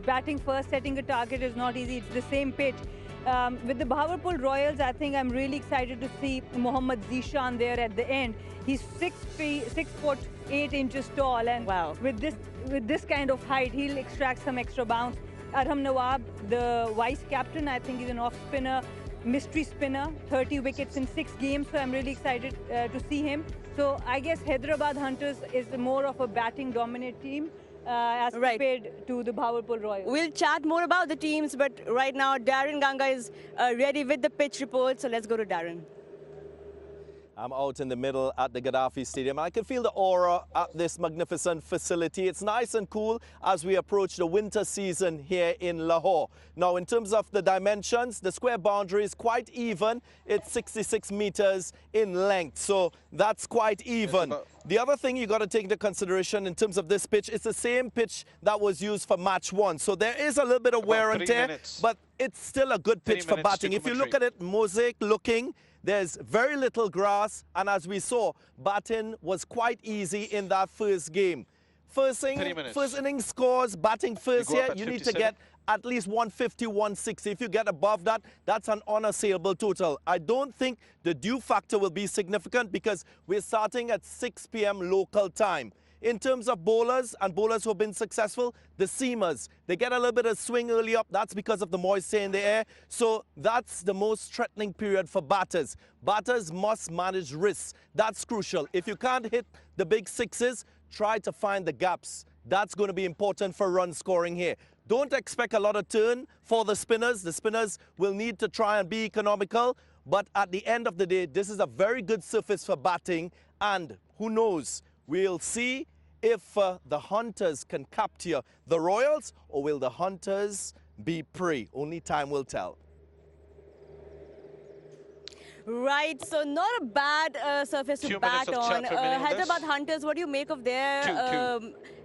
batting first, setting a target is not easy. It's the same pitch. With the Bahawalpur Royals, I think I'm really excited to see Mohammad Zishan there at the end. He's 6'8" tall, and Wow. with this kind of height, he'll extract some extra bounce. Arham Nawab, the vice captain, I think he's an off spinner, mystery spinner, 30 wickets in 6 games. So I'm really excited to see him. So I guess Hyderabad Hunters is more of a batting dominant team. As compared to the Bahawalpur Royals. We'll chat more about the teams, but right now Darren Ganga is ready with the pitch report, so let's go to Darren. I'm out in the middle at the Gaddafi Stadium. I can feel the aura at this magnificent facility. It's nice and cool as we approach the winter season here in Lahore. Now, in terms of the dimensions, the square boundary is quite even. It's 66 meters in length, so that's quite even. The other thing you got to take into consideration in terms of this pitch, it's the same pitch that was used for match 1. So there is a little bit of wear and tear, but it's still a good pitch for batting. If you look at it, mosaic looking, there's very little grass, and as we saw, batting was quite easy in that first game. First inning scores, batting first here, you need to get at least 150, 160. If you get above that, that's an unassailable total. I don't think the dew factor will be significant because we're starting at 6 p.m. local time. In terms of bowlers and bowlers who have been successful, the seamers, they get a little bit of swing early up. That's because of the moisture in the air. So that's the most threatening period for batters. Batters must manage risks. That's crucial. If you can't hit the big sixes, try to find the gaps. That's going to be important for run scoring here. Don't expect a lot of turn for the spinners. The spinners will need to try and be economical. But at the end of the day, this is a very good surface for batting. And who knows? We'll see if the Hunters can capture the Royals, or will the Hunters be prey? Only time will tell. Right, so not a bad surface to bat on. Hyderabad Hunters, what do you make of their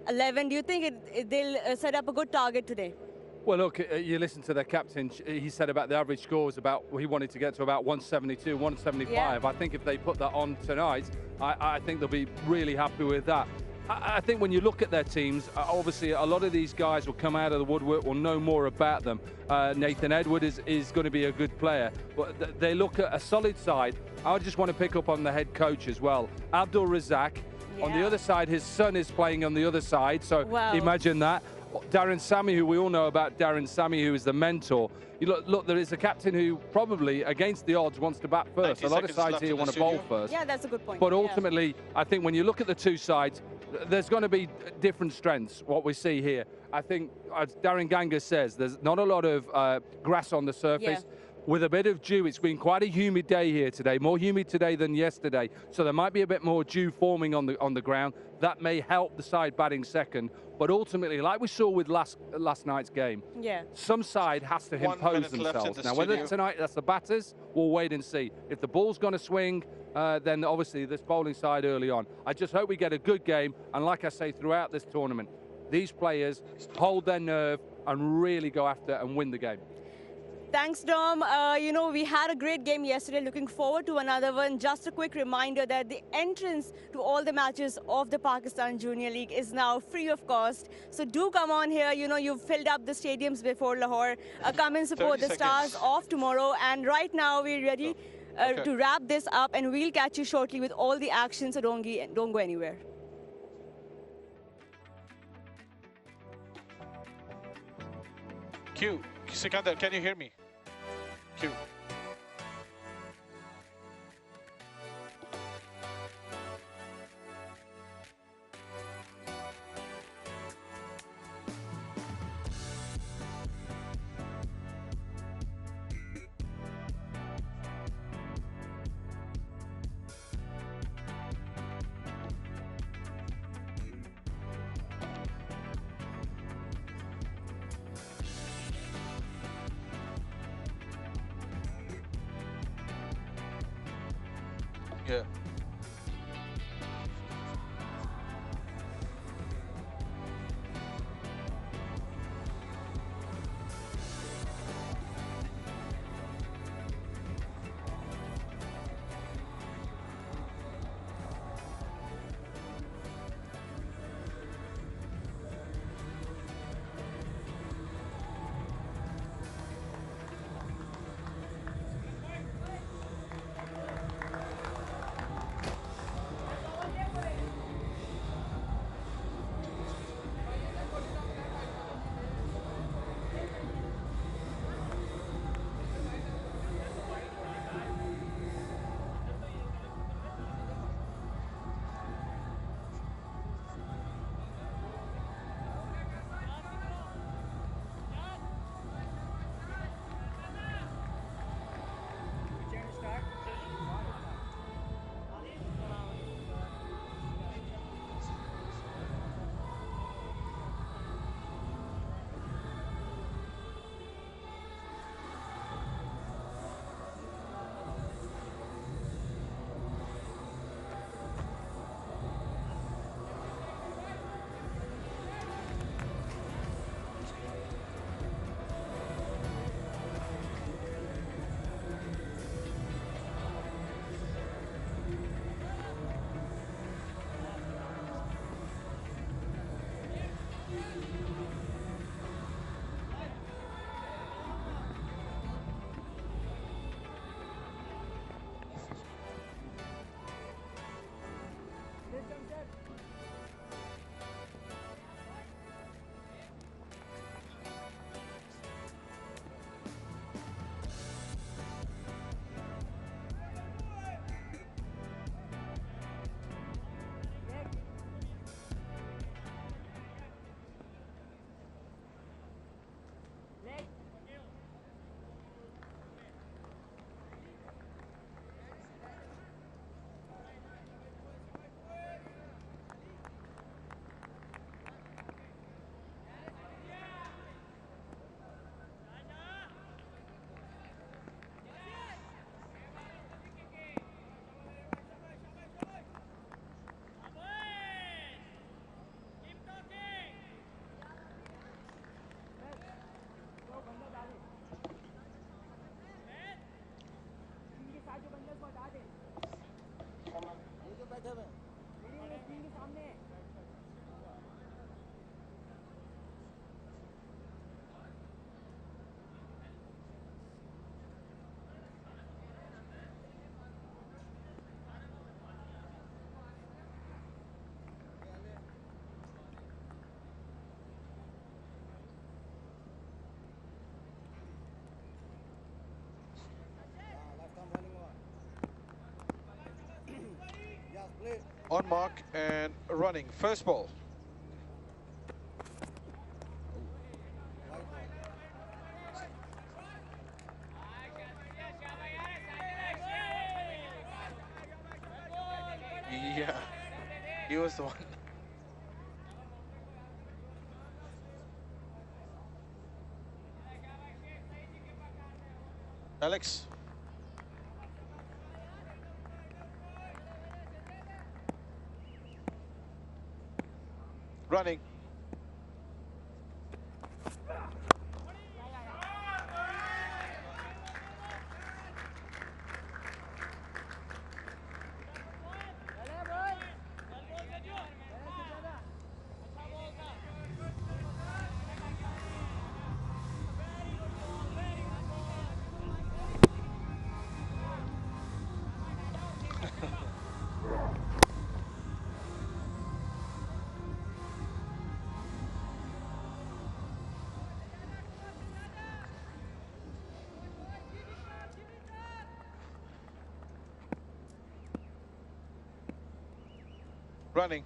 11? Do you think they'll set up a good target today? Well, look, you listen to their captain. He said about the average scores, he wanted to get to about 172, 175. Yeah. I think if they put that on tonight, I think they'll be really happy with that. I think when you look at their teams, obviously a lot of these guys will come out of the woodwork, will know more about them. Nathan Edward is going to be a good player, but they look at a solid side. I just want to pick up on the head coach as well. Abdul Razak. Yeah. On the other side, his son is playing on the other side, so imagine that. Darren Sammy, who we all know about Darren Sammy, who is the mentor. You look, there is a captain who probably, against the odds, wants to bat first. A lot of sides here want to bowl first. Yeah, that's a good point. But ultimately, I think when you look at the two sides, there's going to be different strengths, what we see here. I think, as Darren Ganga says, there's not a lot of grass on the surface. Yeah. With a bit of dew, it's been quite a humid day here today, more humid today than yesterday. So there might be a bit more dew forming on the ground. That may help the side batting second. But ultimately, like we saw with last night's game, some side has to impose themselves. Now, whether tonight that's the batters, we'll wait and see. If the ball's going to swing, then obviously this bowling side early on. I just hope we get a good game. And like I say, throughout this tournament, these players hold their nerve and really go after and win the game. Thanks, Dom. You know, we had a great game yesterday. Looking forward to another one. Just a quick reminder that the entrance to all the matches of the Pakistan Junior League is now free of cost. So do come on here. You know, you've filled up the stadiums before Lahore. Come and support the Stars of tomorrow. And right now, we're ready to wrap this up. And we'll catch you shortly with all the action. So don't go anywhere. Q, Sikandar, can you hear me? Q. Yeah. On mark and running. First ball. Yeah, he was the one. Alex. Running. Running.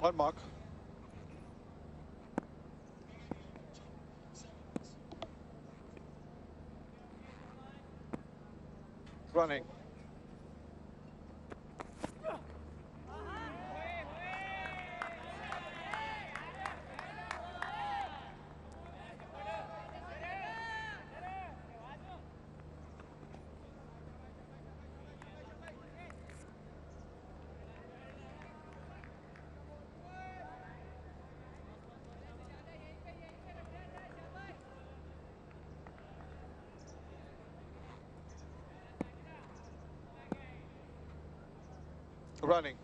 On mark. Running. Running.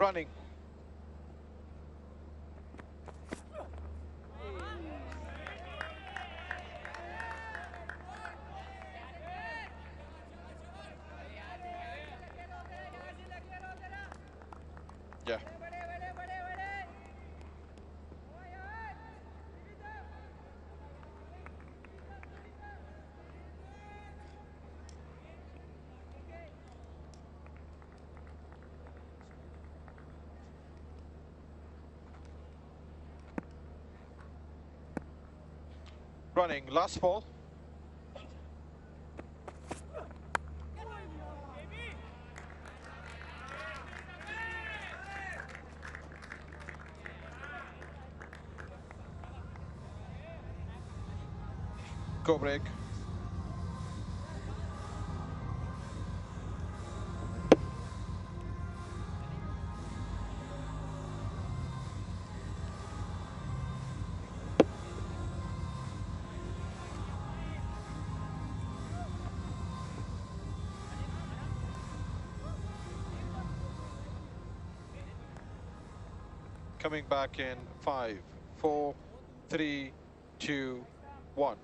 Running. Yeah. Running. Last ball. Go break. Coming back in 5, 4, 3, 2, 1.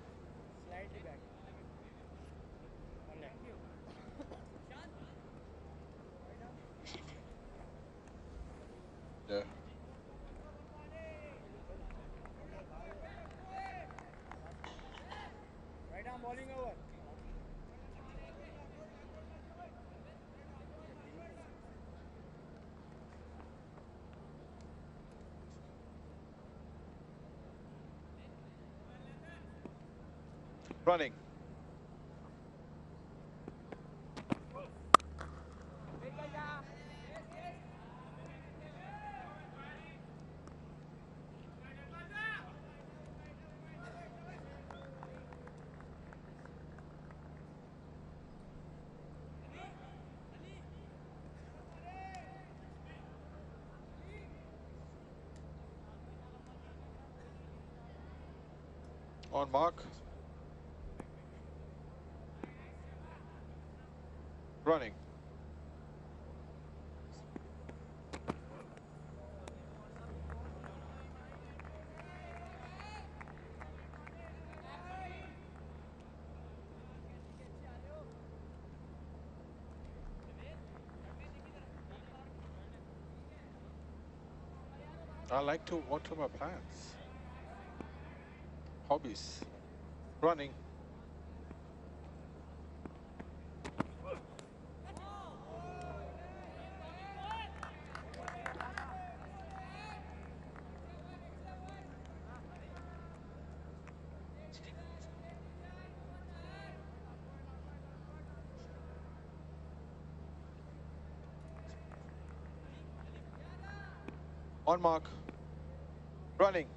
Yeah. Right arm bowling over. Running. On mark. Running. I like to water my plants. Hobbies. Running. On mark. Running.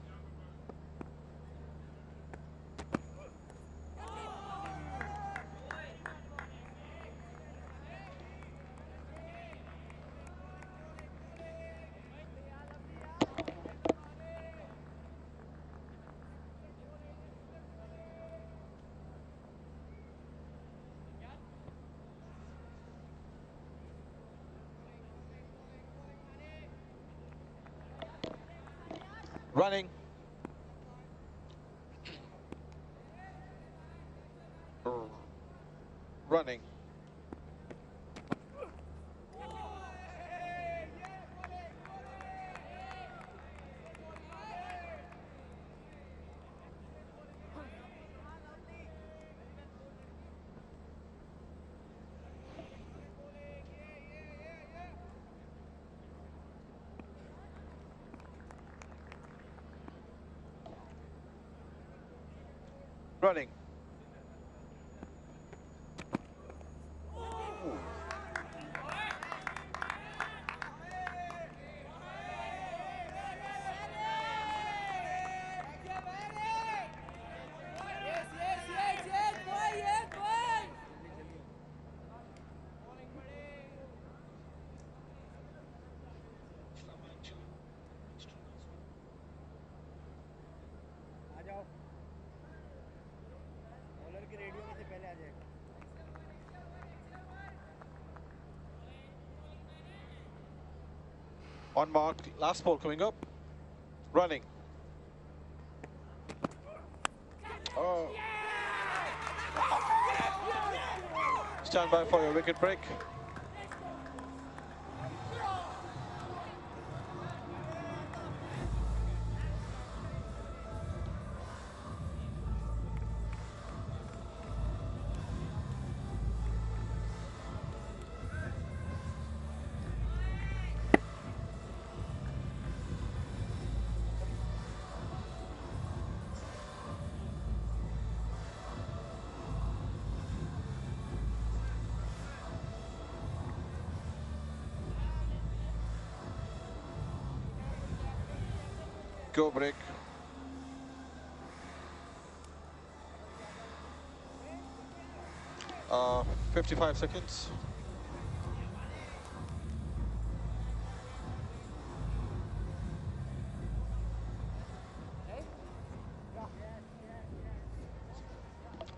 Running. Running. Running. On mark, last ball coming up. Running. Oh. Stand by for your wicket break. Go break. Uh, 55 seconds.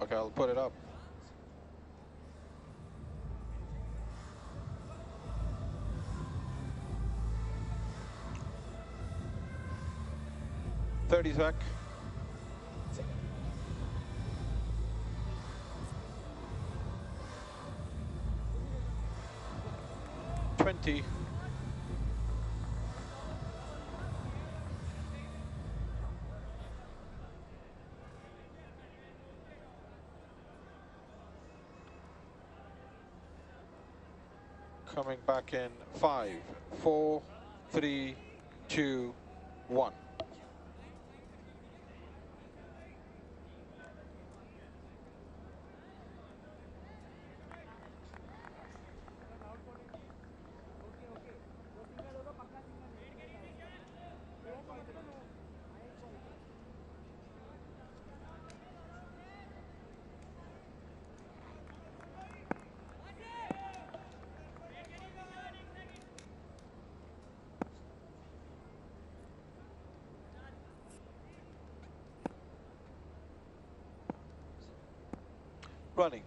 Okay, I'll put it up. Thirty's back. 20. Coming back in 5, 4, 3, 2, 1. Running.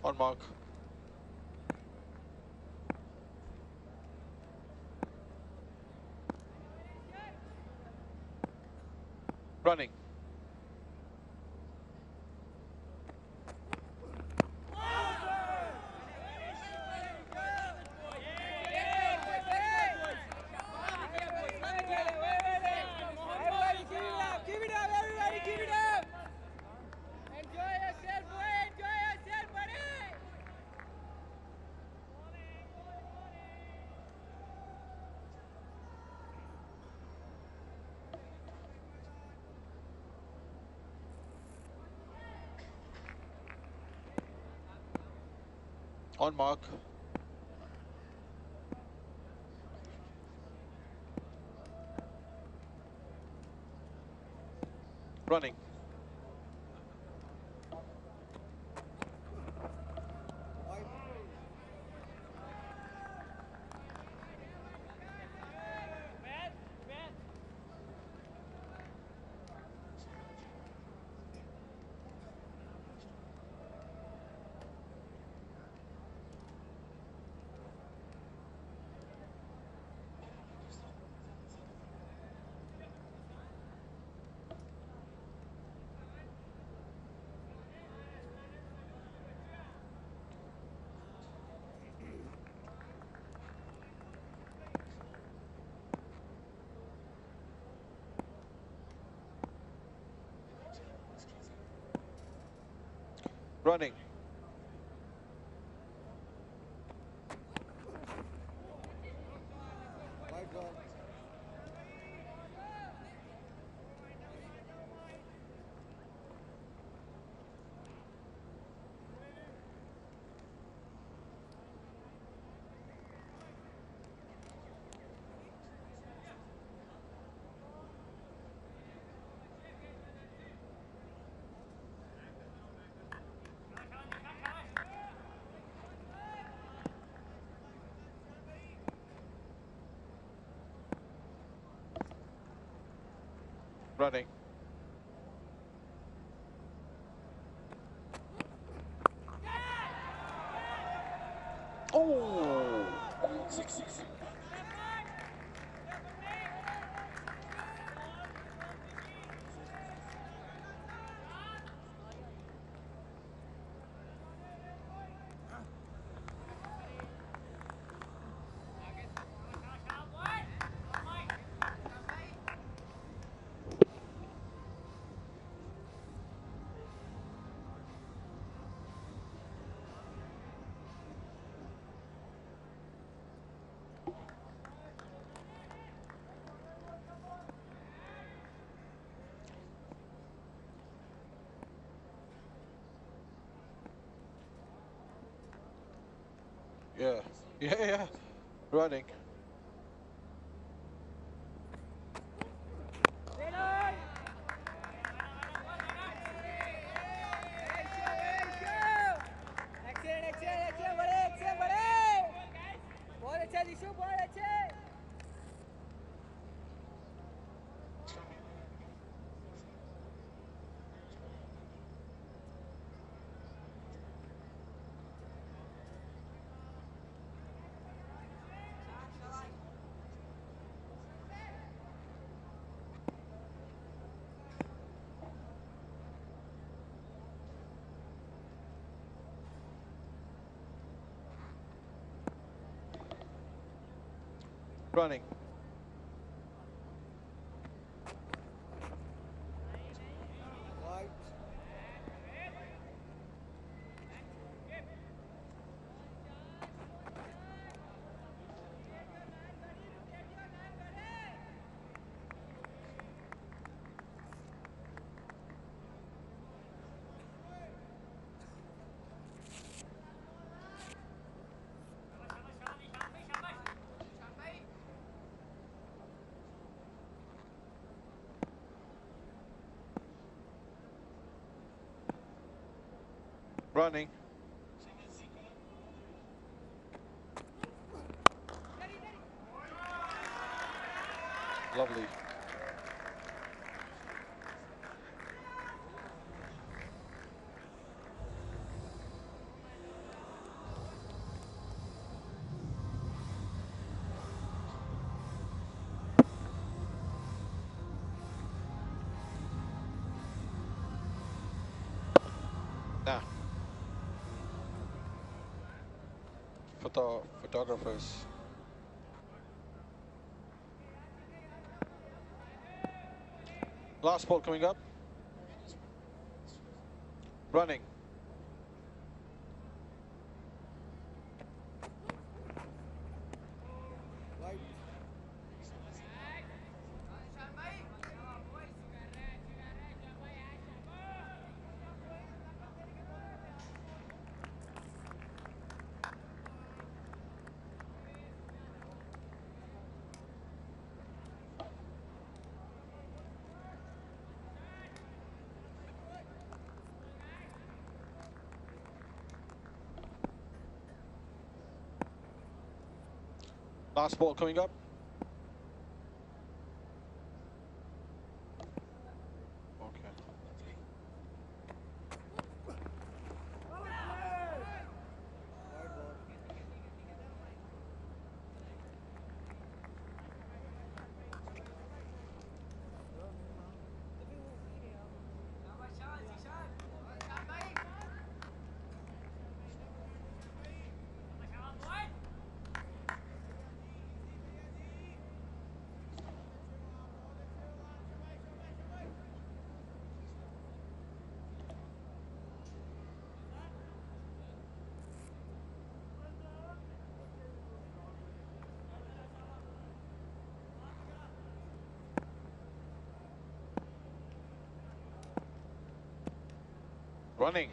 On mark. Running. On mark. Running. Running. Running. Oh! Yeah. Yeah. Running. Running. Running. Lovely. Now, photographers. Last ball coming up. Running. Last ball coming up. Okay. Running.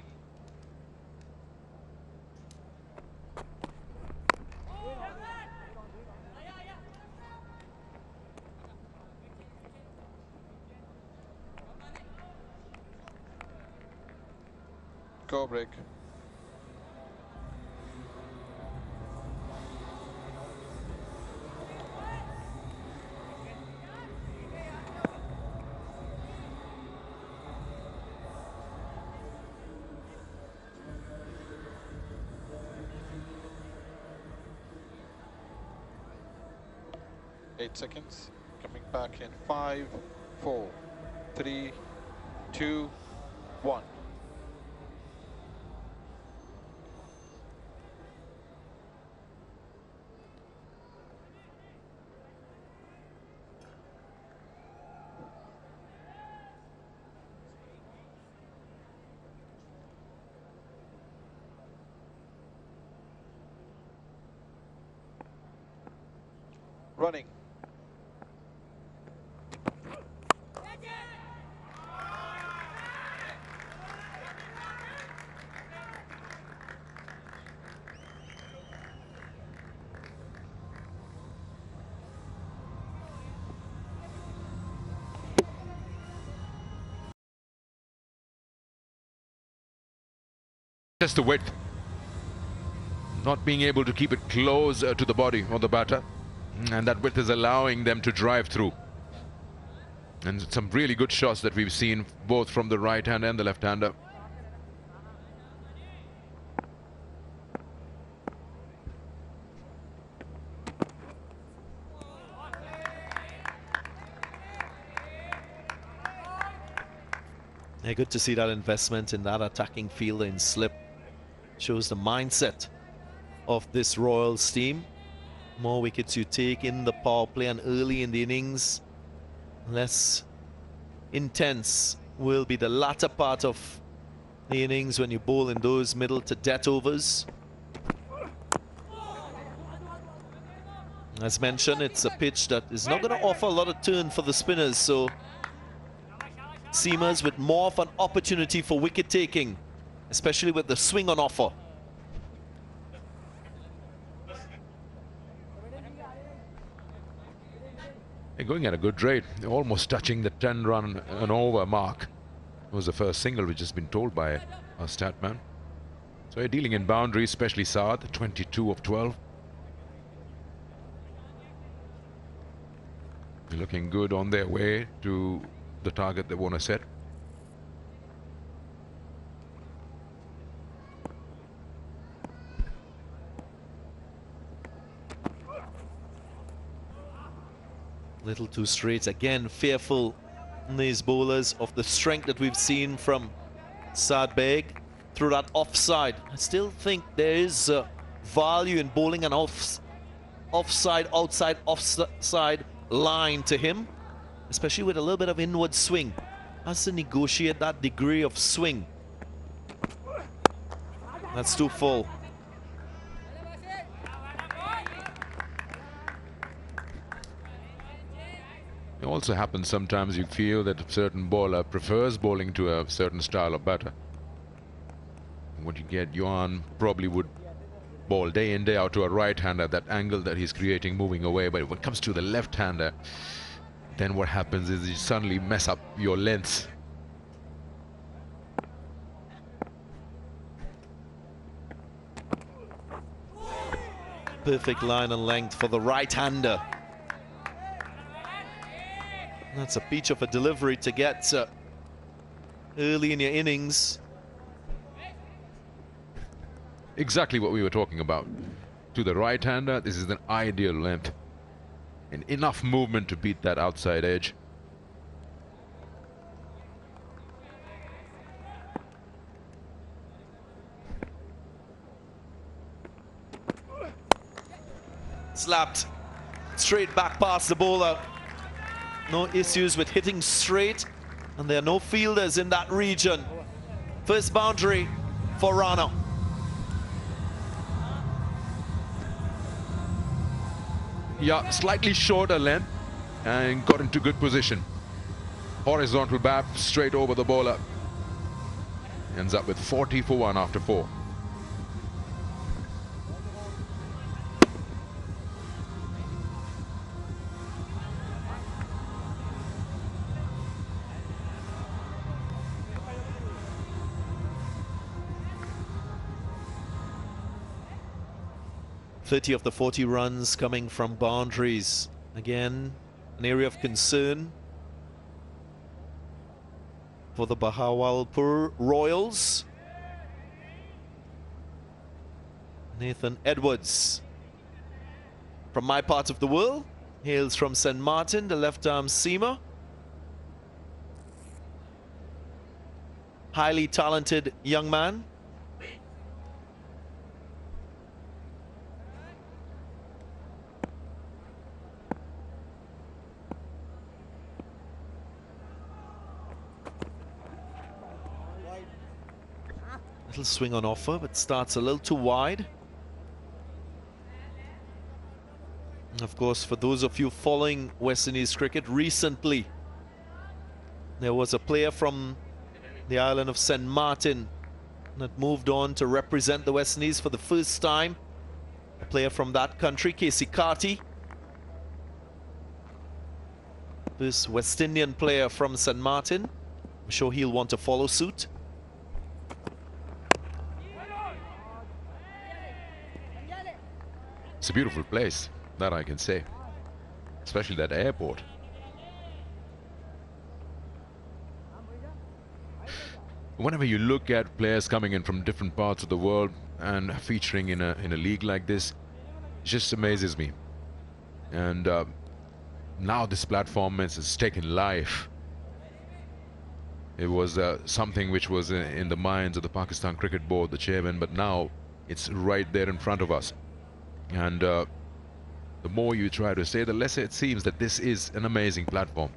Go break. Eight seconds. Coming back in 5, 4, 3, 2, 1. Running. Just the width, not being able to keep it close to the body of the batter, and that width is allowing them to drive through. And some really good shots that we've seen both from the right hand and the left hander. Yeah, good to see that investment in that attacking fielder in slip. Shows the mindset of this Royals team. More wickets you take in the power play and early in the innings, less intense will be the latter part of the innings when you bowl in those middle to death overs. As mentioned, it's a pitch that is not going to offer a lot of turn for the spinners, so seamers with more of an opportunity for wicket taking, especially with the swing on offer. They're going at a good rate. They're almost touching the 10-run and over mark. It was the first single which has been told by our stat man. So they're dealing in boundaries, especially Saad, 22 of 12. They're looking good on their way to the target they want to set. Little too straight. Again, fearful, these bowlers, of the strength that we've seen from Saad Beg through that offside. I still think there is value in bowling an offside, outside, offside line to him, especially with a little bit of inward swing. Has to negotiate that degree of swing. That's too full. It also happens sometimes you feel that a certain bowler prefers bowling to a certain style of batter. What you get, Yuan probably would bowl day in, day out to a right-hander, that angle that he's creating moving away. But when it comes to the left-hander, then what happens is you suddenly mess up your lengths. Perfect line and length for the right-hander. That's a peach of a delivery to get early in your innings. Exactly what we were talking about. To the right-hander, this is an ideal length. And enough movement to beat that outside edge. Slapped straight back past the bowler. No issues with hitting straight, and there are no fielders in that region. First boundary for Rana. Yeah, slightly shorter length and got into good position. Horizontal bat straight over the bowler. Ends up with 40 for 1 after 4. "30 of the 40 runs coming from boundaries." Again, an area of concern for the Bahawalpur Royals. Nathan Edwards, from my part of the world, hails from St. Martin, the left-arm seamer. Highly talented young man. Little swing on offer, but starts a little too wide. And of course, for those of you following West Indies cricket recently, there was a player from the island of St. Martin that moved on to represent the West Indies for the first time. A player from that country, Casey Carty. This West Indian player from St. Martin. I'm sure he'll want to follow suit. It's a beautiful place, that I can say. Especially that airport. Whenever you look at players coming in from different parts of the world and featuring in a league like this, it just amazes me. And now this platform has taken life. It was something which was in the minds of the Pakistan Cricket Board, the chairman, but now it's right there in front of us. And the more you try to say, the less it seems that this is an amazing platform.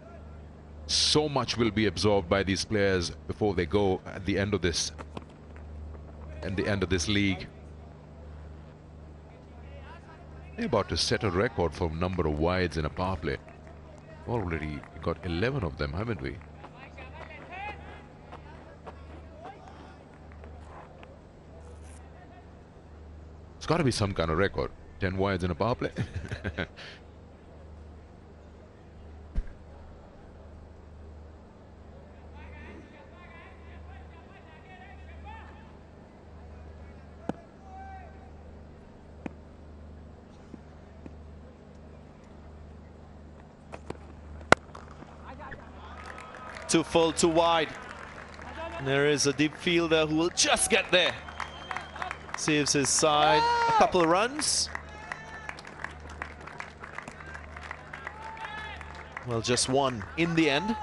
So much will be absorbed by these players before they go at the end of this, league. They're about to set a record for number of wides in a power play. Already got 11 of them, haven't we? It's got to be some kind of record. 10 wides in a power play. Too full, too wide. And there is a deep fielder who will just get there. Saves his side a couple of runs. Well, just one in the end.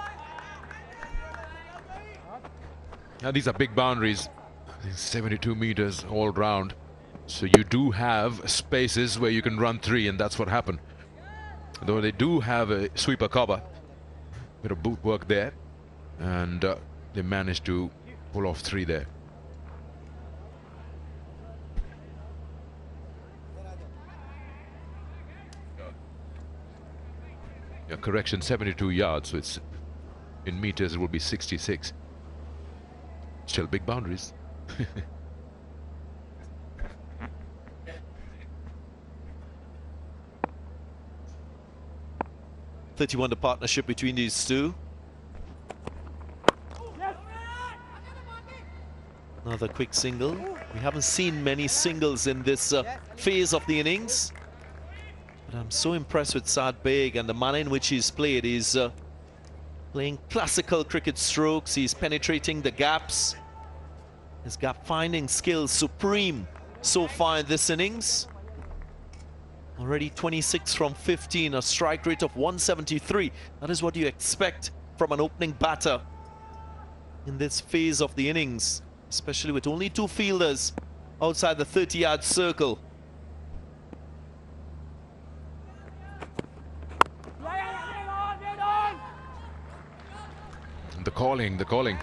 Now these are big boundaries, 72 meters all round. So you do have spaces where you can run three, and that's what happened. Though they do have a sweeper cover, bit of boot work there, and they managed to pull off three there. Yeah, correction, 72 yards, so it's in meters it will be 66. Still big boundaries. 31 the partnership between these two. Another quick single. We haven't seen many singles in this phase of the innings. But I'm so impressed with Saad Beg and the manner in which he's played. He's playing classical cricket strokes. He's penetrating the gaps. His gap finding skills supreme so far in this innings. Already 26 from 15, a strike rate of 173. That is what you expect from an opening batter in this phase of the innings, especially with only two fielders outside the 30-yard circle. The calling.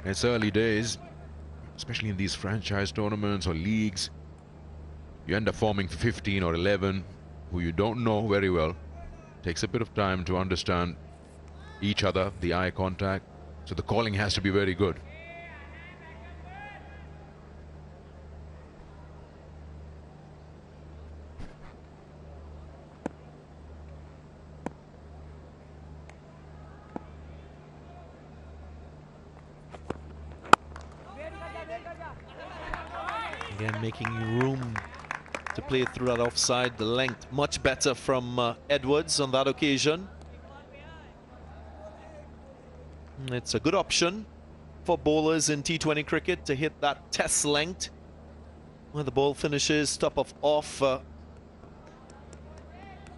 It's early days, especially in these franchise tournaments or leagues. You end up forming 15 or 11 who you don't know very well. Takes a bit of time to understand each other, the eye contact. So the calling has to be very good. Again, making room to play through that offside. The length much better from Edwards on that occasion. It's a good option for bowlers in T20 cricket to hit that test length where the ball finishes top of off.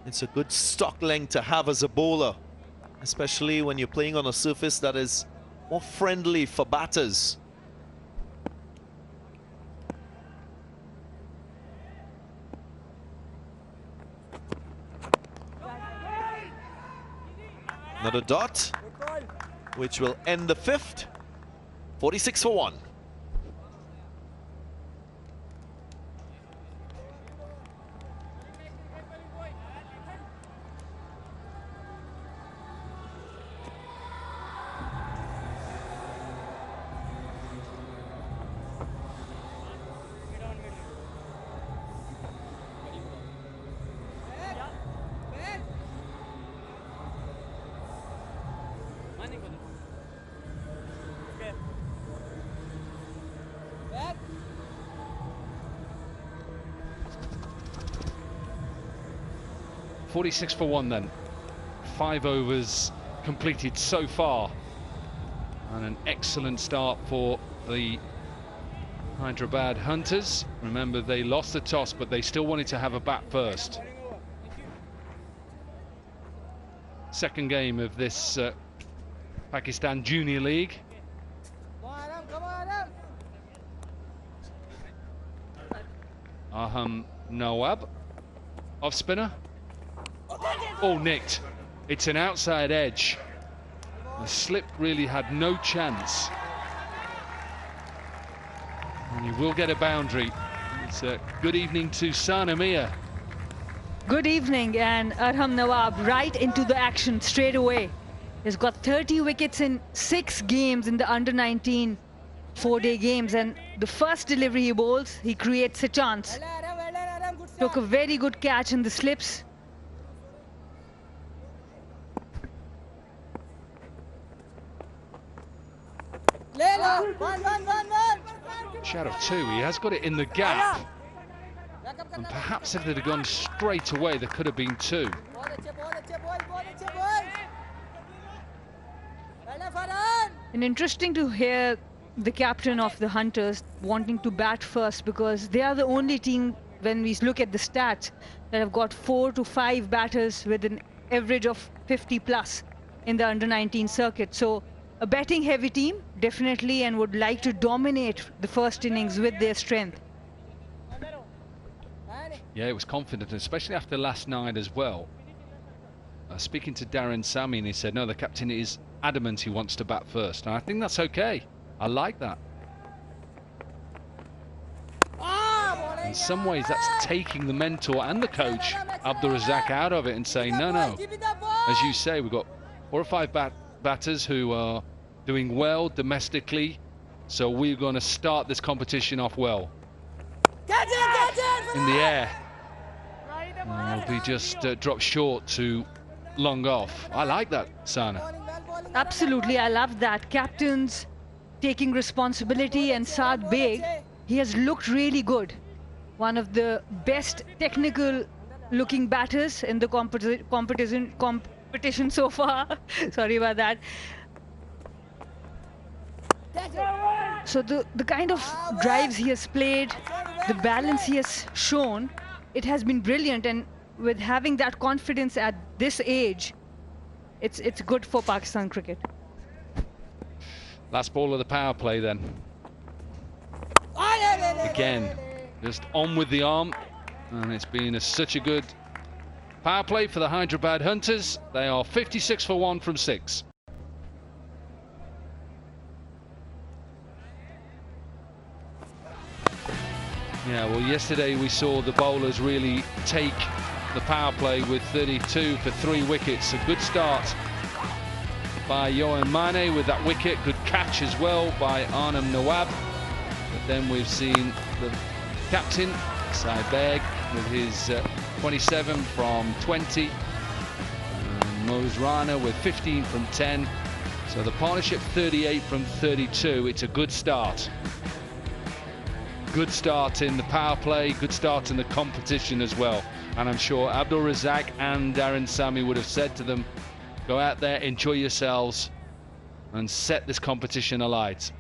It's a good stock length to have as a bowler, especially when you're playing on a surface that is more friendly for batters. Another dot, which will end the fifth. 46 for 1. .46 for 1 then. 5 overs completed so far. And an excellent start for the Hyderabad Hunters. Remember, they lost the toss, but they still wanted to have a bat first. Second game of this Pakistan Junior League. Aham Nawab, off spinner. Oh, nicked. It's an outside edge. The slip really had no chance. And you will get a boundary. It's a good evening to Sana Mia. Good evening, and Arham Nawab right into the action straight away. He's got 30 wickets in 6 games in the under-19 4-day games, and the first delivery he bowls, he creates a chance. Took a very good catch in the slips. Shot of 2, he has got it in the gap. And perhaps if they'd have gone straight away, there could have been 2. And interesting to hear the captain of the Hunters wanting to bat first, because they are the only team, when we look at the stats, that have got 4 to 5 batters with an average of 50 plus in the under-19 circuit. So a batting heavy team, definitely, and would like to dominate the first innings with their strength. Yeah, it was confident, especially after last night as well. Speaking to Darren Sammy, and he said, no, the captain is adamant he wants to bat first. And I think that's okay. I like that. In some ways, that's taking the mentor and the coach, Abdul Razak, out of it and saying, no, no. As you say, we've got 4 or 5 batters who are doing well domestically, so we're going to start this competition off well. In the air. And will be just dropped short to long off. I like that, Sana. Absolutely, I love that. Captains taking responsibility, and Saad Beg, he has looked really good. One of the best technical looking batters in the competition so far. Sorry about that. So the kind of drives he has played, the balance he has shown, it has been brilliant, and with having that confidence at this age, it's good for Pakistan cricket. Last ball of the power play then. Again, just on with the arm, and it's been such a good power play for the Hyderabad Hunters. They are 56 for 1 from 6. Yeah, well, yesterday we saw the bowlers really take the power play with 32 for 3 wickets. A good start by Yohan Mane with that wicket. Good catch as well by Arnam Nawab. But then we've seen the captain, Saad Beg, with his 27 from 20. And Moz Rana with 15 from 10. So the partnership 38 from 32. It's a good start. Good start in the power play, good start in the competition as well. And I'm sure Abdul Razak and Darren Sammy would have said to them, go out there, enjoy yourselves, and set this competition alight.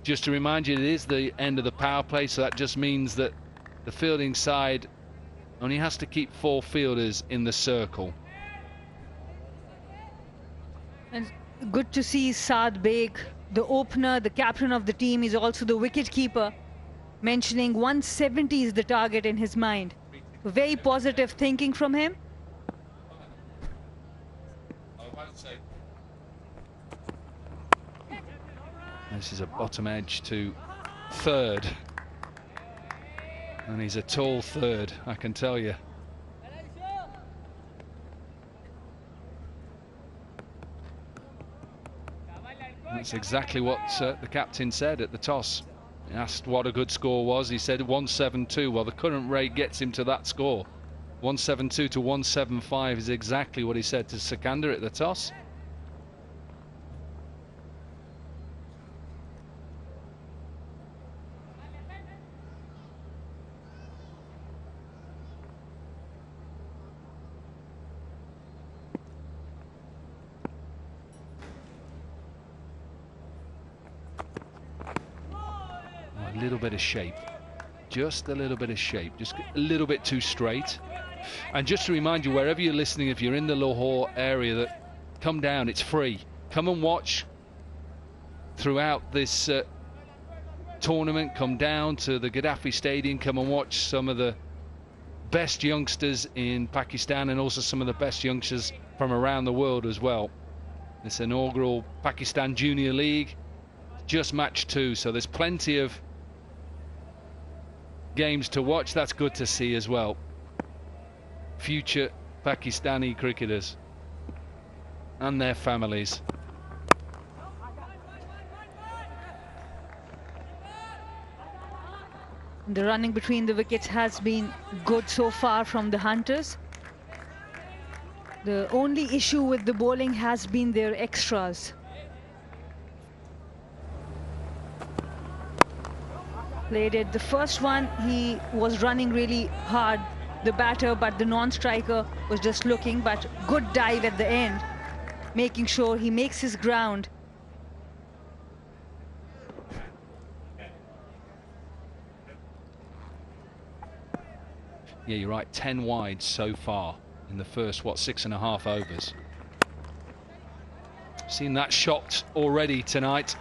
Just to remind you, it is the end of the power play, so that just means that the fielding side only has to keep 4 fielders in the circle. And good to see Saad Beg, the opener, the captain of the team, is also the wicket keeper, mentioning 170 is the target in his mind. Very positive thinking from him. This is a bottom edge to third, and he's a tall third, I can tell you. That's exactly what the captain said at the toss. He asked what a good score was. He said 172. Well, the current rate gets him to that score. 172 to 175 is exactly what he said to Sikandar at the toss. A little bit of shape, just a little bit of shape, just a little bit too straight. And just to remind you, wherever you're listening, if you're in the Lahore area, that come down, it's free. Come and watch throughout this tournament. Come down to the Gaddafi Stadium, come and watch some of the best youngsters in Pakistan, and also some of the best youngsters from around the world as well. This inaugural Pakistan Junior League, just match 2, so there's plenty of games to watch. That's good to see as well. Future Pakistani cricketers and their families. The running between the wickets has been good so far from the Hunters. The only issue with the bowling has been their extras. Played it. The first one, he was running really hard, the batter, but the non-striker was just looking, but good dive at the end. making sure he makes his ground. Yeah, you're right, 10 wide so far in the first, 6.5 overs. Seen that shot already tonight.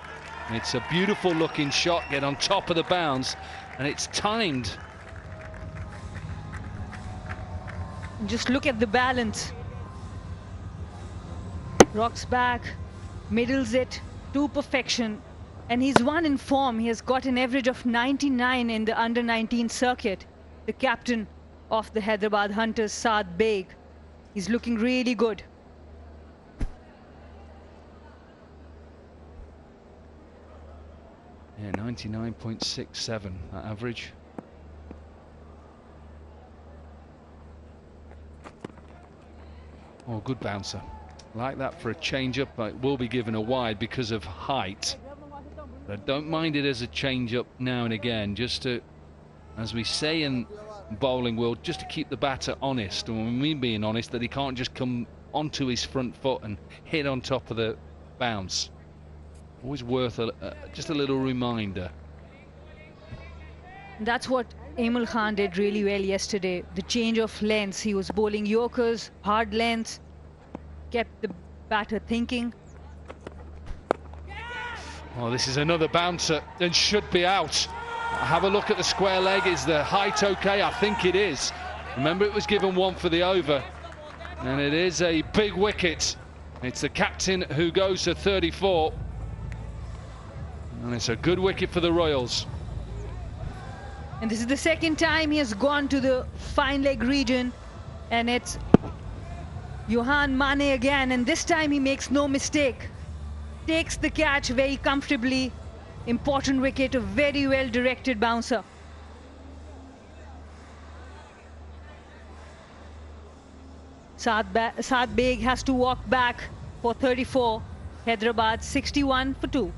It's a beautiful looking shot, get on top of the bounce, and it's timed. Just look at the balance. Rocks back, middles it to perfection, and he's one in form. He has got an average of 99 in the under-19 circuit. The captain of the Hyderabad Hunters, Saad Beg. He's looking really good. Yeah, 99.67, that average. Oh, good bouncer. Like that for a change-up, but it will be given a wide because of height. But I don't mind it as a change-up now and again, just to, as we say in bowling world, just to keep the batter honest. And when we mean being honest, that he can't just come onto his front foot and hit on top of the bounce. Always worth just a little reminder. That's what Emil Khan did really well yesterday. The change of lengths. He was bowling Yorkers, hard lengths, kept the batter thinking. Oh, this is another bouncer and should be out. Have a look at the square leg. Is the height okay? I think it is. Remember, it was given 1 for the over, and it is a big wicket. It's the captain who goes to 34. And it's a good wicket for the Royals. And this is the second time he has gone to the fine leg region. And it's Johan Mane again. And this time he makes no mistake. Takes the catch very comfortably. Important wicket, a very well directed bouncer. Saad Beg has to walk back for 34. Hyderabad 61 for 2.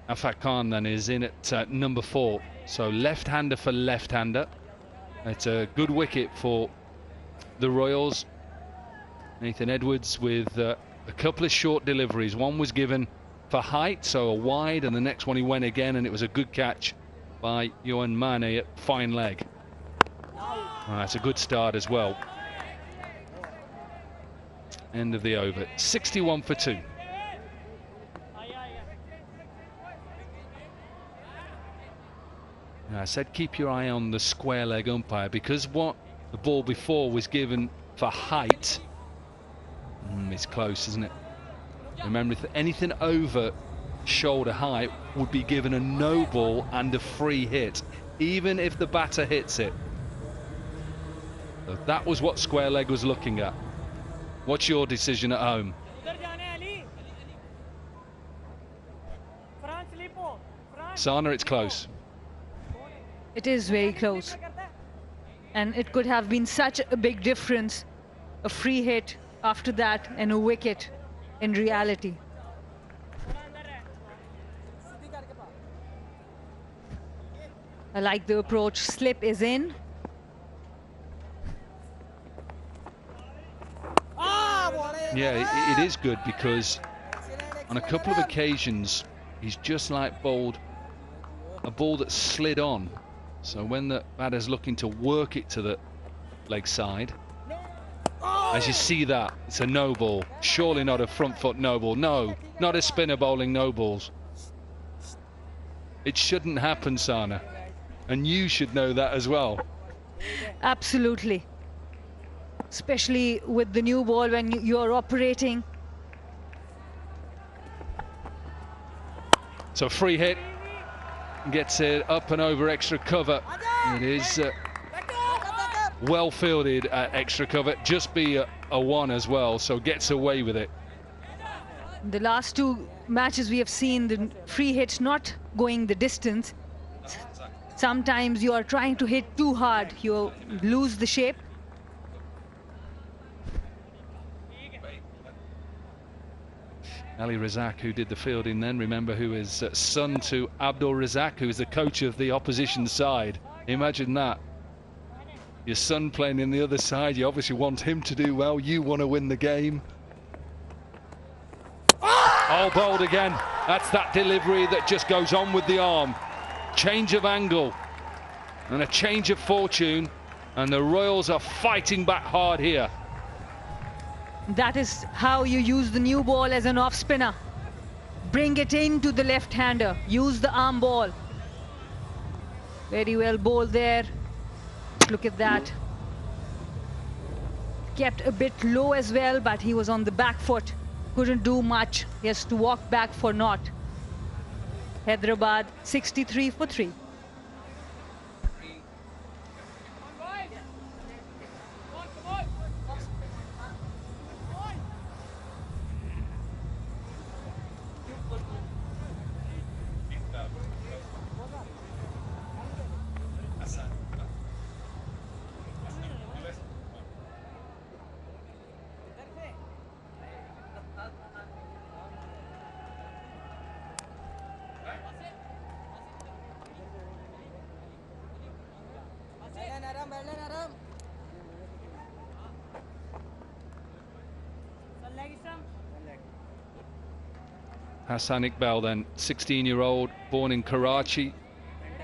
Afaq Khan then is in at number 4. So left-hander for left-hander. It's a good wicket for the Royals. Nathan Edwards with a couple of short deliveries. One was given for height, so a wide, and the next one he went again, and it was a good catch by Johan Mane at fine leg. That's a good start as well. End of the over. 61 for 2. I said keep your eye on the square leg umpire, because what the ball before was given for height. It's close, isn't it? Remember, if anything over shoulder height would be given a no ball and a free hit, even if the batter hits it. So that was what square leg was looking at. What's your decision at home? Sana, it's close. It is very close. And it could have been such a big difference. A free hit after that and a wicket in reality. I like the approach. Slip is in. Yeah, it is good, because on a couple of occasions he's just like bowled a ball that slid on. So when the batter's looking to work it to the leg side, As you see that, it's a no ball. Surely not a front foot no ball. No, not a spinner bowling no balls. It shouldn't happen, Sana. And you should know that as well. Absolutely. Especially with the new ball when you're operating. So free hit. Gets it up and over extra cover. It is well fielded at extra cover. Just be a one as well, so gets away with it. The last two matches we have seen the free hits not going the distance. Sometimes you are trying to hit too hard, you lose the shape. Ali Razak, who did the fielding then, remember, who is son to Abdul Razak, who is the coach of the opposition side. Imagine that. Your son playing in the other side, you obviously want him to do well, you want to win the game. Oh, bowled again. That's that delivery that just goes on with the arm. Change of angle and a change of fortune, and the Royals are fighting back hard here. That is how you use the new ball as an off spinner. Bring it into the left-hander. Use the arm ball. Very well bowled there. Look at that. Kept a bit low as well, but he was on the back foot. Couldn't do much. He has to walk back for naught. Hyderabad 63 for 3. Hassan Iqbal then, 16-year-old, born in Karachi.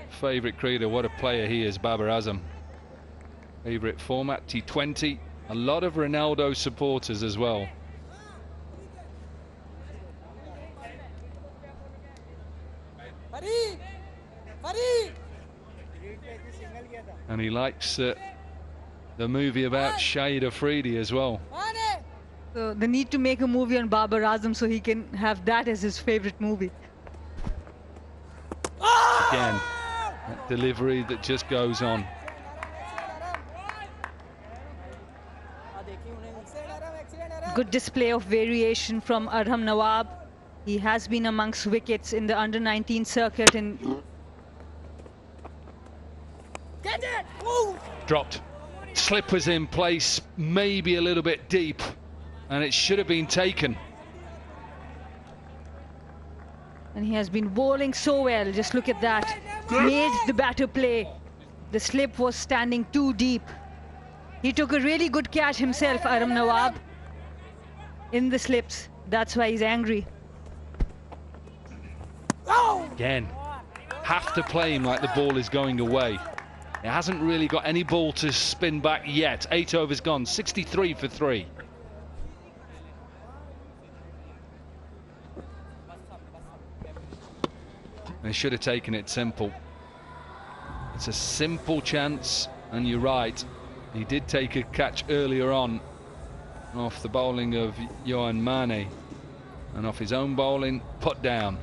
Favourite cricketer, what a player he is, Babar Azam. Favourite format, T20. A lot of Ronaldo supporters as well. And he likes the movie about Shahid Afridi as well. So they need to make a movie on Babar Azam so he can have that as his favorite movie. Again, that delivery that just goes on. Good display of variation from Arham Nawab. He has been amongst wickets in the under-19 circuit. Dropped. Slip was in place, maybe a little bit deep, and it should have been taken. And he has been bowling so well. Just look at that. Made the batter play. The slip was standing too deep. He took a really good catch himself, Arham Nawab, in the slips. That's why he's angry. Again, have to play him like the ball is going away. It hasn't really got any ball to spin back yet. 8 overs gone, 63 for 3. They should have taken it simple. It's a simple chance, and you're right. He did take a catch earlier on off the bowling of Yohan Mane, and off his own bowling, put down.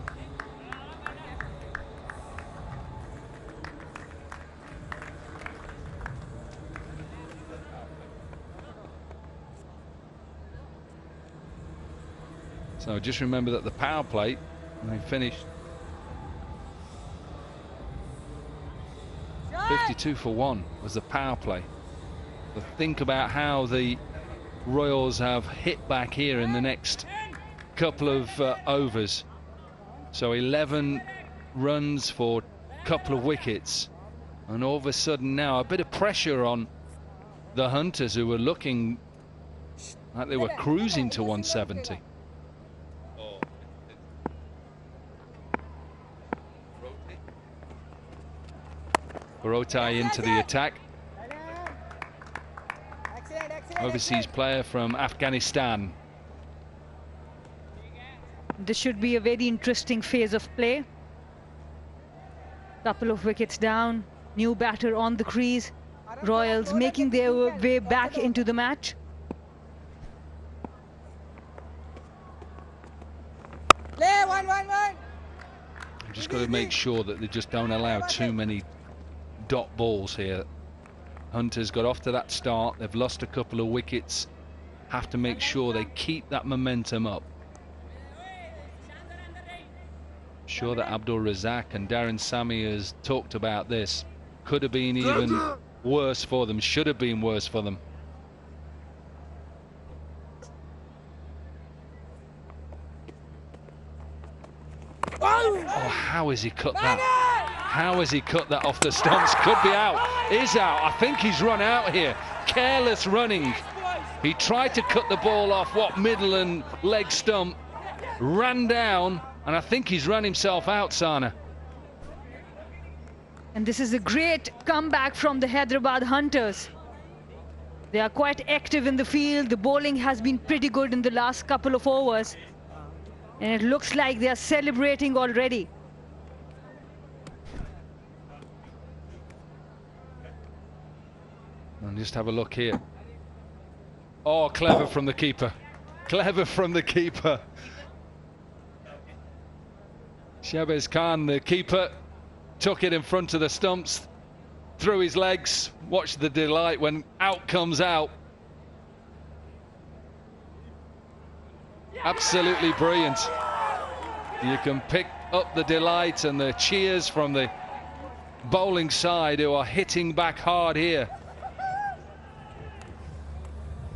So just remember that the power play, and they finished 52 for 1 was the power play. But think about how the Royals have hit back here in the next couple of overs. So 11 runs for a couple of wickets, and all of a sudden now a bit of pressure on the Hunters, who were looking like they were cruising to 170. Barotai into the attack. overseas player from Afghanistan. This should be a very interesting phase of play. Couple of wickets down, new batter on the crease. Royals making their way back into the match. Just got to make sure that they just don't allow too many dot balls here. Hunter's got off to that start. They've lost a couple of wickets. Have to make sure they keep that momentum up. Sure that Abdul Razak and Darren Sammy has talked about this. Could have been even worse for them. Should have been worse for them. Oh, how has he cut that? How has he cut that off the stumps? Could be out. Is out. I think he's run out here. Careless running. He tried to cut the ball off middle and leg stump. Ran down, and I think he's run himself out, Sana. And this is a great comeback from the Hyderabad Hunters. They are quite active in the field. The bowling has been pretty good in the last couple of overs. And it looks like they are celebrating already. And just have a look here. Oh, clever from the keeper. Clever from the keeper. Shahbaz Khan, the keeper, took it in front of the stumps, through his legs. Watch the delight when out comes out. Absolutely brilliant. You can pick up the delight and the cheers from the bowling side, who are hitting back hard here.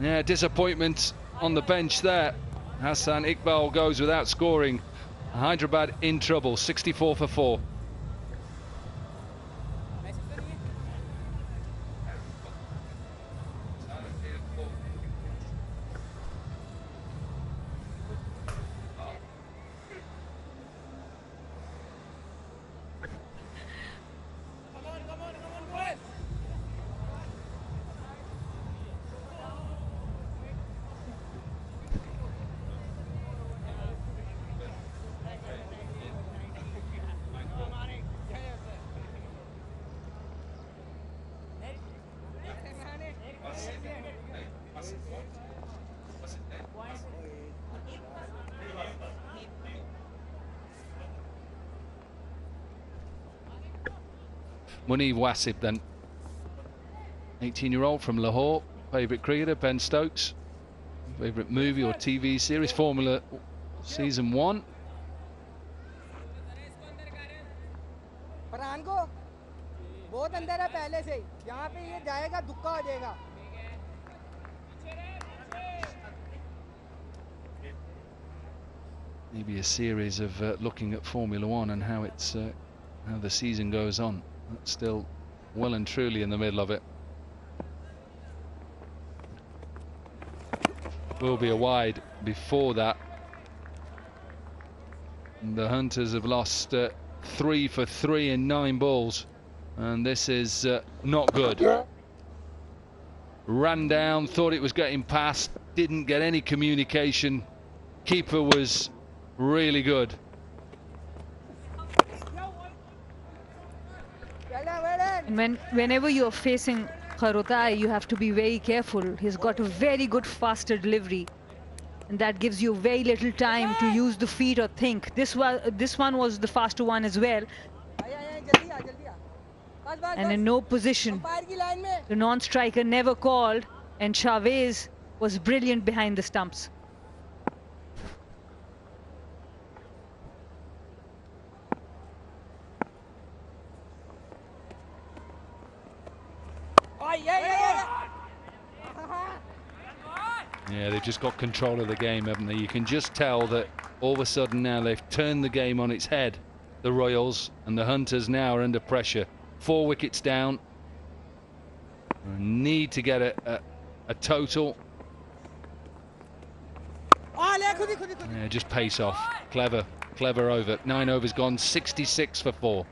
Yeah, disappointment on the bench there. Hassan Iqbal goes without scoring. Hyderabad in trouble, 64 for 4. Munib Wasib then, 18-year-old from Lahore. Favourite cricketer, Ben Stokes. Favourite movie or TV series, Formula Season 1. Maybe a series of looking at Formula 1 and how it's how the season goes on. That's still well and truly in the middle of it. Will be a wide before that. And the Hunters have lost 3 for 3 in 9 balls, and this is not good. Ran down, thought it was getting past, didn't get any communication. Keeper was really good. And whenever you're facing Kharotai, you have to be very careful. He's got a very good faster delivery, and that gives you very little time to use the feet or think. This one was the faster one as well. And in no position. The non-striker never called, and Chavez was brilliant behind the stumps. Yeah, they've just got control of the game, haven't they? You can just tell that all of a sudden now they've turned the game on its head, the Royals, and the Hunters now are under pressure. 4 wickets down. Need to get a total. Yeah, just pace off. Clever over. 9 overs gone, 66 for 4.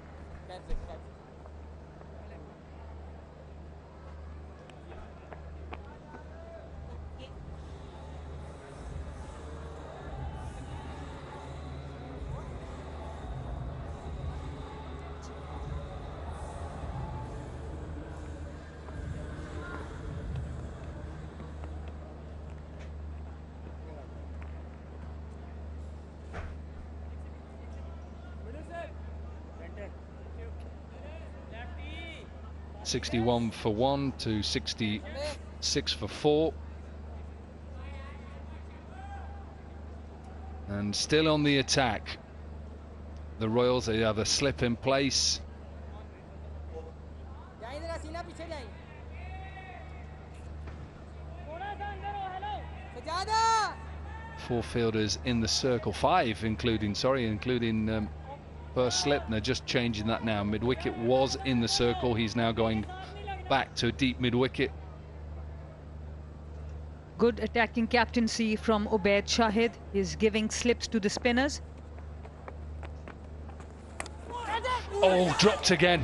61 for 1 to 66 for 4. And still on the attack. The Royals, they have a slip in place. Four fielders in the circle, five including first slip, and they're just changing that now. Mid-wicket was in the circle, he's now going back to deep mid-wicket. Good attacking captaincy from Ubaid Shahid. He's giving slips to the spinners. Oh, dropped again.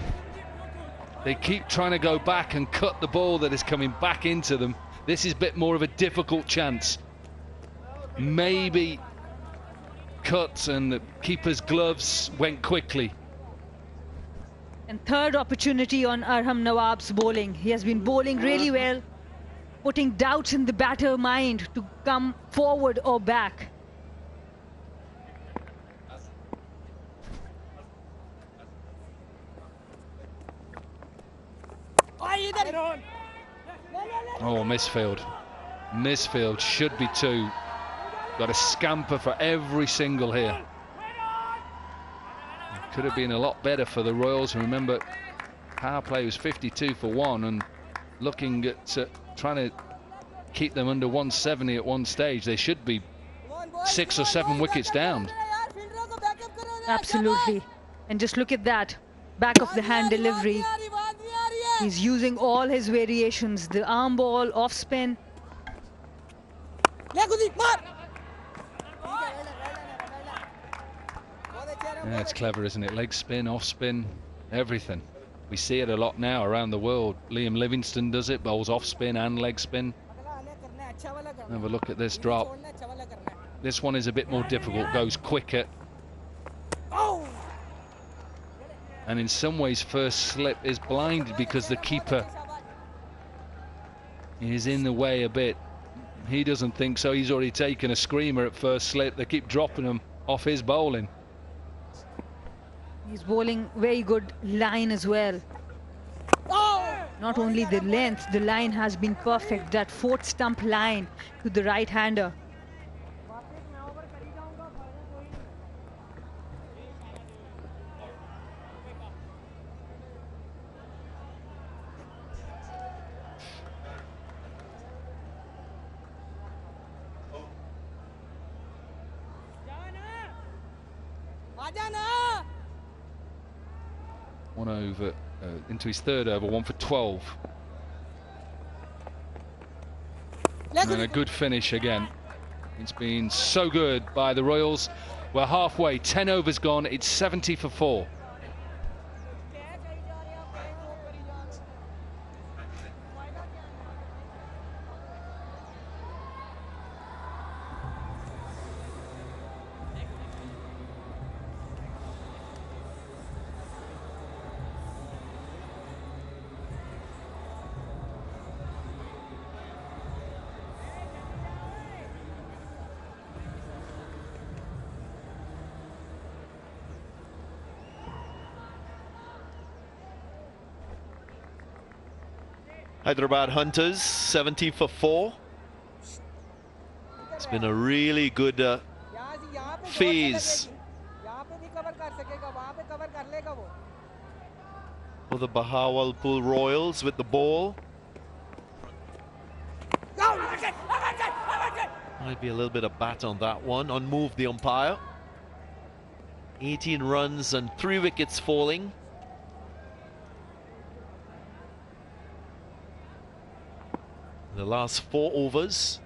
They keep trying to go back and cut the ball that is coming back into them. This is a bit more of a difficult chance. Maybe cut and the keeper's gloves went quickly. And third opportunity on Arham Nawab's bowling. He has been bowling really well, putting doubts in the batter mind to come forward or back. Oh, misfield. Misfield, should be 2. Got a scamper for every single here. Could have been a lot better for the Royals. Remember, power play was 52 for 1 and looking at trying to keep them under 170 at one stage. They should be 6 or 7 wickets down. Absolutely. And just look at that. Back of the hand delivery. He's using all his variations. The arm ball, off spin. Yeah, it's clever, isn't it? Leg spin, off spin, everything. We see it a lot now around the world. Liam Livingston does it, bowls off spin and leg spin. Have a look at this drop. This one is a bit more difficult, goes quicker. And in some ways, first slip is blinded because the keeper is in the way a bit. He doesn't think so. He's already taken a screamer at first slip. They keep dropping him off his bowling. He's bowling very good line as well. Not only the length, the line has been perfect. That fourth stump line to the right-hander. One over into his third over, 1 for 12. And a good finish again. It's been so good by the Royals. We're halfway, 10 overs gone, it's 70 for 4. Hyderabad Hunters, 70 for 4. It's been a really good phase for the Bahawalpur Royals with the ball. Might be a little bit of bat on that one. Unmoved the umpire. 18 runs and 3 wickets falling. The last 4 overs.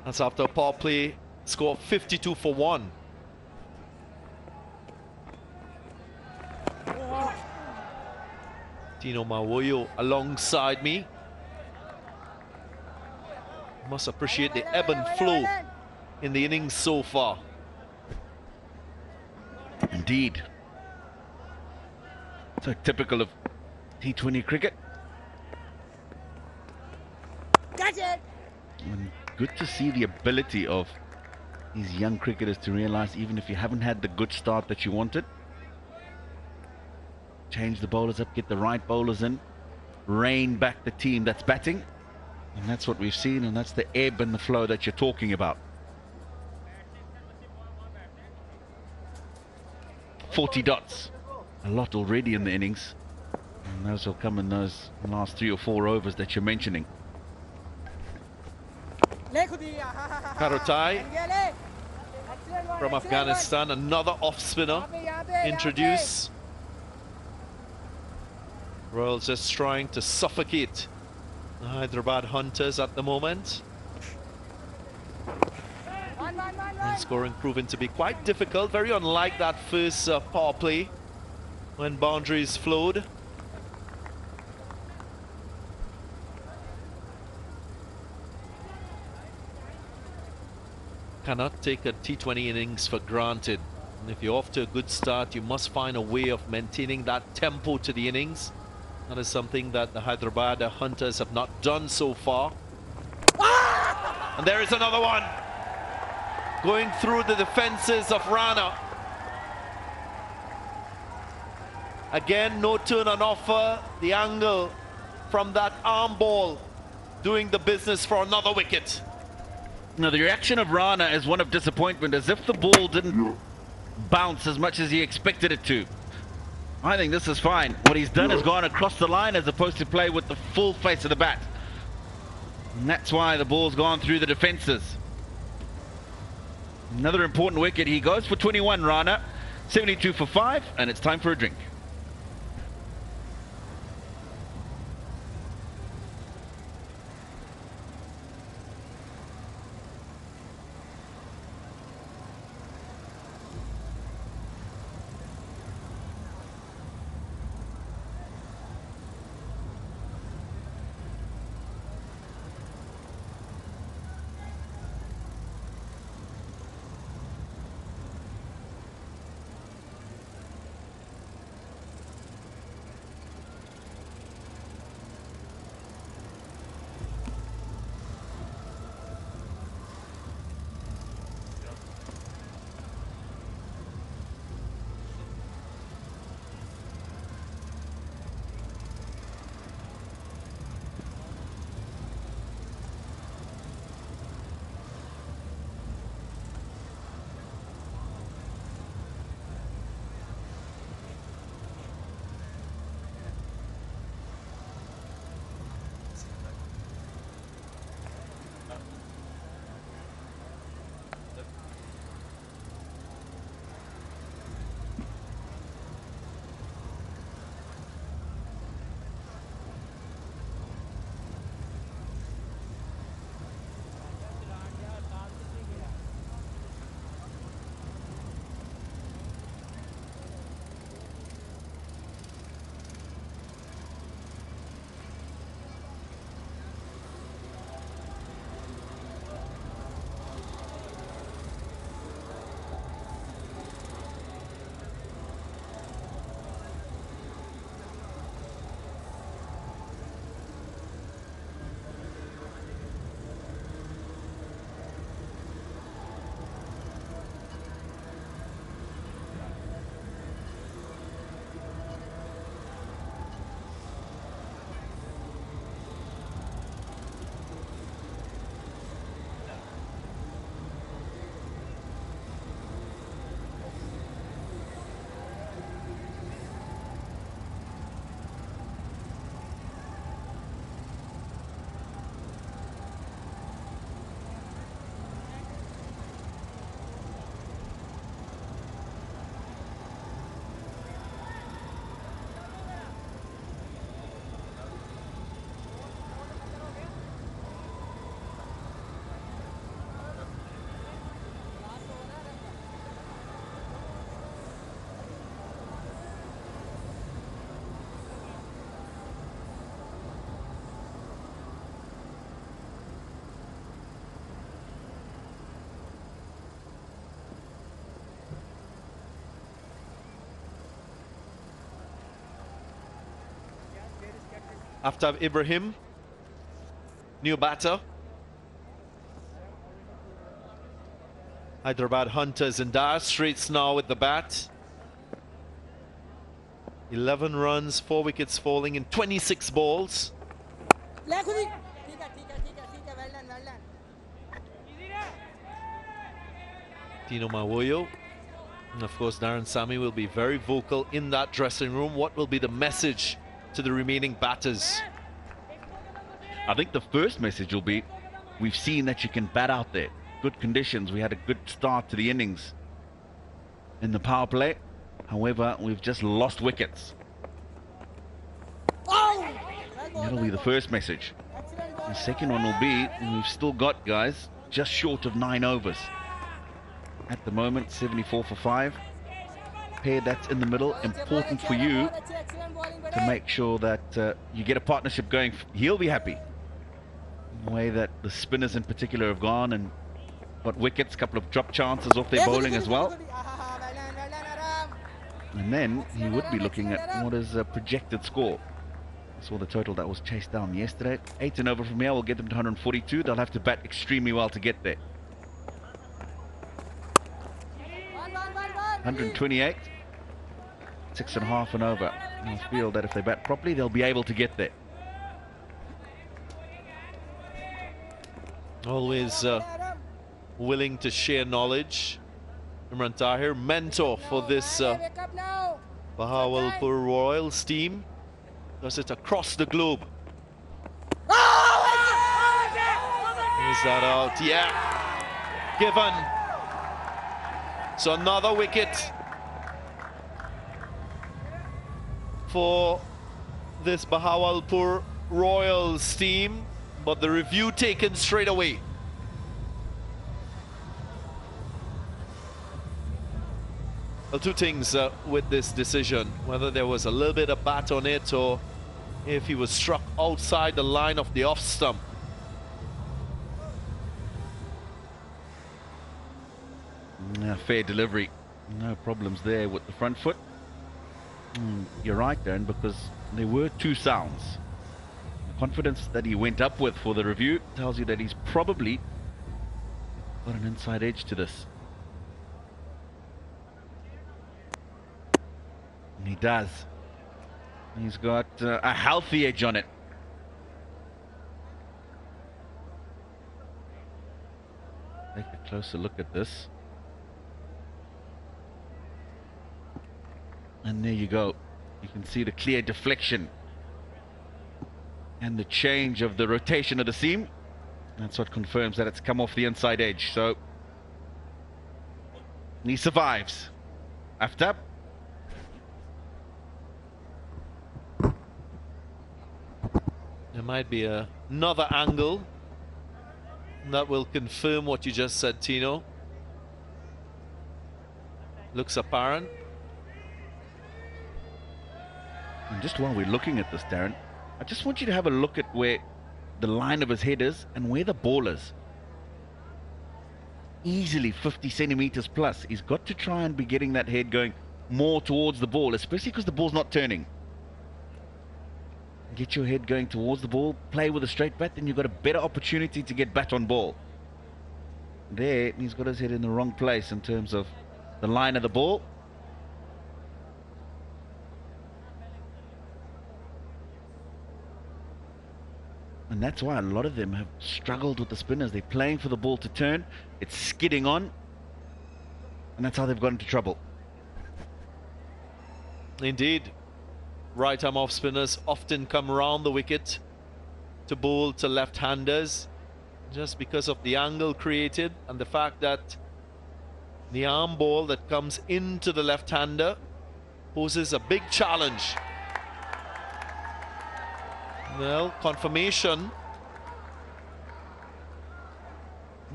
That's after a power play score 52 for 1. Tino Mawoyo alongside me. Must appreciate the ebb and flow in the innings so far. Indeed. So typical of T20 cricket. And good to see the ability of these young cricketers to realize even if you haven't had the good start that you wanted, change the bowlers up, get the right bowlers in, rein back the team that's batting. And that's what we've seen, and that's the ebb and the flow that you're talking about. 40 dots. A lot already in the innings. And those will come in those last 3 or 4 overs that you're mentioning. Karutai from Afghanistan, another off-spinner introduced. Royals just trying to suffocate the Hyderabad Hunters at the moment. And scoring proving to be quite difficult, very unlike that first power play when boundaries flowed. Cannot take a T20 innings for granted. And if you're off to a good start, you must find a way of maintaining that tempo to the innings. That is something that the Hyderabad Hunters have not done so far. And there is another one going through the defenses of Rana. Again, no turn on offer. The angle from that arm ball doing the business for another wicket. Now, the reaction of Rana is one of disappointment, as if the ball didn't bounce as much as he expected it to. I think this is fine. What he's done is gone across the line as opposed to play with the full face of the bat. And that's why the ball's gone through the defenses. Another important wicket. He goes for 21, Rana. 72 for 5, and it's time for a drink. After Ibrahim, new batter. Hyderabad Hunters in dire straits now with the bat. 11 runs, 4 wickets falling in 26 balls. Tino Mawoyo. And of course, Darren Sammy will be very vocal in that dressing room. What will be the message to the remaining batters? I think the first message will be, we've seen that you can bat out there. Good conditions. We had a good start to the innings in the power play. However, we've just lost wickets. That'll be the first message. The second one will be, we've still got, guys, just short of 9 overs. At the moment, 74 for 5. Pair that's in the middle, important for you to make sure that you get a partnership going. He'll be happy. The way that the spinners in particular have gone and got wickets, couple of drop chances off their bowling as well. And then he would be looking at what is a projected score. I saw the total that was chased down yesterday. 8 and over from here will get them to 142. They'll have to bat extremely well to get there. 128. 6.5 and over. I feel that if they bat properly, they'll be able to get there. Always willing to share knowledge. Imran Tahir, mentor for this Bahawalpur Royals team. Does it across the globe. Is that out? Yeah. Given. So another wicket for this Bahawalpur Royals team, but the review taken straight away. Well, two things with this decision, whether there was a little bit of bat on it or if he was struck outside the line of the off stump. Fair delivery. No problems there with the front foot. You're right, Darren, because there were 2 sounds. The confidence that he went up with for the review tells you that he's probably got an inside edge to this. And he does. He's got a healthy edge on it. Take a closer look at this. And there you go. You can see the clear deflection and the change of the rotation of the seam. That's what confirms that it's come off the inside edge. So he survives. After. There might be another angle that will confirm what you just said, Tino. Looks apparent. And just while we're looking at this, Darren, I just want you to have a look at where the line of his head is and where the ball is. Easily 50 centimeters plus. He's got to try and be getting that head going more towards the ball, especially because the ball's not turning. Get your head going towards the ball, play with a straight bat, then you've got a better opportunity to get bat on ball. There, he's got his head in the wrong place in terms of the line of the ball. And that's why a lot of them have struggled with the spinners. They're playing for the ball to turn. It's skidding on. And that's how they've got into trouble. Indeed. Right-arm off spinners often come around the wicket to bowl to left-handers just because of the angle created and the fact that the arm ball that comes into the left-hander poses a big challenge. Well, confirmation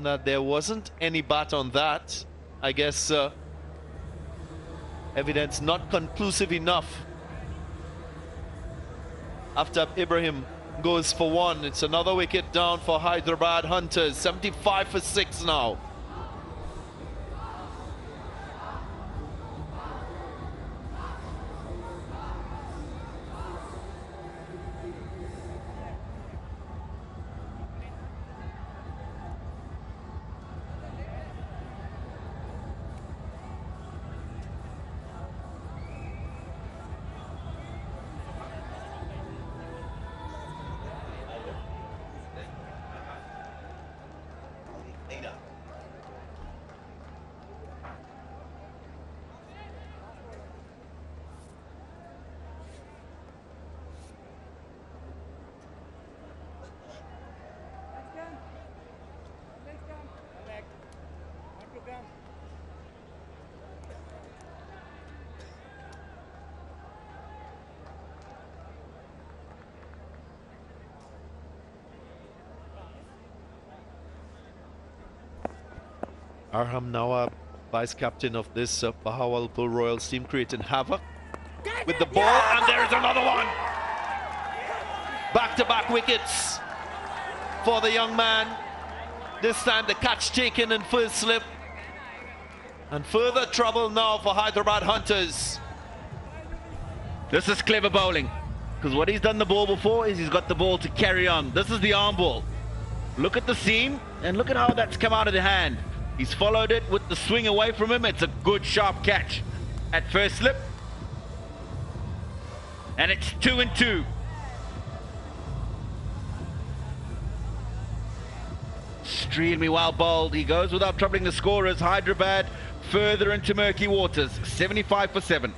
that there wasn't any bat on that. I guess evidence not conclusive enough. After Ibrahim goes for 1, it's another wicket down for Hyderabad Hunters. 75 for 6 now. Arham Nawab, vice captain of this Bahawalpur Royals team, creating havoc with the ball, and there is another one. Back-to-back wickets for the young man. This time the catch taken in first slip. And further trouble now for Hyderabad Hunters. This is clever bowling, because what he's done the ball before is he's got the ball to carry on. This is the arm ball. Look at the seam, and look at how that's come out of the hand. He's followed it with the swing away from him. It's a good sharp catch at first slip. And it's 2 and 2. Extremely well bowled. He goes without troubling the scorers. Hyderabad further into murky waters. 75 for 7.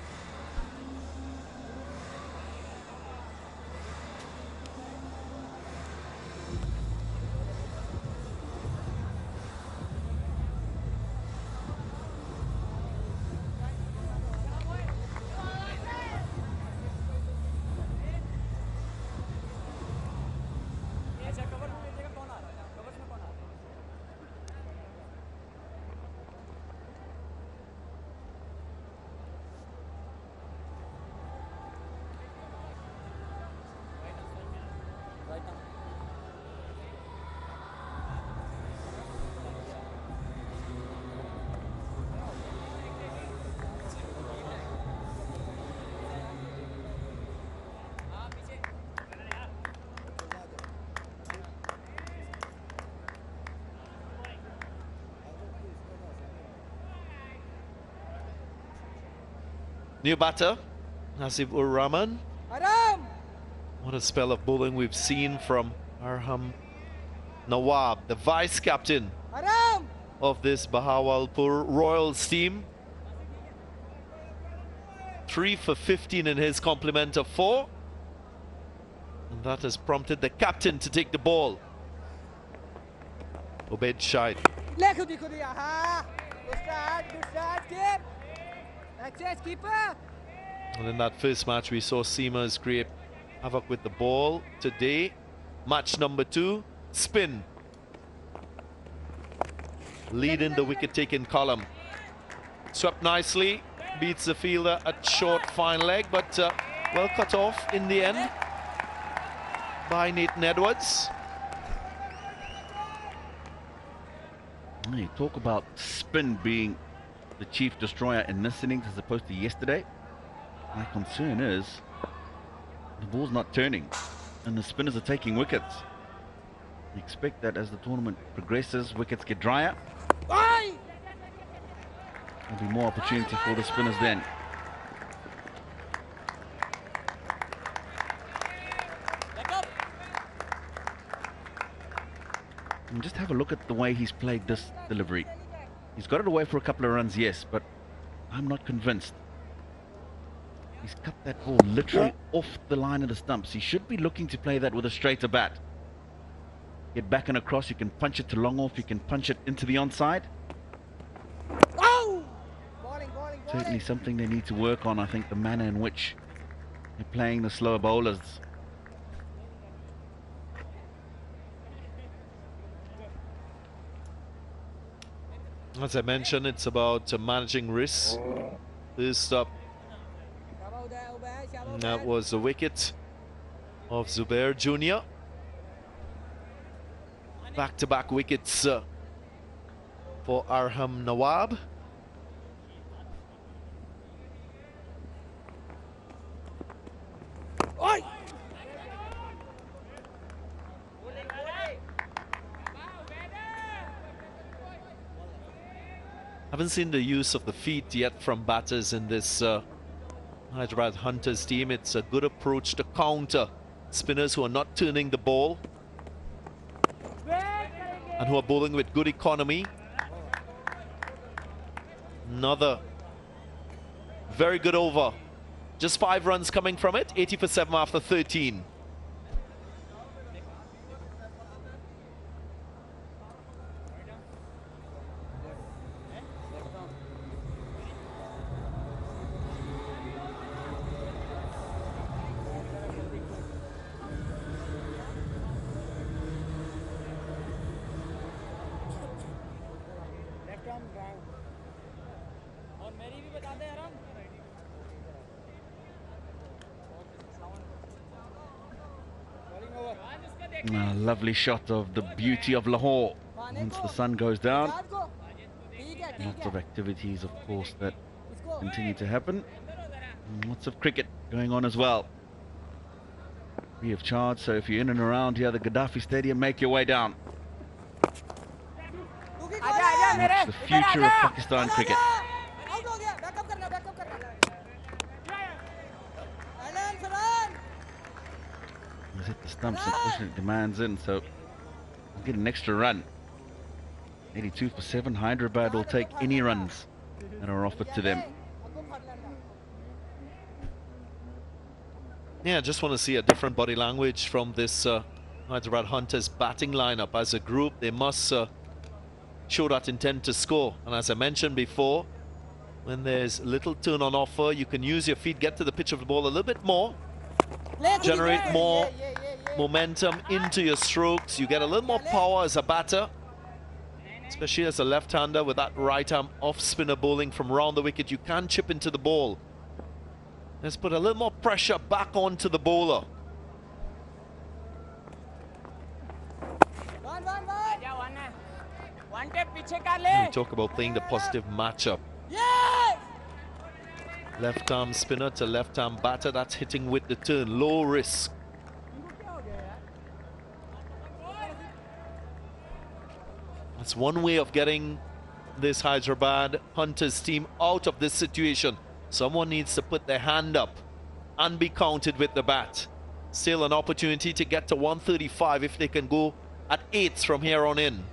New batter, Nasib-ur-Rahman. What a spell of bowling we've seen from Arham Nawab, the vice captain of this Bahawalpur Royals team. 3 for 15 in his complement of 4. And that has prompted the captain to take the ball. Ubaid Shahid. And in that first match, we saw seamers create havoc with the ball. Today, match number 2, spin. Leading the wicket-taking column. Swept nicely, beats the fielder at short fine leg, but well cut off in the end by Nathan Edwards. You talk about spin being the chief destroyer in this innings as opposed to yesterday. My concern is the ball's not turning and the spinners are taking wickets. You expect that as the tournament progresses, wickets get drier. There'll be more opportunity for the spinners then. And just have a look at the way he's played this delivery. He's got it away for a couple of runs, yes, but I'm not convinced. He's cut that ball literally off the line of the stumps. He should be looking to play that with a straighter bat. Get back and across, you can punch it to long off, you can punch it into the onside. Certainly something they need to work on, I think, the manner in which they're playing the slower bowlers. As I mentioned, it's about managing risks. This that was a wicket of Zubair Jr. Back-to-back wickets for Arham Nawab. Haven't seen the use of the feet yet from batters in this Hyderabad Hunters team. It's a good approach to counter spinners who are not turning the ball and who are bowling with good economy. Another very good over. Just 5 runs coming from it. 80 for 7 after 13. A lovely shot of the beauty of Lahore once the sun goes down. Lots of activities, of course, that continue to happen. And lots of cricket going on as well. Free of charge, so if you're in and around here, the Gaddafi Stadium, make your way down. That's the future of Pakistan cricket. He's hit the stumps and pushing it, demands in, so we'll get an extra run. 82 for 7. Hyderabad will take any runs that are offered to them. Yeah, just want to see a different body language from this Hyderabad Hunters batting lineup. As a group, they must show that intent to score. And as I mentioned before, when there's little turn on offer, you can use your feet, get to the pitch of the ball a little bit more, generate more momentum into your strokes. You get a little more power as a batter, especially as a left-hander with that right arm off-spinner bowling from round the wicket. You can chip into the ball. Let's put a little more pressure back onto the bowler. We talk about playing the positive matchup. Left arm spinner to left arm batter, that's hitting with the turn, low risk. That's one way of getting this Hyderabad Hunters team out of this situation. Someone needs to put their hand up and be counted with the bat. Still an opportunity to get to 135 if they can go at 8s from here on in.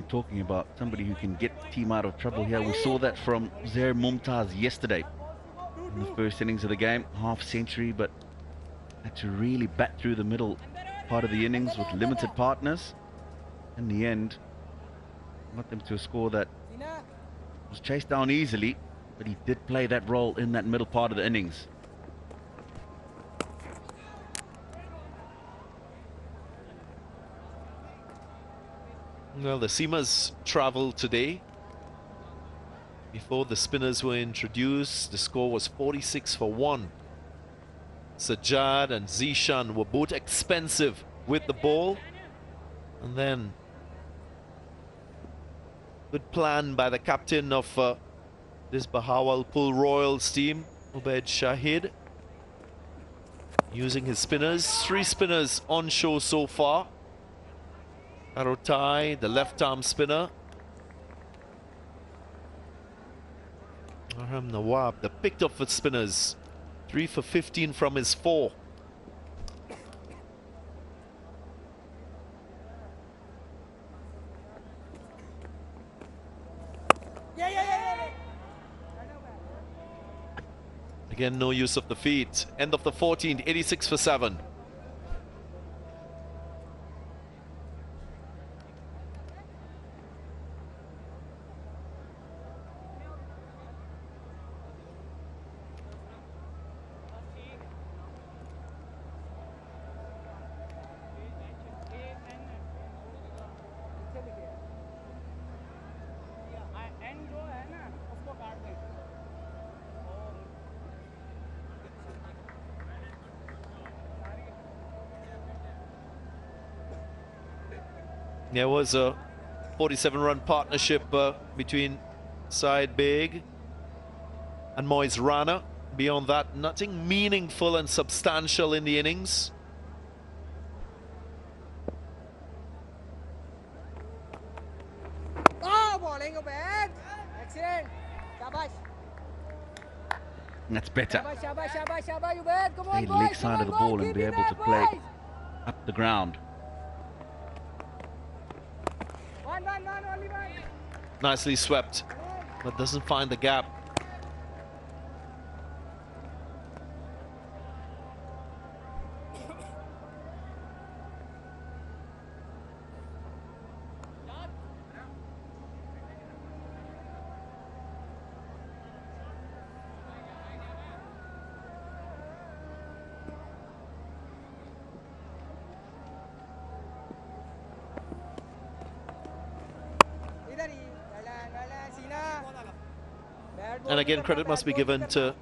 Talking about somebody who can get the team out of trouble here. We saw that from Zair Mumtaz yesterday in the first innings of the game. Half century, but had to really bat through the middle part of the innings with limited partners. In the end, got them to a score that was chased down easily, but he did play that role in that middle part of the innings. Well, the seamers travelled today. Before the spinners were introduced, the score was 46 for 1. Sajjad and Zishan were both expensive with the ball. And then, good plan by the captain of this Bahawalpur Royals team, Ubaid Shahid. Using his spinners, 3 spinners on show so far. Arotai, the left-arm spinner. Arham Nawab, the picked up for spinners. 3 for 15 from his 4. Again, no use of the feet. End of the 14th, 86 for 7. There was a 47-run partnership between Syed Beg and Moiz Rana. Beyond that, nothing meaningful and substantial in the innings. That's better. Stay leg side of the ball and be able to play up the ground. Nicely swept, but doesn't find the gap. And again, credit must be given to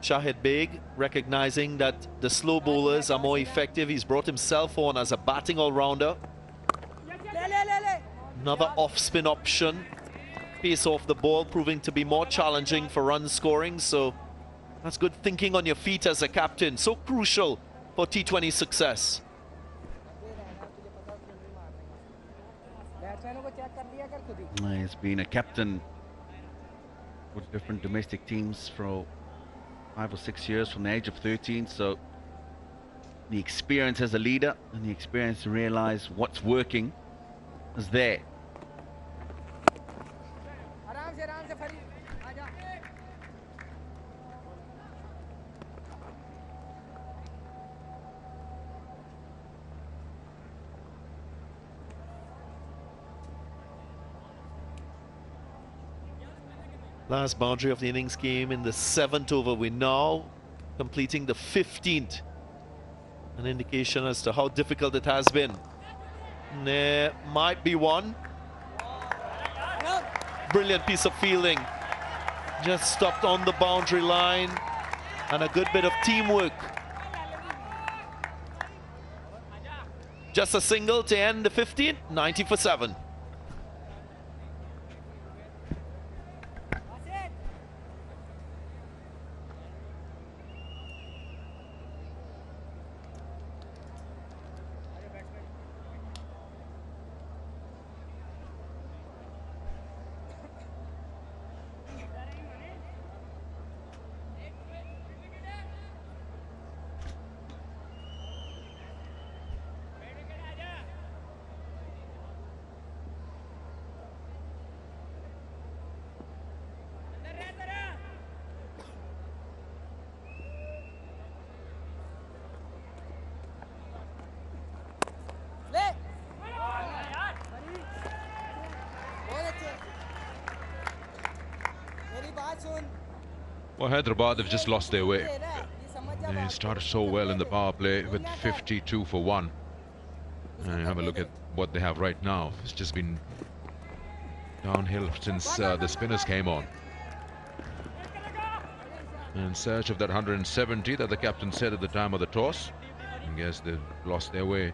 Shahid Beg, recognizing that the slow bowlers are more effective. He's brought himself on as a batting all-rounder. Another off-spin option. Pace off the ball proving to be more challenging for run scoring. So that's good thinking on your feet as a captain. So crucial for T20 success. He's been a captain with different domestic teams for 5 or 6 years from the age of 13. So the experience as a leader and the experience to realize what's working is there. Last boundary of the innings came in the 7th over. We're now completing the 15th. An indication as to how difficult it has been. There might be one. Brilliant piece of fielding. Just stopped on the boundary line. And a good bit of teamwork. Just a single to end the 15th. 90 for 7. Well, Hyderabad have just lost their way. They started so well in the power play with 52 for 1. And have a look at what they have right now. It's just been downhill since the spinners came on. In search of that 170 that the captain said at the time of the toss. I guess they've lost their way.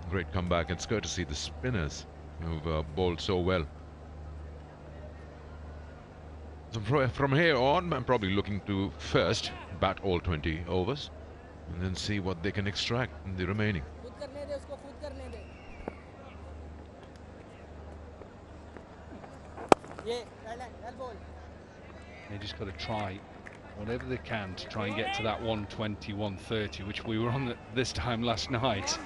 Great comeback. It's good to see the spinners who've bowled so well. So from here on, I'm probably looking to first bat all 20 overs and then see what they can extract in the remaining. They just got to try whatever they can to try and get to that 120, 130, which we were on this time last night.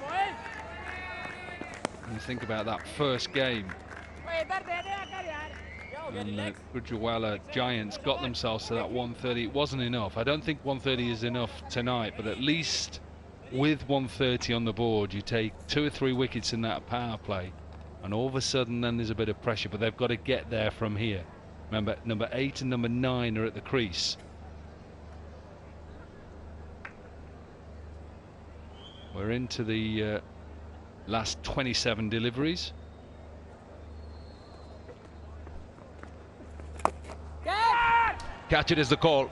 When you think about that first game, and the Gujrawala Giants got themselves to that 130. It wasn't enough. I don't think 130 is enough tonight, but at least with 130 on the board, you take 2 or 3 wickets in that power play, and all of a sudden then there's a bit of pressure, but they've got to get there from here. Remember, number 8 and number 9 are at the crease. We're into the last 27 deliveries. Catch it is the call,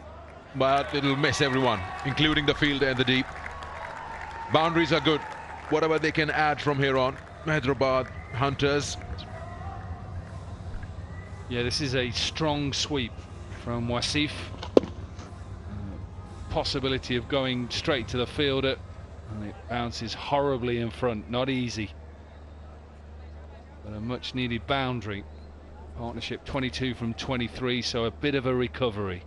but it'll miss everyone, including the fielder and the deep. Boundaries are good. Whatever they can add from here on. Hyderabad Hunters. Yeah, this is a strong sweep from Wasif. Possibility of going straight to the fielder, and it bounces horribly in front. Not easy, but a much needed boundary. Partnership 22 from 23, so a bit of a recovery.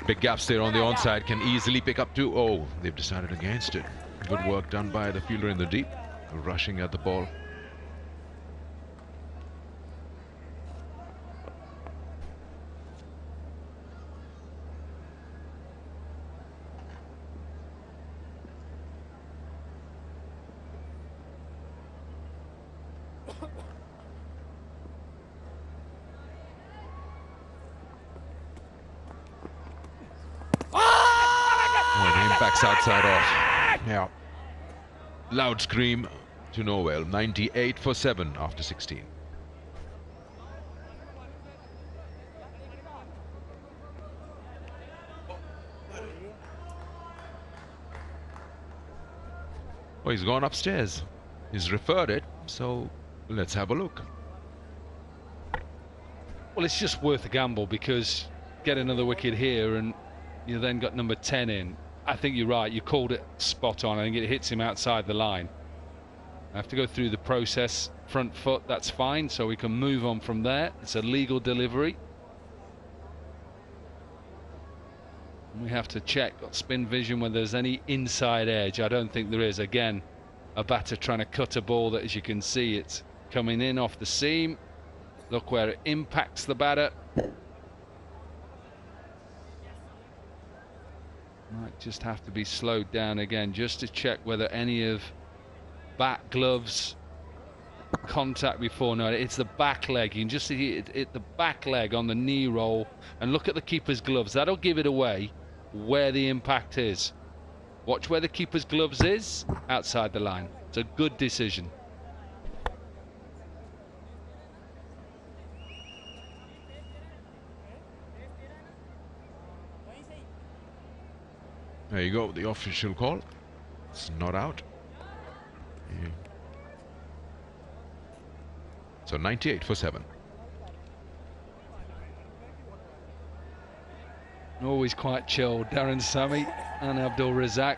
Big gaps there on the onside, can easily pick up 2. Oh, they've decided against it. Good work done by the fielder in the deep, rushing at the ball. Outside off. Yeah. Loud scream to Noel. 98 for 7 after 16. Oh, he's gone upstairs. He's referred it, so let's have a look. Well, it's just worth a gamble because get another wicket here and you then got number 10 in. I think you're right. You called it spot on. I think it hits him outside the line. I have to go through the process. Front foot, that's fine. So we can move on from there. It's a legal delivery. We have to check, got spin vision, whether there's any inside edge. I don't think there is. Again, a batter trying to cut a ball that, as you can see, it's coming in off the seam. Look where it impacts the batter. Might just have to be slowed down again just to check whether any of back gloves contact before. No, it's the back leg. You can just see it the back leg on the knee roll, and look at the keeper's gloves. That'll give it away where the impact is. Watch where the keeper's gloves is, outside the line. It's a good decision. There you go, the official call. It's not out. Yeah. So 98 for 7. Always quite chilled. Darren Sammy and Abdul Razak.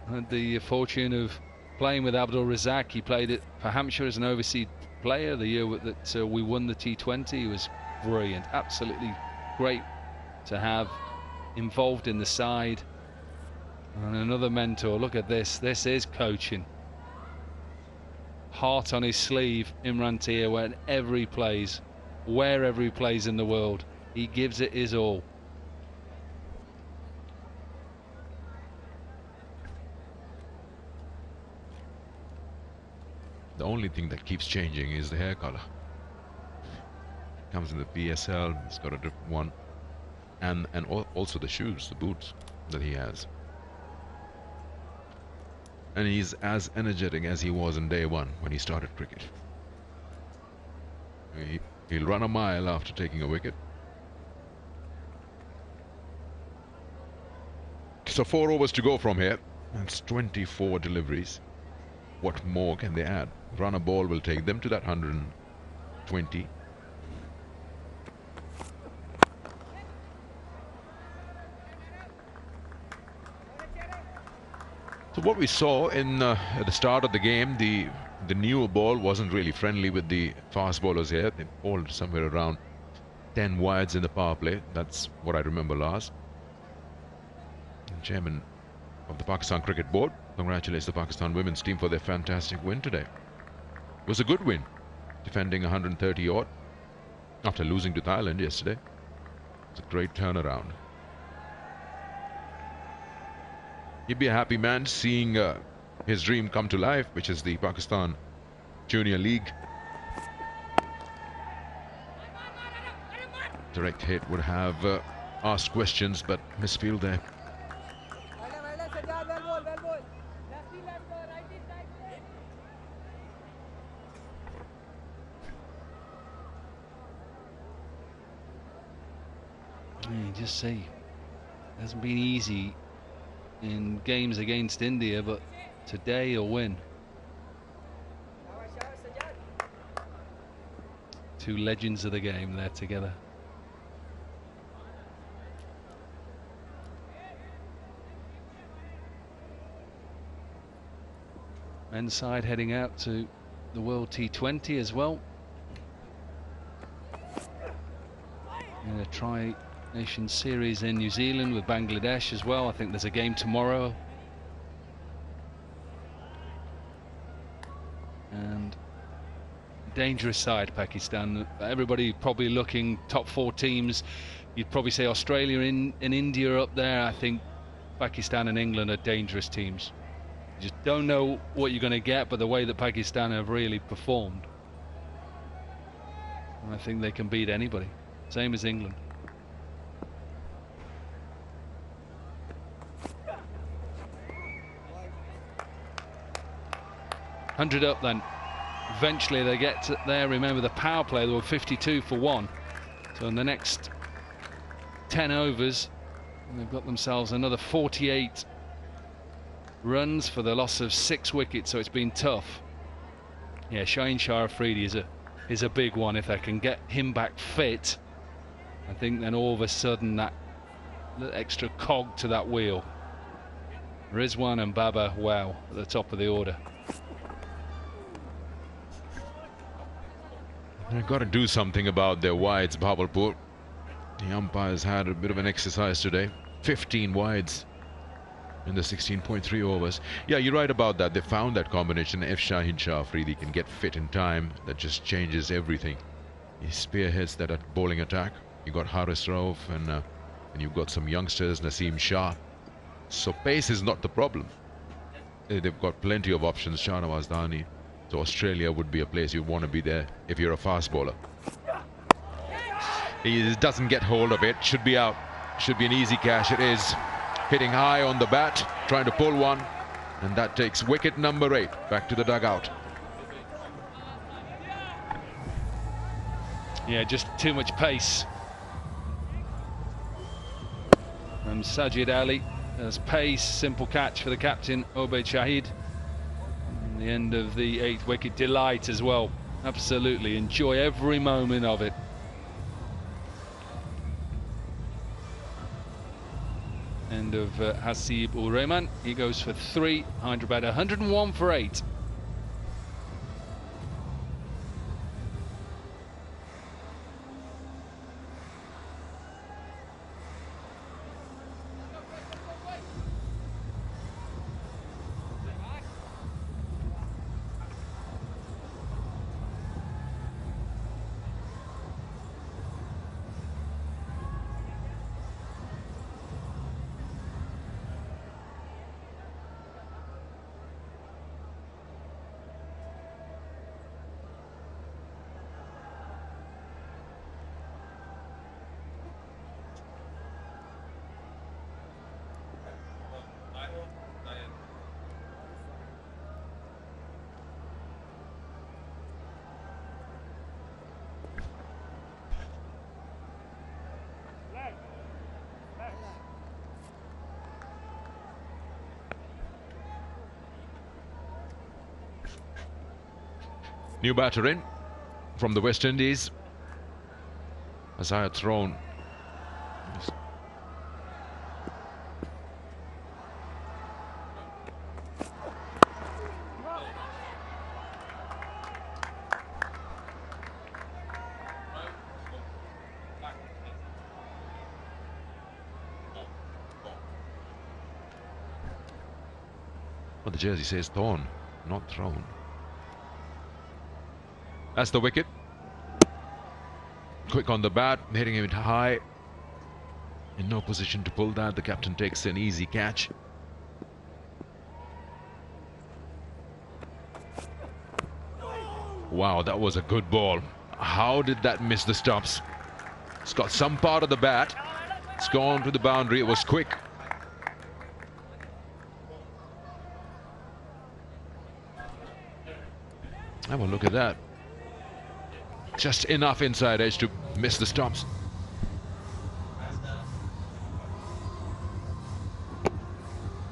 Had the fortune of playing with Abdul Razak. He played it for Hampshire as an overseas player the year that we won the T20. He was brilliant, absolutely great to have involved in the side. And another mentor. Look at this. This is coaching. Heart on his sleeve, Imran Tia, wherever he plays in the world, he gives it his all. The only thing that keeps changing is the hair color. Comes in the PSL, he's got a different one. And also the shoes, the boots that he has. And he's as energetic as he was in day one when he started cricket. He'll run a mile after taking a wicket. So 4 overs to go from here. That's 24 deliveries. What more can they add? Run a ball will take them to that 120. So what we saw at the start of the game, the new ball wasn't really friendly with the fast bowlers here. They bowled somewhere around 10 wides in the power play. That's what I remember last. The chairman of the Pakistan Cricket Board congratulates the Pakistan women's team for their fantastic win today. It was a good win, defending 130 odd after losing to Thailand yesterday. It's a great turnaround. He'd be a happy man seeing his dream come to life, which is the Pakistan Junior League. Direct hit would have asked questions, but misfield there. You just see, it hasn't been easy in games against India, but today a win. Two legends of the game there together. Men's side heading out to the World T20 as well. In a Tri-Nation Series in New Zealand with Bangladesh as well. I think there's a game tomorrow. And dangerous side, Pakistan. Everybody probably looking top 4 teams. You'd probably say Australia and India up there. I think Pakistan and England are dangerous teams. You just don't know what you're going to get, but the way that Pakistan have really performed, I think they can beat anybody. Same as England. 100 up then. Eventually they get to there. Remember the power play, they were 52 for 1. So in the next 10 overs, they've got themselves another 48 runs for the loss of 6 wickets, so it's been tough. Yeah, Shaheen Shah Afridi is a big one. If they can get him back fit, I think then all of a sudden that little extra cog to that wheel. Rizwan and Baba, wow, at the top of the order. They've got to do something about their wides, Bahawalpur. The umpires had a bit of an exercise today. 15 wides in the 16.3 overs. Yeah, you're right about that. They found that combination. If Shaheen Shah Afridi can get fit in time, that just changes everything. He spearheads that bowling attack. You got Haris Rauf and you've got some youngsters, Naseem Shah. So pace is not the problem. They've got plenty of options. Shahnawaz Dani. So Australia would be a place you want to be there if you're a fast bowler. He doesn't get hold of it. Should be out. Should be an easy catch. It is. Hitting high on the bat, trying to pull one, and that takes wicket number 8 back to the dugout. Yeah, just too much pace from Sajid Ali. There's pace, simple catch for the captain, Obaid Shahid. And the end of the 8th wicket, delight as well. Absolutely, enjoy every moment of it. End of Hasib ul Rahman. He goes for 3. Hyderabad 101 for 8. New batter in from the West Indies. As I had thrown. Well, the jersey says thrown, not thrown. That's the wicket. Quick on the bat, hitting it high. In no position to pull that. The captain takes an easy catch. Wow, that was a good ball. How did that miss the stumps? It's got some part of the bat. It's gone to the boundary. It was quick. Have a look at that. Just enough inside edge to miss the stumps.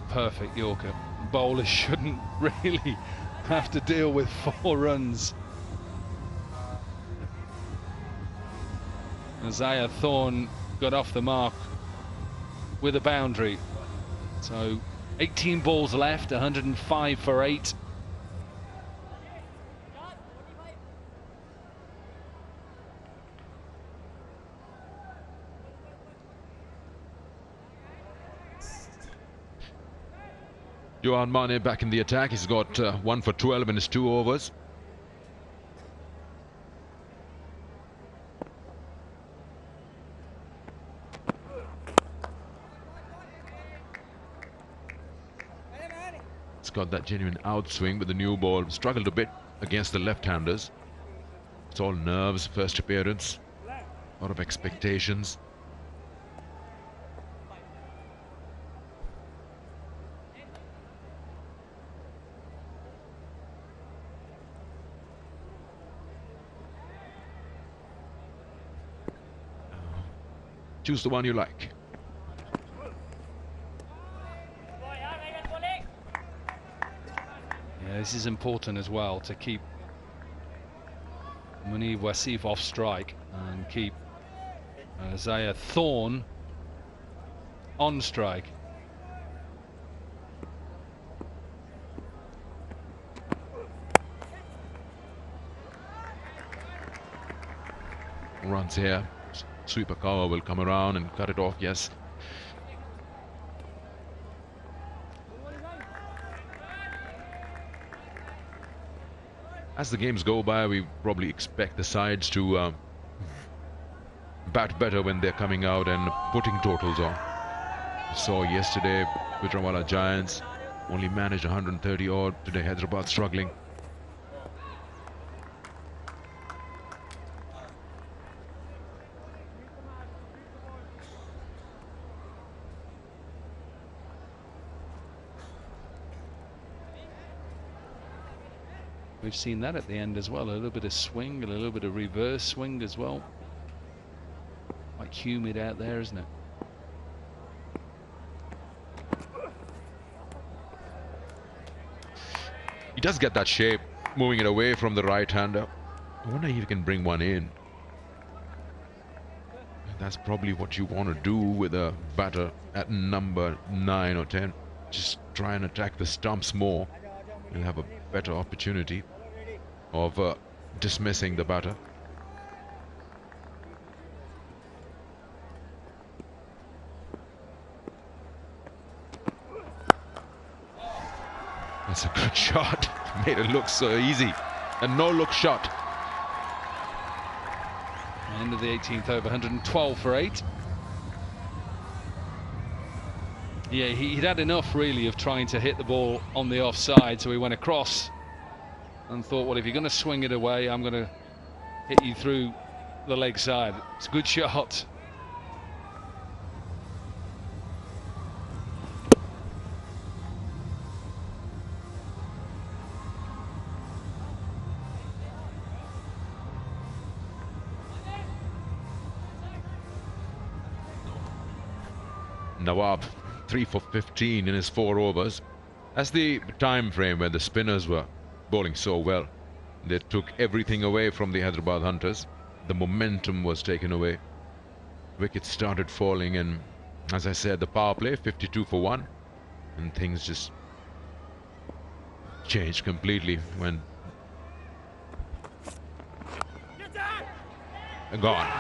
Perfect Yorker. Bowlers shouldn't really have to deal with 4 runs. Isaiah Thorne got off the mark with a boundary. So 18 balls left, 105 for 8. Johan Mane back in the attack. He's got 1 for 12 in his 2 overs. It's got that genuine outswing with the new ball. Struggled a bit against the left-handers. It's all nerves, first appearance. A lot of expectations. Choose the one you like. Yeah, this is important as well, to keep Munib Wasif off strike and keep Isaiah Thorne on strike. Runs here. Sweeper will come around and cut it off, yes. As the games go by, we probably expect the sides to bat better when they're coming out and putting totals on. We saw yesterday Gujranwala Giants only managed 130 odd. Today Hyderabad struggling. We've seen that at the end as well, a little bit of swing, a little bit of reverse swing as well. Quite humid out there, isn't it? He does get that shape, moving it away from the right-hander. I wonder if he can bring one in. That's probably what you want to do with a batter at number 9 or 10. Just try and attack the stumps more. You'll have a better opportunity of dismissing the batter. That's a good shot. Made it look so easy. A no-look shot. End of the 18th over, 112 for 8. Yeah, he'd had enough really of trying to hit the ball on the offside, so he went across and thought, well, if you're going to swing it away, I'm going to hit you through the leg side. It's a good shot. Nawab 3 for 15 in his 4 overs. That's the time frame when the spinners were bowling so well. They took everything away from the Hyderabad Hunters. The momentum was taken away. Wickets started falling, and as I said, the power play 52 for 1, and things just changed completely when gone.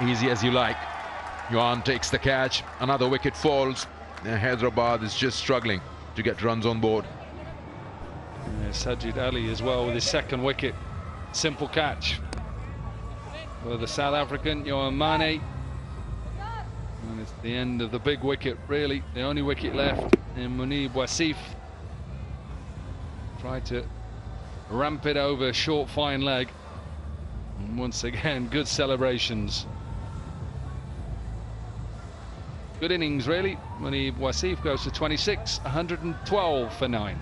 Easy as you like. Yuan takes the catch. Another wicket falls. Hyderabad is just struggling to get runs on board. Yeah, Sajid Ali as well with his 2nd wicket. Simple catch for the South African, Yohan Mane. And it's the end of the big wicket, really. The only wicket left in Munib Wasif. Tried to ramp it over short, fine leg. And once again, good celebrations. Good innings, really. Munib Wasif goes to 26, 112 for 9.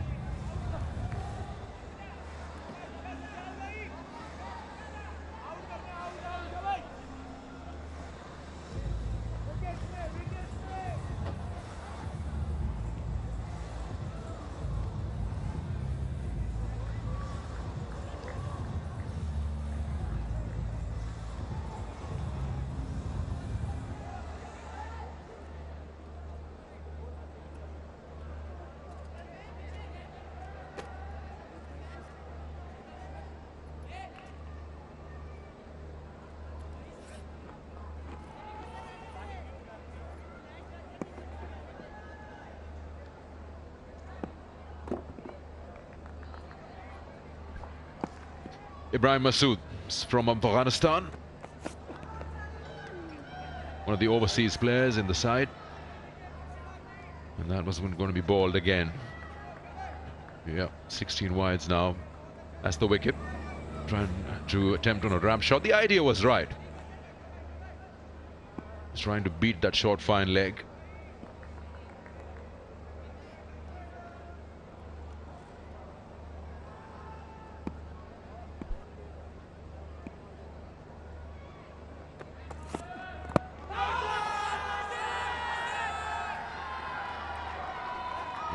Ibrahim Masood from Afghanistan, one of the overseas players in the side, and that was going to be bowled again. Yeah, 16 wides now. That's the wicket. Trying to attempt on a ramp shot. The idea was right. He's trying to beat that short fine leg.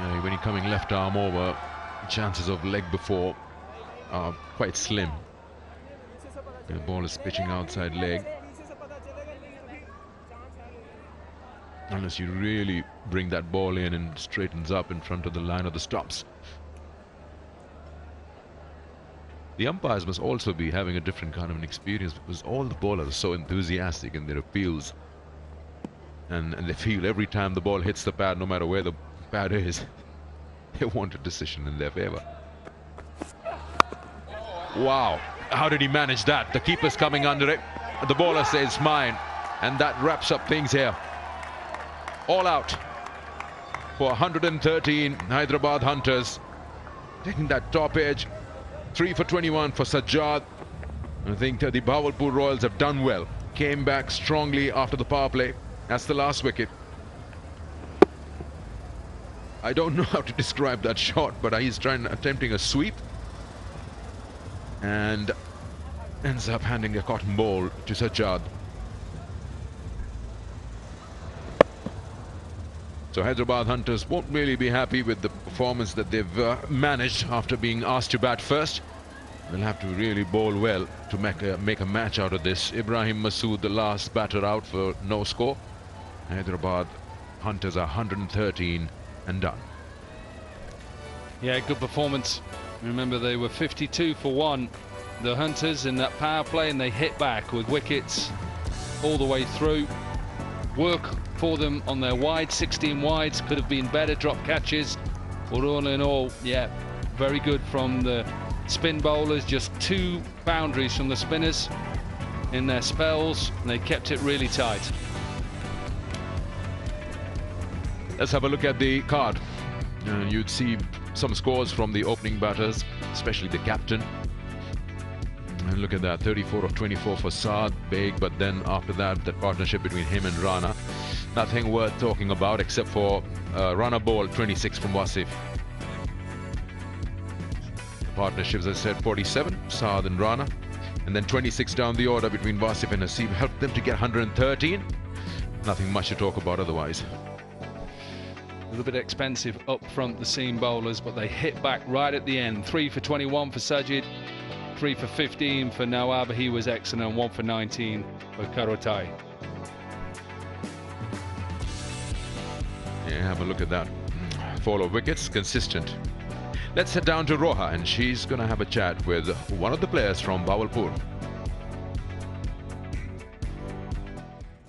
When you're coming left arm over, chances of leg before are quite slim. The ball is pitching outside leg. Unless you really bring that ball in and straightens up in front of the line of the stops. The umpires must also be having a different kind of an experience, because all the bowlers are so enthusiastic in their appeals. And they feel every time the ball hits the pad, no matter where the pad is, they want a decision in their favour. Wow, how did he manage that? The keeper's coming under it. The bowler says mine. And that wraps up things here. All out for 113 Hyderabad Hunters. Taking that top edge. 3 for 21 for Sajjad. I think the Bahawalpur Royals have done well. Came back strongly after the power play. That's the last wicket. I don't know how to describe that shot, but he's attempting a sweep. And ends up handing a cotton ball to Sajjad. So Hyderabad Hunters won't really be happy with the performance that they've managed after being asked to bat first. They'll have to really bowl well to make a match out of this. Ibrahim Masood, the last batter out for no score. Hyderabad Hunters are 113 and done. Yeah, good performance. Remember, they were 52 for 1, the Hunters, in that power play, and they hit back with wickets all the way through. Work for them on their wide, 16 wides, could have been better drop catches. But all in all, yeah, very good from the spin bowlers. Just 2 boundaries from the spinners in their spells, and they kept it really tight. Let's have a look at the card. You'd see some scores from the opening batters, especially the captain. And look at that, 34 of 24 for Saad, big, but then after that, the partnership between him and Rana, nothing worth talking about except for Rana bowled 26 from Wasif. The partnerships, as I said, 47, Saad and Rana, and then 26 down the order between Wasif and Haseeb helped them to get 113. Nothing much to talk about otherwise. A little bit expensive up front, the seam bowlers, but they hit back right at the end. 3 for 21 for Sajid, 3 for 15 for Nawab, he was excellent, and 1 for 19 for Karotai. Yeah, have a look at that. 4 wickets, consistent. Let's head down to Roha, and she's going to have a chat with one of the players from Bahawalpur.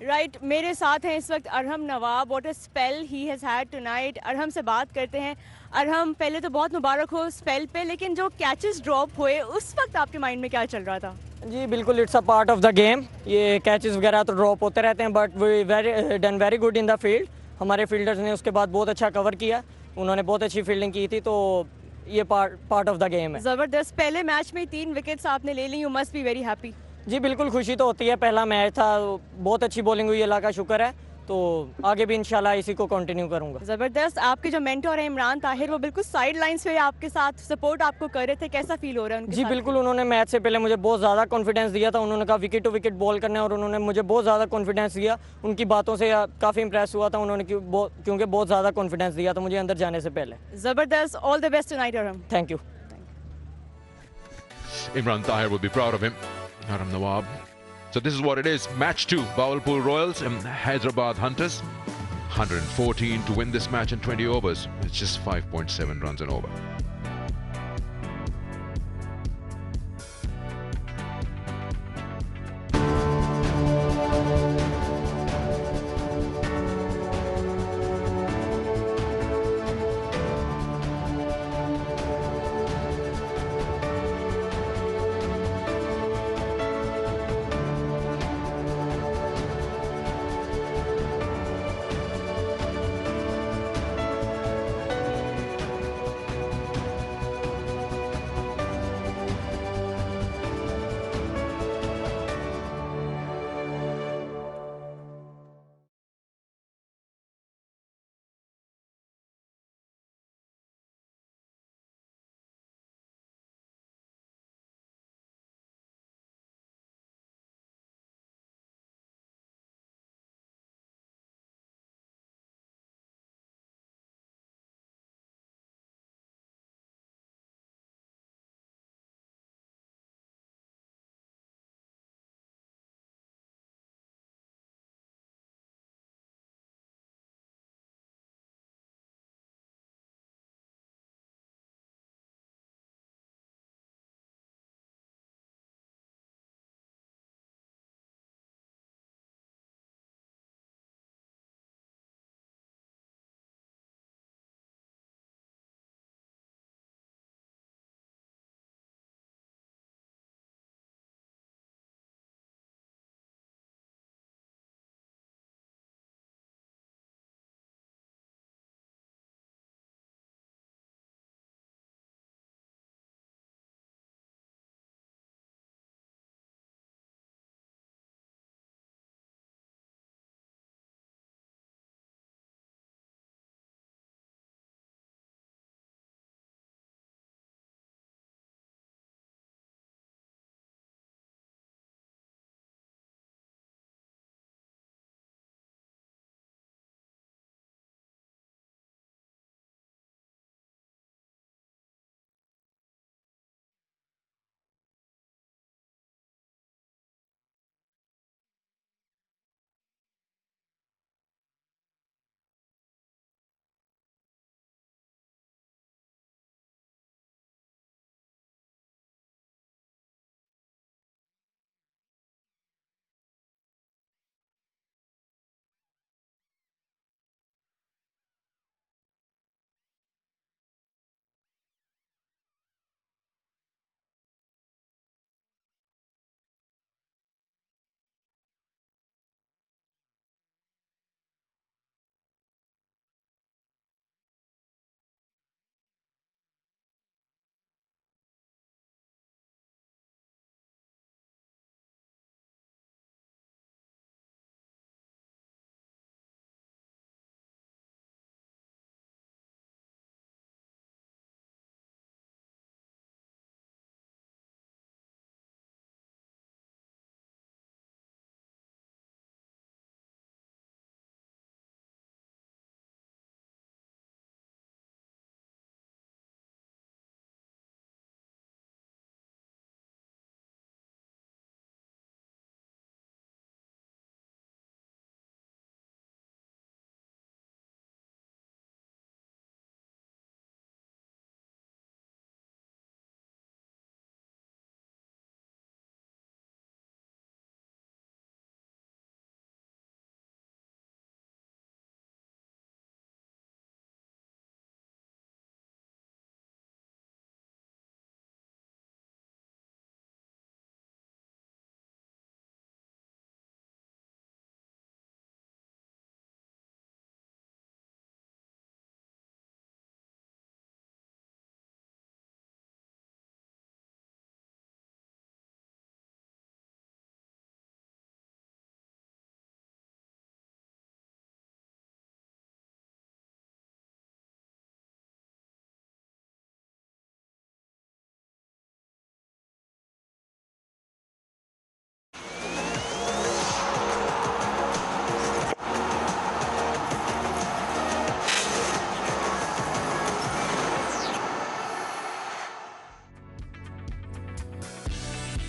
Right मेरे साथ हैं इस वक्त Arham Nawab. What a spell he has had tonight. Arham से बात करते हैं. अरहम, पहले तो बहुत मुबारक हो स्पेल पे, लेकिन जो कैचेस ड्रॉप हुए उस वक्त आपके माइंड में क्या चल रहा था? जी बिल्कुल, it's a part of the game. ये कैचेस वगैरह तो ड्रॉप होते रहते हैं, but we done very good in the field. हमारे फील्डर्स ने उसके बाद बहुत अच्छा कवर किया. उन्होंने बहुत अच्छी फील्डिंग की थी, तो ये पार्ट ऑफ द गेम है. ज़बरदस्त. पहले मैच में 3 विकेट्स आपने ले ली. You must be very happy. जी बिल्कुल, खुशी तो होती है. पहला मैच था, बहुत अच्छी बॉलिंग हुई, अल्लाह का शुक्र है. तो आगे भी इंशाल्लाह इसी को कंटिन्यू करूंगा. ज़बरदस्त. आपके जो मेंटर है इमरान ताहिर, वो बिल्कुल साइड लाइन्स पे आपके साथ सपोर्ट आपको कर रहे थे. कैसा फील हो रहा है उनके जी साथ? बिल्कुल, उन्होंने मैच से पहले मुझे बहुत ज़्यादा कॉन्फिडेंस दिया था. उन्होंने कहा विकेट टू विकेट बॉल करना है, और उन्होंने मुझे बहुत ज़्यादा कॉन्फिडेंस दिया. उनकी बातों से काफ़ी इंप्रेस हुआ था उन्होंने, क्योंकि बहुत ज़्यादा कॉन्फिडेंस दिया था मुझे अंदर जाने से पहले. ज़बरदस्त. All the best tonight Arham. Thank you. Imran Tahir will be proud of him. Aram Nawab. So this is what it is. Match 2, Bahawalpur Royals and Hyderabad Hunters. 114 to win this match in 20 overs. It's just 5.7 runs an over.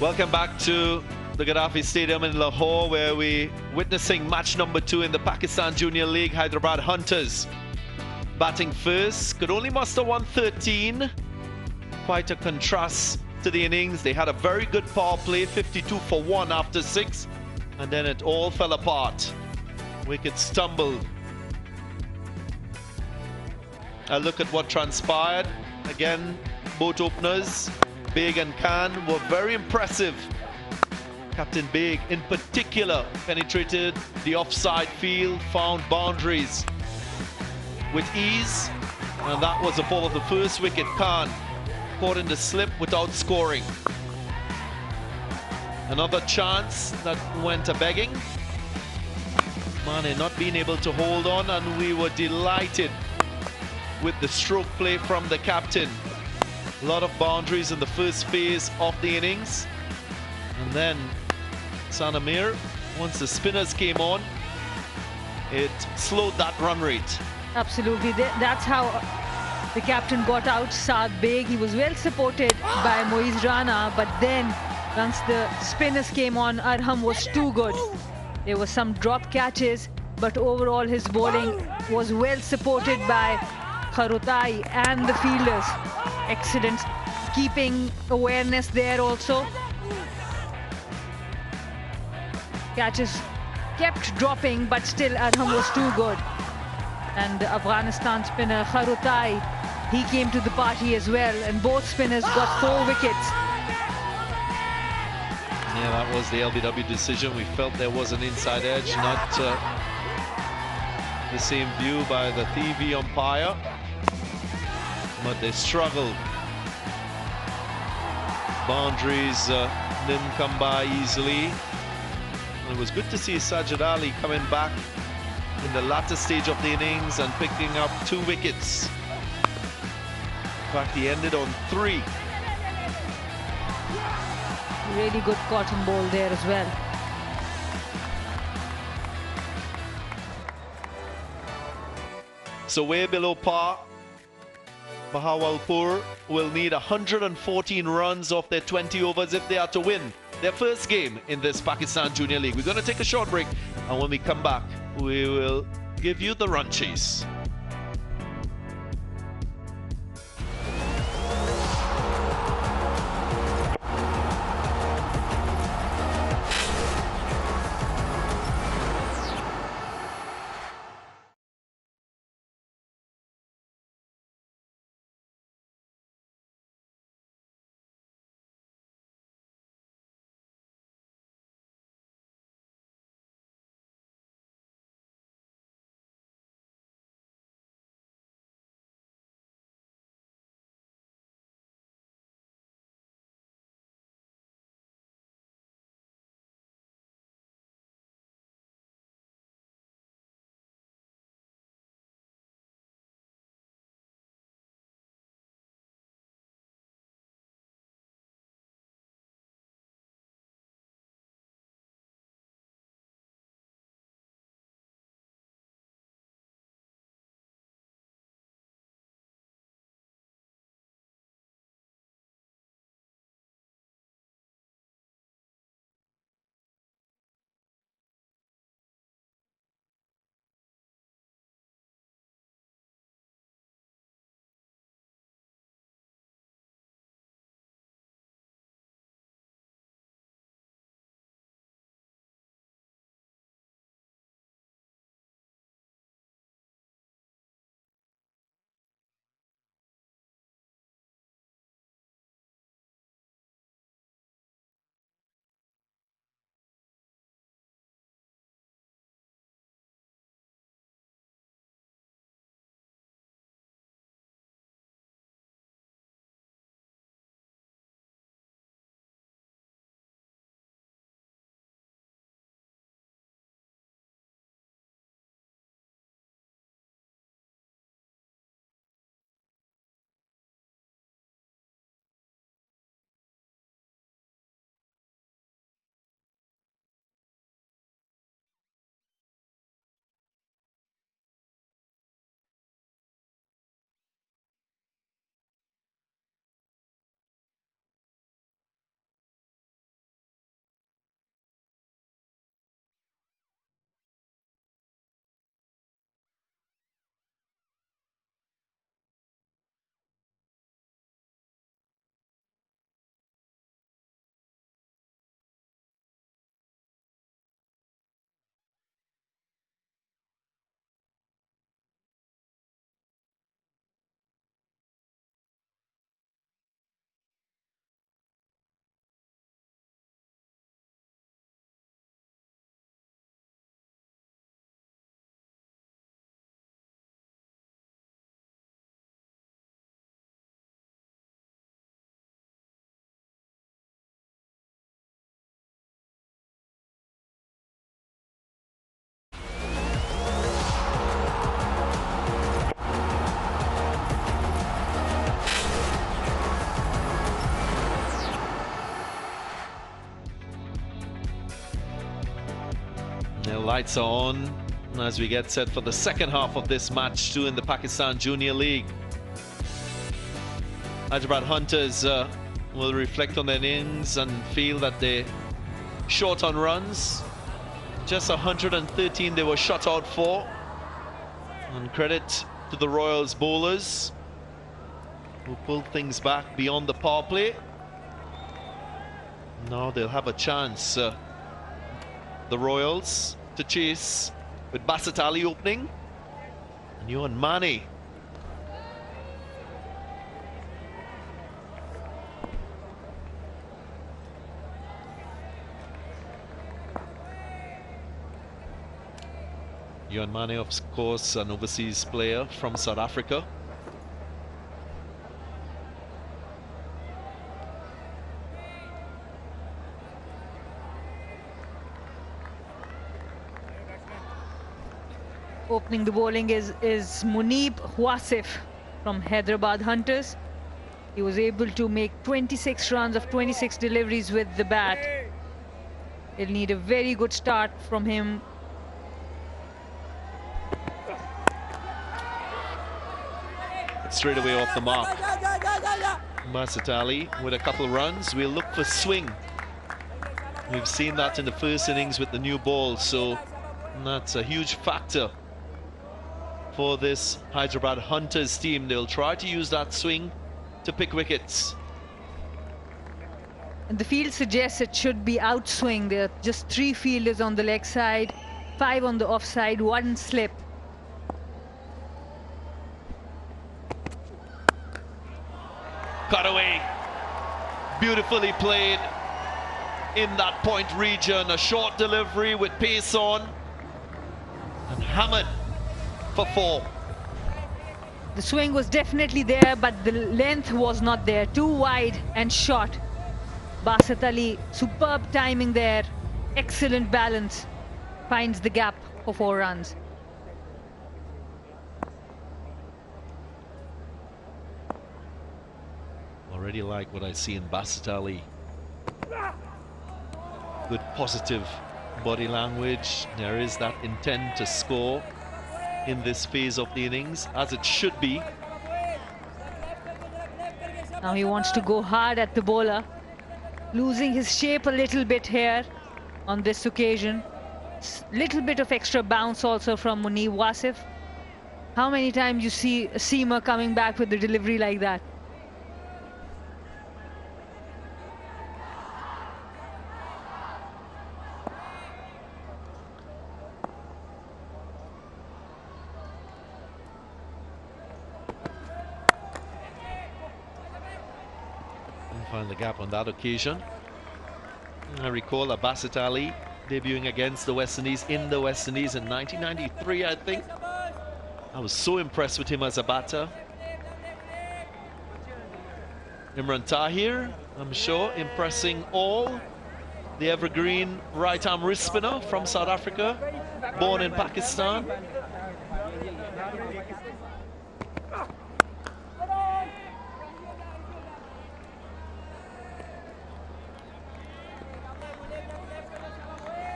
Welcome back to the Gaddafi Stadium in Lahore, where we're witnessing match number 2 in the Pakistan Junior League. Hyderabad Hunters batting first, could only muster 113. Quite a contrast to the innings. They had a very good power play, 52 for 1 after 6, and then it all fell apart. Wicket stumbled. A look at what transpired. Again, both openers, Baig and Khan, were very impressive. Captain Baig, in particular, penetrated the offside field, found boundaries with ease, and that was the fall of the first wicket. Khan caught in the slip without scoring. Another chance that went a begging. Mane not being able to hold on, and we were delighted with the stroke play from the captain. A lot of boundaries in the first phase of the innings. And then Sanamir, once the spinners came on, it slowed that run rate. Absolutely. That's how the captain got out Saad Baig. He was well supported by Moiz Rana, but then once the spinners came on, Arham was too good. There were some drop catches, but overall his bowling was well supported by Kharutai and the fielders. Excellent keeping awareness there also. Catches kept dropping, but still Arham was too good. And the Afghanistan spinner Kharutai, he came to the party as well, and both spinners got 4 wickets. Yeah, that was the LBW decision. We felt there was an inside edge, not the same view by the TV umpire, but they struggled. Boundaries didn't come by easily. And it was good to see Sajid Ali coming back in the latter stage of the innings and picking up 2 wickets. In fact, he ended on 3. Really good cotton ball there as well. So way below par. Bahawalpur will need 114 runs off their 20 overs if they are to win their first game in this Pakistan Junior League. We're going to take a short break, and when we come back, we will give you the run chase. lights are on as we get set for the second half of this match 2 in the Pakistan Junior League. Hyderabad Hunters will reflect on their innings and feel that they're short on runs. Just 113 they were shut out for. And credit to the Royals bowlers who pulled things back beyond the power play. Now they'll have a chance, the Royals, to chase with Basit Ali opening. And Yuan Mane. Yuan Mane, of course, an overseas player from South Africa. Opening the bowling is Munib Wasif from Hyderabad Hunters. He was able to make 26 runs of 26 deliveries with the bat. He'll need a very good start from him. Straight away off the mark. Basit Ali with a couple runs. We'll look for swing. We've seen that in the first innings with the new ball, so that's a huge factor for this Hyderabad Hunters team. They'll try to use that swing to pick wickets. And the field suggests it should be outswing. There are just 3 fielders on the leg side, 5 on the offside, 1 slip. Cut away. Beautifully played in that point region. A short delivery with pace on. And hammered for 4. The swing was definitely there, but the length was not there. Too wide and short. Basit Ali, superb timing there. Excellent balance. Finds the gap for 4 runs. Already like what I see in Basit Ali. Good positive body language. There is that intent to score in this phase of the innings, as it should be. Now he wants to go hard at the bowler. Losing his shape a little bit here on this occasion. Little bit of extra bounce also from Munib Wasif. How many times you see a seamer coming back with a delivery like that? Find the gap on that occasion. I recall Basit Ali debuting against the West Indies in the West Indies in 1993, I think. I was so impressed with him as a batter. Imran Tahir, I'm sure, impressing all. The evergreen right-arm wrist spinner from South Africa, born in Pakistan.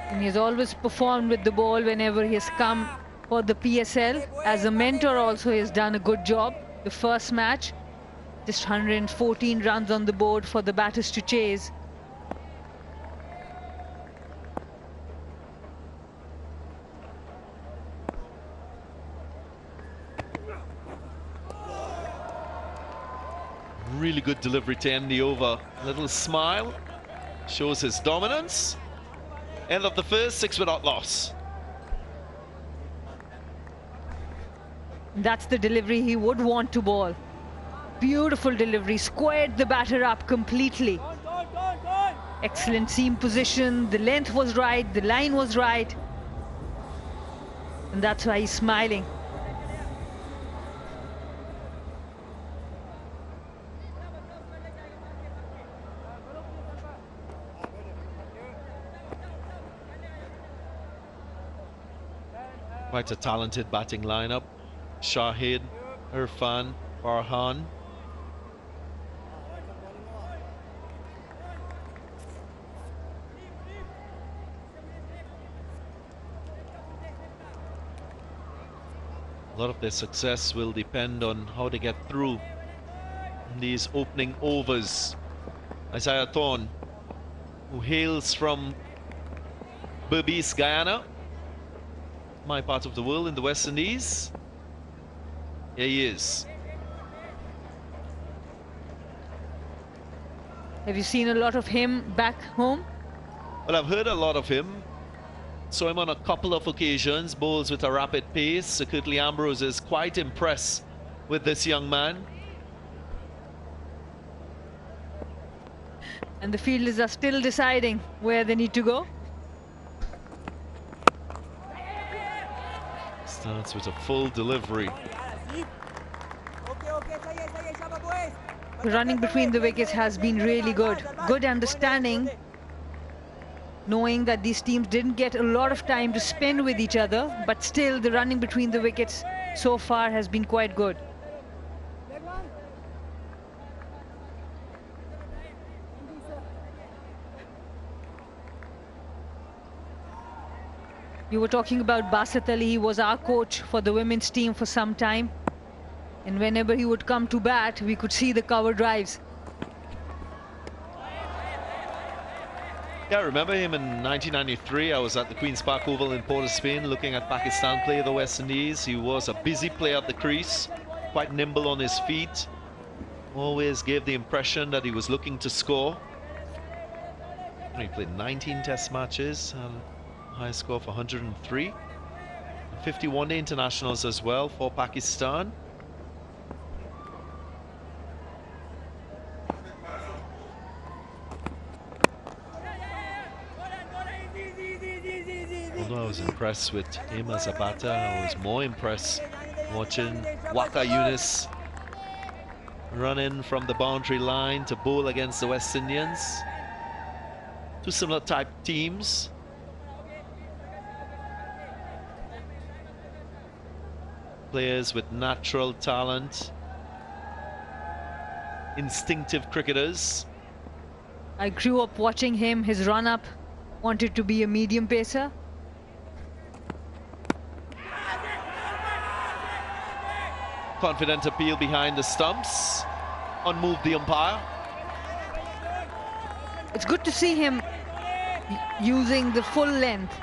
And he's always performed with the ball whenever he has come for the PSL. As a mentor also, he has done a good job. The first match, just 114 runs on the board for the batters to chase. Really good delivery to end the over. Little smile, shows his dominance. End of the first, 6 without loss. That's the delivery he would want to bowl. Beautiful delivery, squared the batter up completely. Excellent seam position, the length was right, the line was right. And that's why he's smiling. Quite a talented batting lineup. Shahid, Irfan, Farhan. A lot of their success will depend on how they get through these opening overs. Isaiah Thorne, who hails from Berbice, Guyana, my part of the world in the West Indies. Here he is. Have you seen a lot of him back home? Well, I've heard a lot of him. Saw him on a couple of occasions, bowls with a rapid pace. Sir Curtly Ambrose is quite impressed with this young man. And the fielders are still deciding where they need to go. Starts with a full delivery. Running between the wickets has been really good. Good understanding, knowing that these teams didn't get a lot of time to spend with each other, but still the running between the wickets so far has been quite good. You were talking about Basit Ali. He was our coach for the women's team for some time. And whenever he would come to bat, we could see the cover drives. Yeah, I remember him in 1993. I was at the Queen's Park Oval in Port of Spain looking at Pakistan play the West Indies. He was a busy player at the crease, quite nimble on his feet. Always gave the impression that he was looking to score. He played 19 test matches, high score of 103. 51 internationals as well for Pakistan. Although I was impressed with him as a batter, I was more impressed watching Waka Yunus run in from the boundary line to bowl against the West Indians. Two similar type teams. Players with natural talent, instinctive cricketers. I grew up watching him. His run-up, wanted to be a medium pacer. Confident appeal behind the stumps. Unmoved the umpire. It's good to see him using the full length,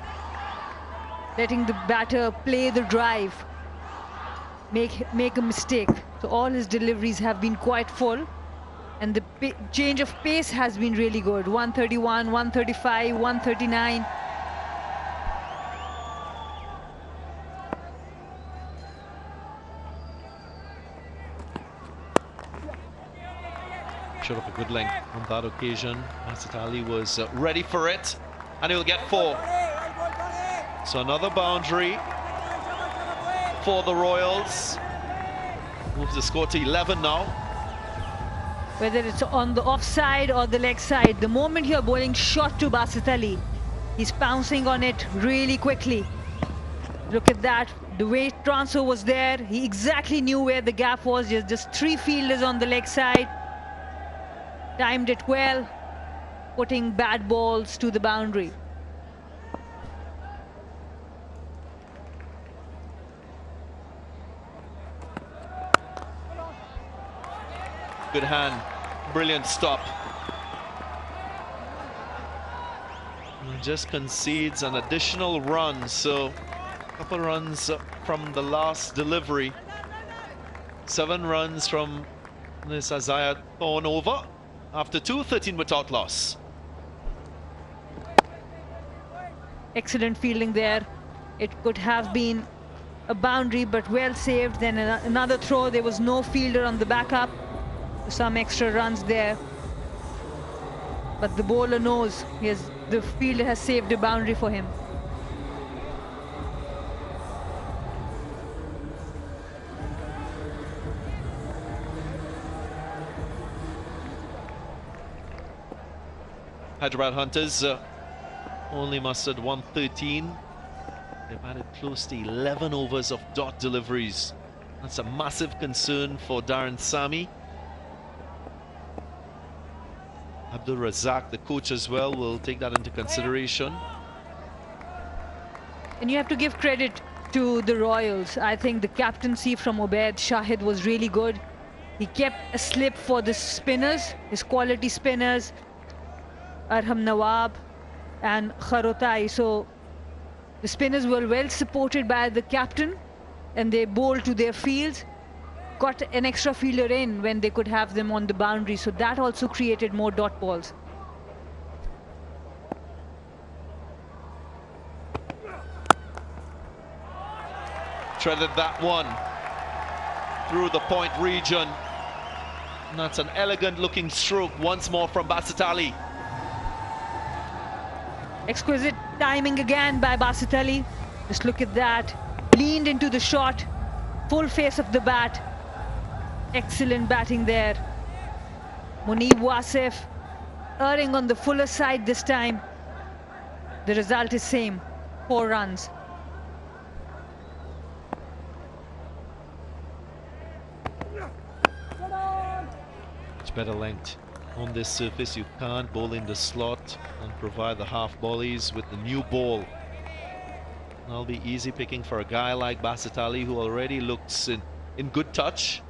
letting the batter play the drive, make a mistake. So all his deliveries have been quite full, and the change of pace has been really good. 131, 135, 139. Showed up a good length on that occasion. Basit Ali was ready for it, and he'll get 4. So another boundary for the Royals. Moves the score to 11 now. Whether it's on the offside or the leg side, the moment you're bowling short to Basit Ali, he's pouncing on it really quickly. Look at that. The weight transfer was there. He exactly knew where the gap was. Just 3 fielders on the leg side. Timed it well, putting bad balls to the boundary. Good hand, brilliant stop. And just concedes an additional run, so a couple runs from the last delivery. 7 runs from this Isaiah Thorne over. After 2, 13 without loss. Excellent fielding there. It could have been a boundary, but well saved. Then another throw. There was no fielder on the backup. Some extra runs there. But the bowler knows the fielder has saved a boundary for him. Hyderabad Hunters only mustered 113. They've added close to 11 overs of dot deliveries. That's a massive concern for Darren Sami. Abdul Razak, the coach as well, will take that into consideration. And you have to give credit to the Royals. I think the captaincy from Ubaid Shahid was really good. He kept a slip for the spinners, his quality spinners, Arham Nawab and Kharotai. So the spinners were well supported by the captain and they bowled to their fields, got an extra fielder in when they could have them on the boundary. So that also created more dot balls. Threaded that one through the point region. And that's an elegant looking stroke once more from Basit Ali. Exquisite timing again by Basit Ali. Just look at that. Leaned into the shot. Full face of the bat. Excellent batting there. Munib Wasif erring on the fuller side this time. The result is same. 4 runs. Better length on this surface. You can't bowl in the slot and provide the half volleys with the new ball. That'll be easy picking for a guy like Basit Ali, who already looks in good touch.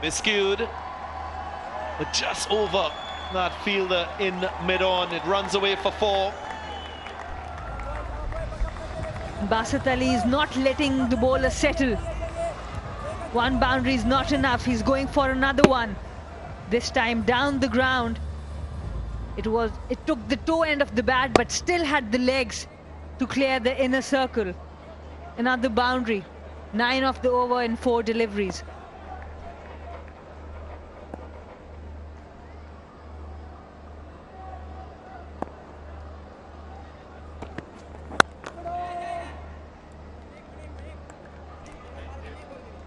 Miscued, but just over that fielder in mid-on. It runs away for 4. Basit Ali is not letting the bowler settle. One boundary is not enough. He's going for another one. This time down the ground. It took the toe end of the bat, but still had the legs to clear the inner circle. Another boundary. 9 of the over in 4 deliveries.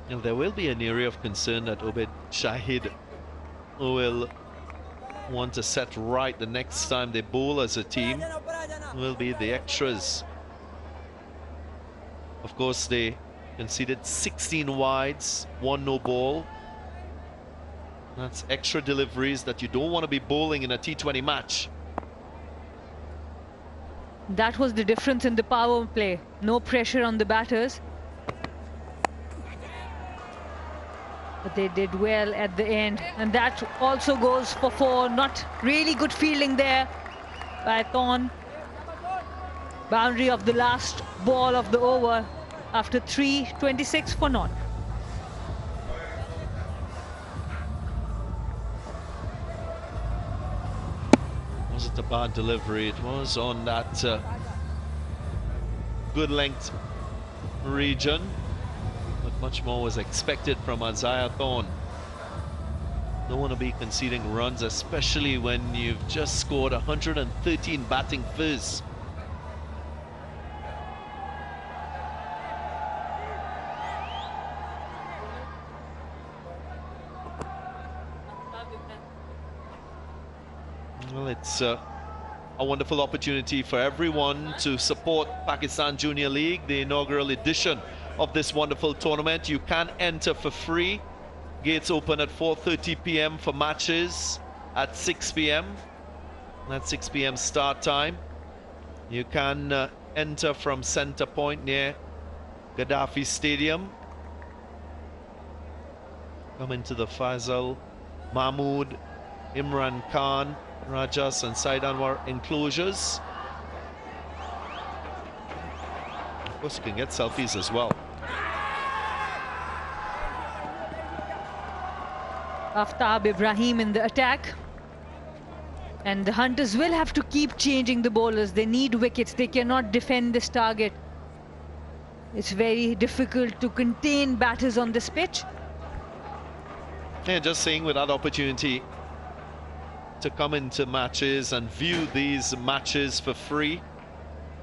Now, there will be an area of concern that Ubaid Shahid will want to set right the next time they bowl as a team. Will be the extras. Of course, they conceded 16 wides, 1 no ball. That's extra deliveries that you don't want to be bowling in a T20 match. That was the difference in the power play. No pressure on the batters. But they did well at the end, and that also goes for 4. Not really good fielding there by Thorn. Boundary of the last ball of the over after 3:26 for naught. Wasn't a bad delivery. It was on that good length region. Much more was expected from Isaiah Thorn. Don't want to be conceding runs, especially when you've just scored 113 batting first. Well, it's a wonderful opportunity for everyone to support Pakistan Junior League, the inaugural edition of this wonderful tournament. You can enter for free. Gates open at 4:30 p.m. for matches at 6 p.m. That's 6 p.m. start time. You can enter from center point near Gaddafi Stadium. Come into the Faisal, Mahmood, Imran Khan, Rajas and Said Anwar enclosures. Of course, you can get selfies as well. Aftab Ibrahim in the attack. And the Hunters will have to keep changing the bowlers. They need wickets. They cannot defend this target. It's very difficult to contain batters on this pitch. Yeah, just saying, with that opportunity to come into matches and view these matches for free.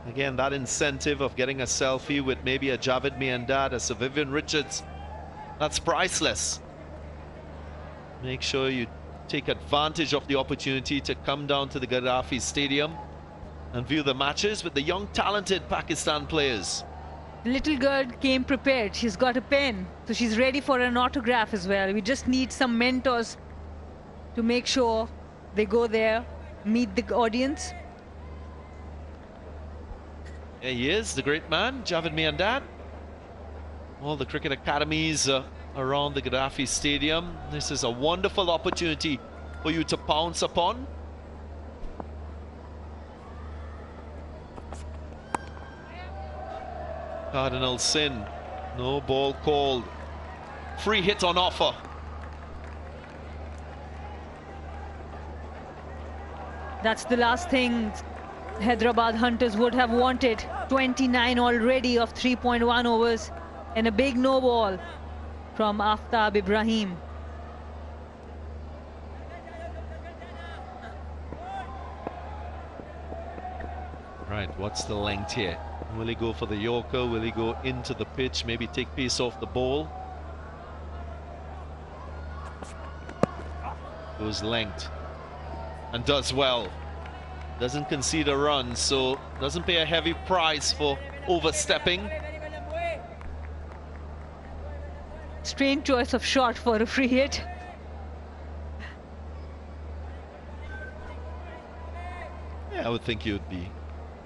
Again, that incentive of getting a selfie with maybe a Javed Miandad, a Sir Vivian Richards, that's priceless. Make sure you take advantage of the opportunity to come down to the Gaddafi Stadium and view the matches with the young, talented Pakistan players. The little girl came prepared. She's got a pen, so she's ready for an autograph as well. We just need some mentors to make sure they go there, meet the audience. There he is, the great man, Javed Miandan. All the cricket academies around the Gaddafi Stadium. This is a wonderful opportunity for you to pounce upon. Cardinal Sin, no ball called. Free hit on offer. That's the last thing Hyderabad Hunters would have wanted. 29 already of 3.1 overs and a big no ball from Aftab Ibrahim. Right, what's the length here? Will he go for the Yorker? Will he go into the pitch? Maybe take pace off the ball? Goes length and does well. Doesn't concede a run, so doesn't pay a heavy price for overstepping. Strange choice of shot for a free hit. Yeah, I would think you'd be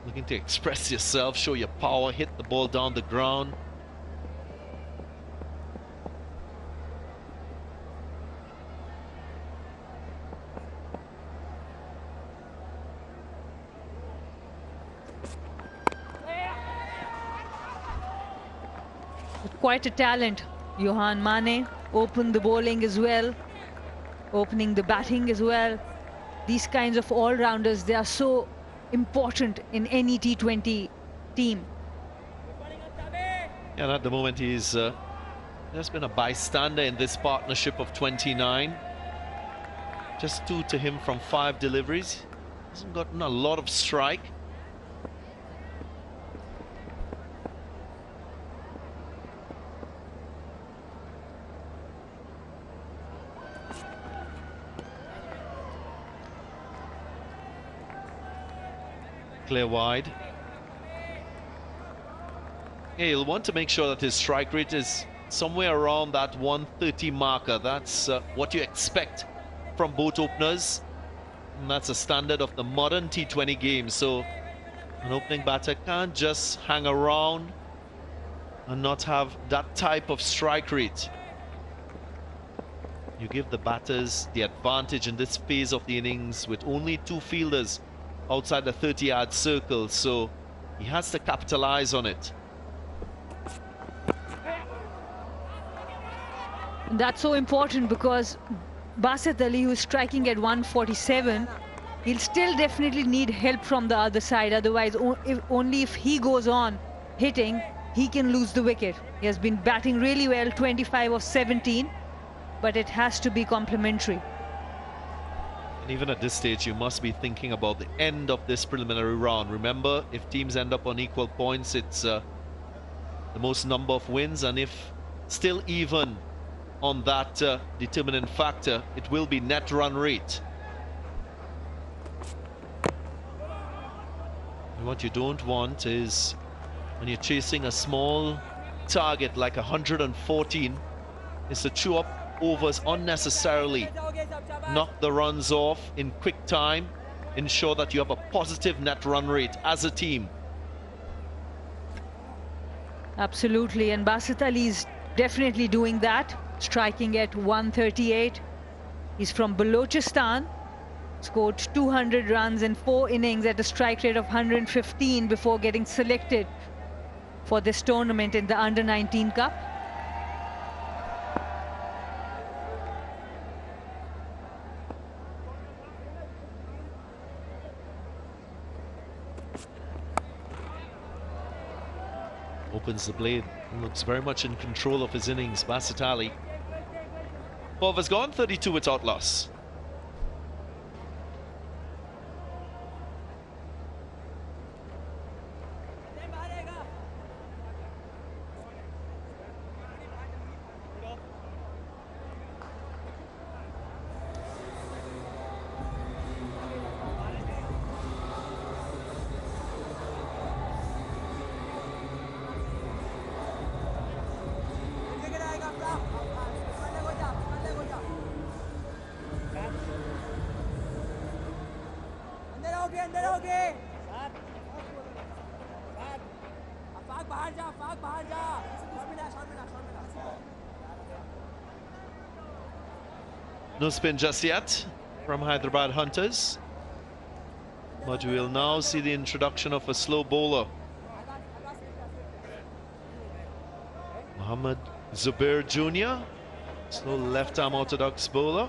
looking to express yourself, show your power, hit the ball down the ground. Quite a talent. Johan Mane opened the bowling as well, opening the batting as well. These kinds of all-rounders, they are so important in any T20 team. And at the moment he's just been a bystander in this partnership of 29. Just 2 to him from 5 deliveries. Hasn't gotten a lot of strike. Clear wide. Yeah, he'll want to make sure that his strike rate is somewhere around that 130 marker. That's what you expect from both openers. And that's a standard of the modern T20 game. So an opening batter can't just hang around and not have that type of strike rate. You give the batters the advantage in this phase of the innings with only 2 fielders outside the 30-yard circle, so he has to capitalize on it. That's so important because Basit Ali, who's striking at 147, he'll still definitely need help from the other side. Otherwise, only if he goes on hitting, he can lose the wicket. He has been batting really well, 25 of 17, but it has to be complementary. And even at this stage, you must be thinking about the end of this preliminary round. Remember, if teams end up on equal points, it's the most number of wins, and if still even on that determining factor, it will be net run rate. And what you don't want is when you're chasing a small target like 114 is to chew up overs unnecessarily, knock the runs off in quick time, ensure that you have a positive net run rate as a team. Absolutely, and Basit Ali is definitely doing that, striking at 138. He's from Balochistan, scored 200 runs in 4 innings at a strike rate of 115 before getting selected for this tournament in the Under-19 Cup. Opens the blade and looks very much in control of his innings. Basit Ali. 4 overs gone, 32 without loss. No spin just yet from Hyderabad Hunters. But we'll now see the introduction of a slow bowler. Mohammad Zubair Jr., slow left-arm orthodox bowler.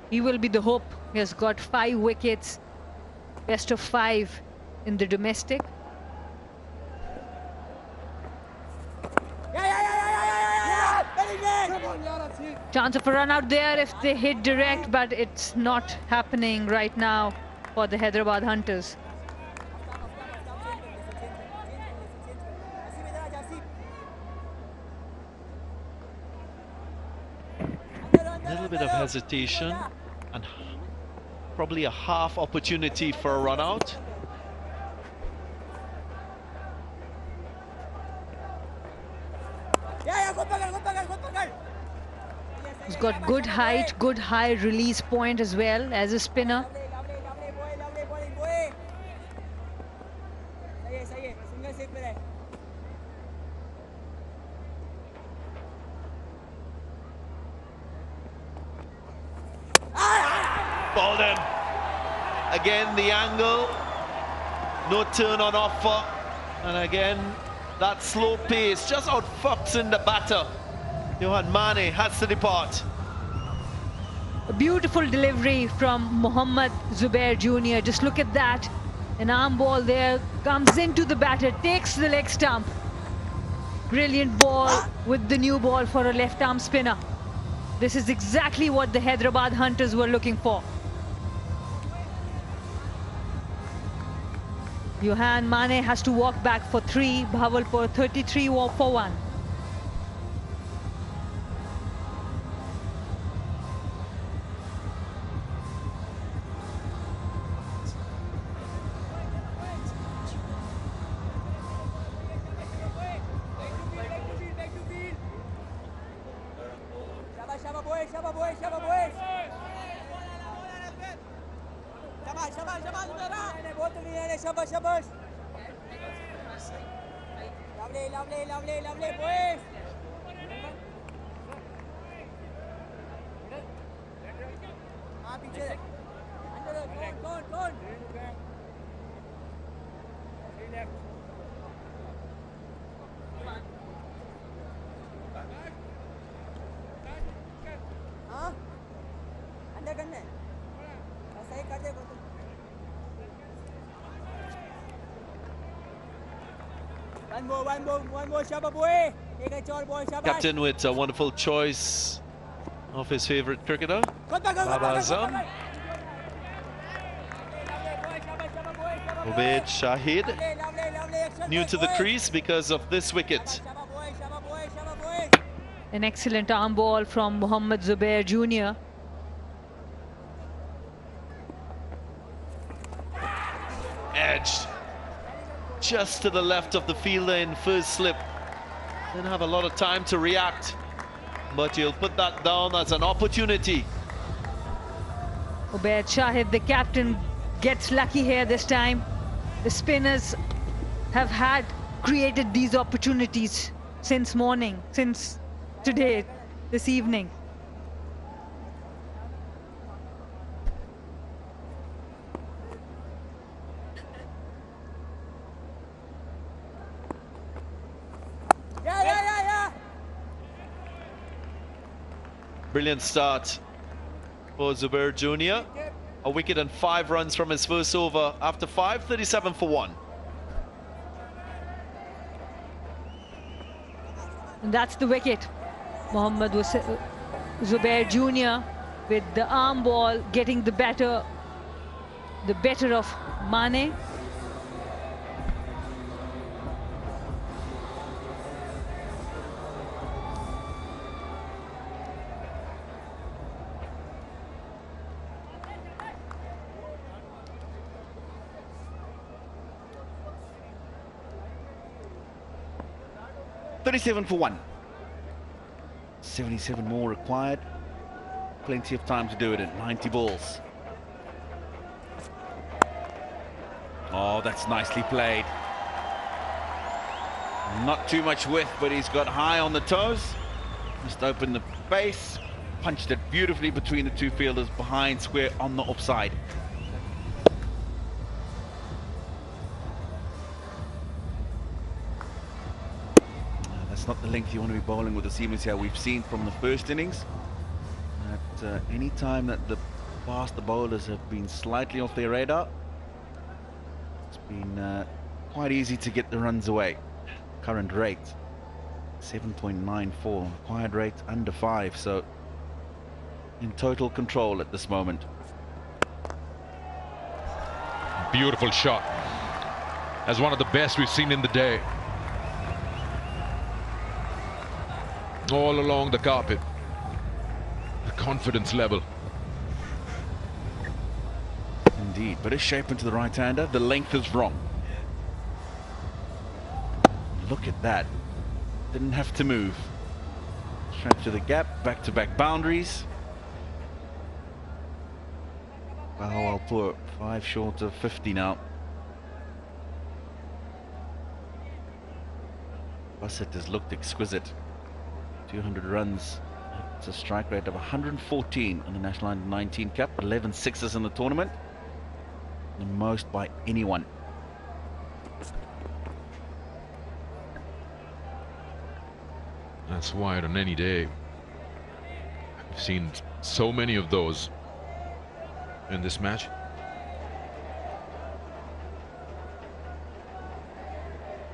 He will be the hope. He has got 5 wickets, best of 5 in the domestic. Chance of a run out there if they hit direct, but it's not happening right now for the Hyderabad Hunters. A little bit of hesitation and probably a half opportunity for a run out. He's got good height, good high release point as well as a spinner. Balled him. Again, the angle. No turn on offer. And again, that slow pace just outfoxing the batter. Johan Mane has to depart. A beautiful delivery from Mohammad Zubair Jr. Just look at that. An arm ball there, comes into the batter, takes the leg stump. Brilliant ball with the new ball for a left arm spinner. This is exactly what the Hyderabad Hunters were looking for. Johan Mane has to walk back for 3. Bahawalpur 33 for 1. Captain with a wonderful choice of his favorite cricketer, Baba Azam. Ubaid Shahid, new to the crease because of this wicket. An excellent arm ball from Mohammad Zubair Jr. Edged just to the left of the fielder in first slip. Didn't have a lot of time to react, but you'll put that down as an opportunity. Ubaid Shahid, the captain, gets lucky here this time. The spinners have created these opportunities since morning, since today, this evening. Brilliant start for Zubair Jr. A wicket and 5 runs from his first over after 5, 37 for 1. And that's the wicket. Mohammad Zubair Jr. with the arm ball getting the better of Mane. $37 for 1. 77 more required. Plenty of time to do it at 90 balls. Oh, that's nicely played. Not too much width, but he's got high on the toes. Just opened the base, punched it beautifully between the two fielders behind square on the offside. That's not the length you want to be bowling with the seamers here. We've seen from the first innings that any time that the faster bowlers have been slightly off their radar, it's been quite easy to get the runs away. Current rate 7.94, required rate under 5, so in total control at this moment. Beautiful shot. As one of the best we've seen in the day. All along the carpet. The confidence level. Indeed, but it's shape into the right-hander. The length is wrong. Look at that. Didn't have to move. Straight to the gap, back-to-back boundaries. Bahawalpur 5 short of 50 now. Bassett has looked exquisite. 200 runs. It's a strike rate of 114 in the National Under-19 Cup. 11 sixes in the tournament. The most by anyone. That's wide on any day. I've seen so many of those in this match.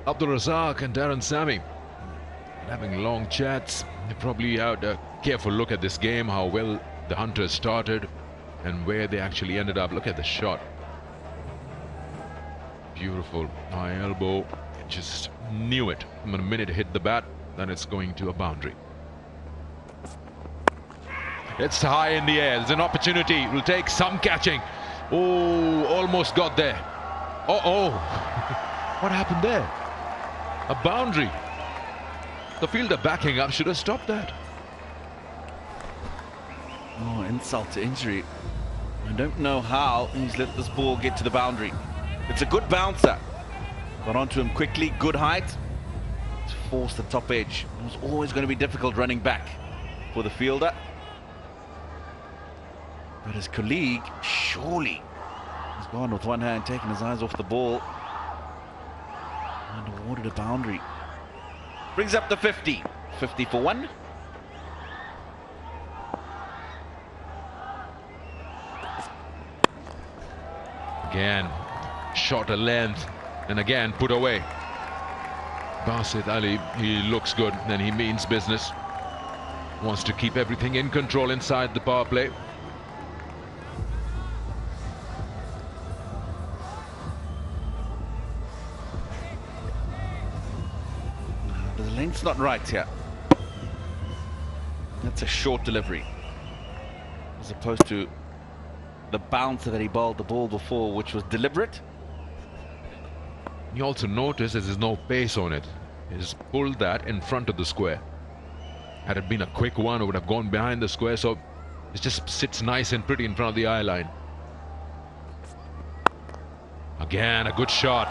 Abdul Razak and Darren Sammy having long chats. They probably had a careful look at this game, how well the Hunters started and where they actually ended up. Look at the shot. Beautiful high elbow. It just knew it from the minute it hit the bat. Then it's going to a boundary. It's high in the air. There's an opportunity. It will take some catching. Oh, almost got there. Uh-oh. What happened there? A boundary. The fielder backing up should have stopped that. Oh, insult to injury. I don't know how he's let this ball get to the boundary. It's a good bouncer. Got onto him quickly. Good height. Force the top edge. It was always going to be difficult running back for the fielder. But his colleague, surely, has gone with one hand, taking his eyes off the ball, and awarded a boundary. Brings up the 50. 50 for 1. Again, shot a length, and again put away. Basit Ali, he looks good, and he means business. Wants to keep everything in control inside the power play. The length's not right here. That's a short delivery, as opposed to the bouncer that he bowled the ball before, which was deliberate. You also notice there's no pace on it. He's pulled that in front of the square. Had it been a quick one, it would have gone behind the square, so it just sits nice and pretty in front of the eye line. Again, a good shot.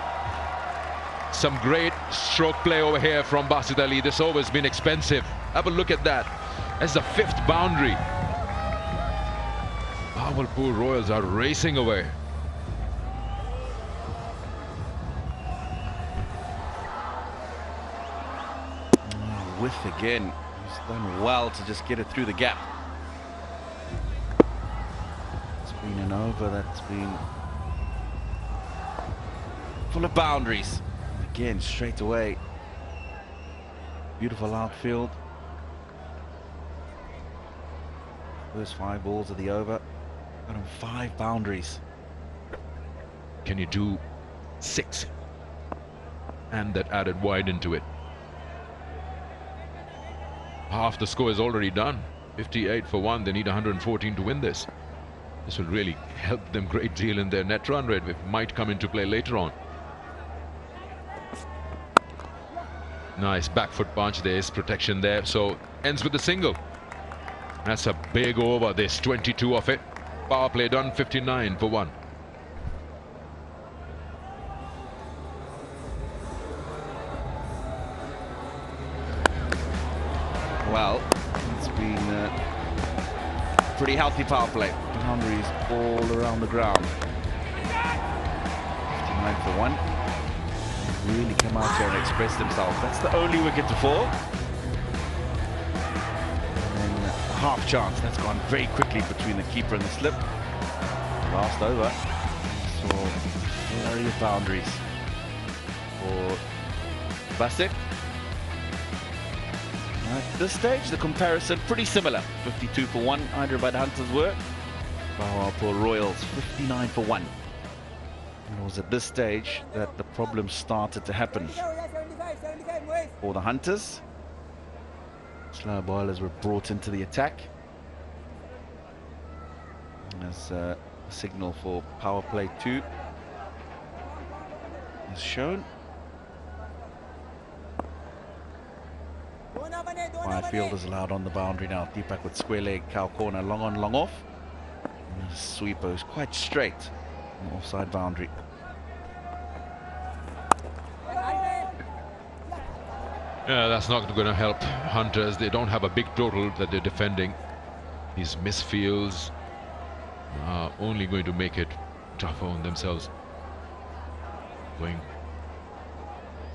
Some great stroke play over here from Basit Ali. This over has been expensive. Have a look at that. That's the 5th boundary. Bahawalpur Royals are racing away. Width again. He's done well to just get it through the gap. It's been an over that's been full of boundaries. Again, straight away. Beautiful outfield. First 5 balls of the over. Got him 5 boundaries. Can you do 6? And that added wide into it. Half the score is already done. 58 for 1. They need 114 to win this. This will really help them a great deal in their net run rate, which might come into play later on. Nice back foot punch. There is protection there. So ends with the single. That's a big over. There's 22 of it. Power play done. 59 for 1. Well, it's been pretty healthy power play. Boundaries all around the ground. 59 for 1. Really come out here and express themselves. That's the only wicket to fall. And then a half chance. That's gone very quickly between the keeper and the slip. Last over. So, flurry of boundaries for Basit. At this stage, the comparison pretty similar. 52 for 1, Hyderabad Hunters were. Bahawalpur Royals, 59 for 1. It was at this stage that the problems started to happen for the Hunters. Slow bowlers were brought into the attack as a signal for power play 2 is shown. 5 fielders allowed on the boundary now. Deepak with square leg, cow corner, long on, long off. And the sweeper is quite straight on the offside boundary. Yeah, that's not going to help Hunters. They don't have a big total that they're defending. These misfields are only going to make it tougher on themselves. Going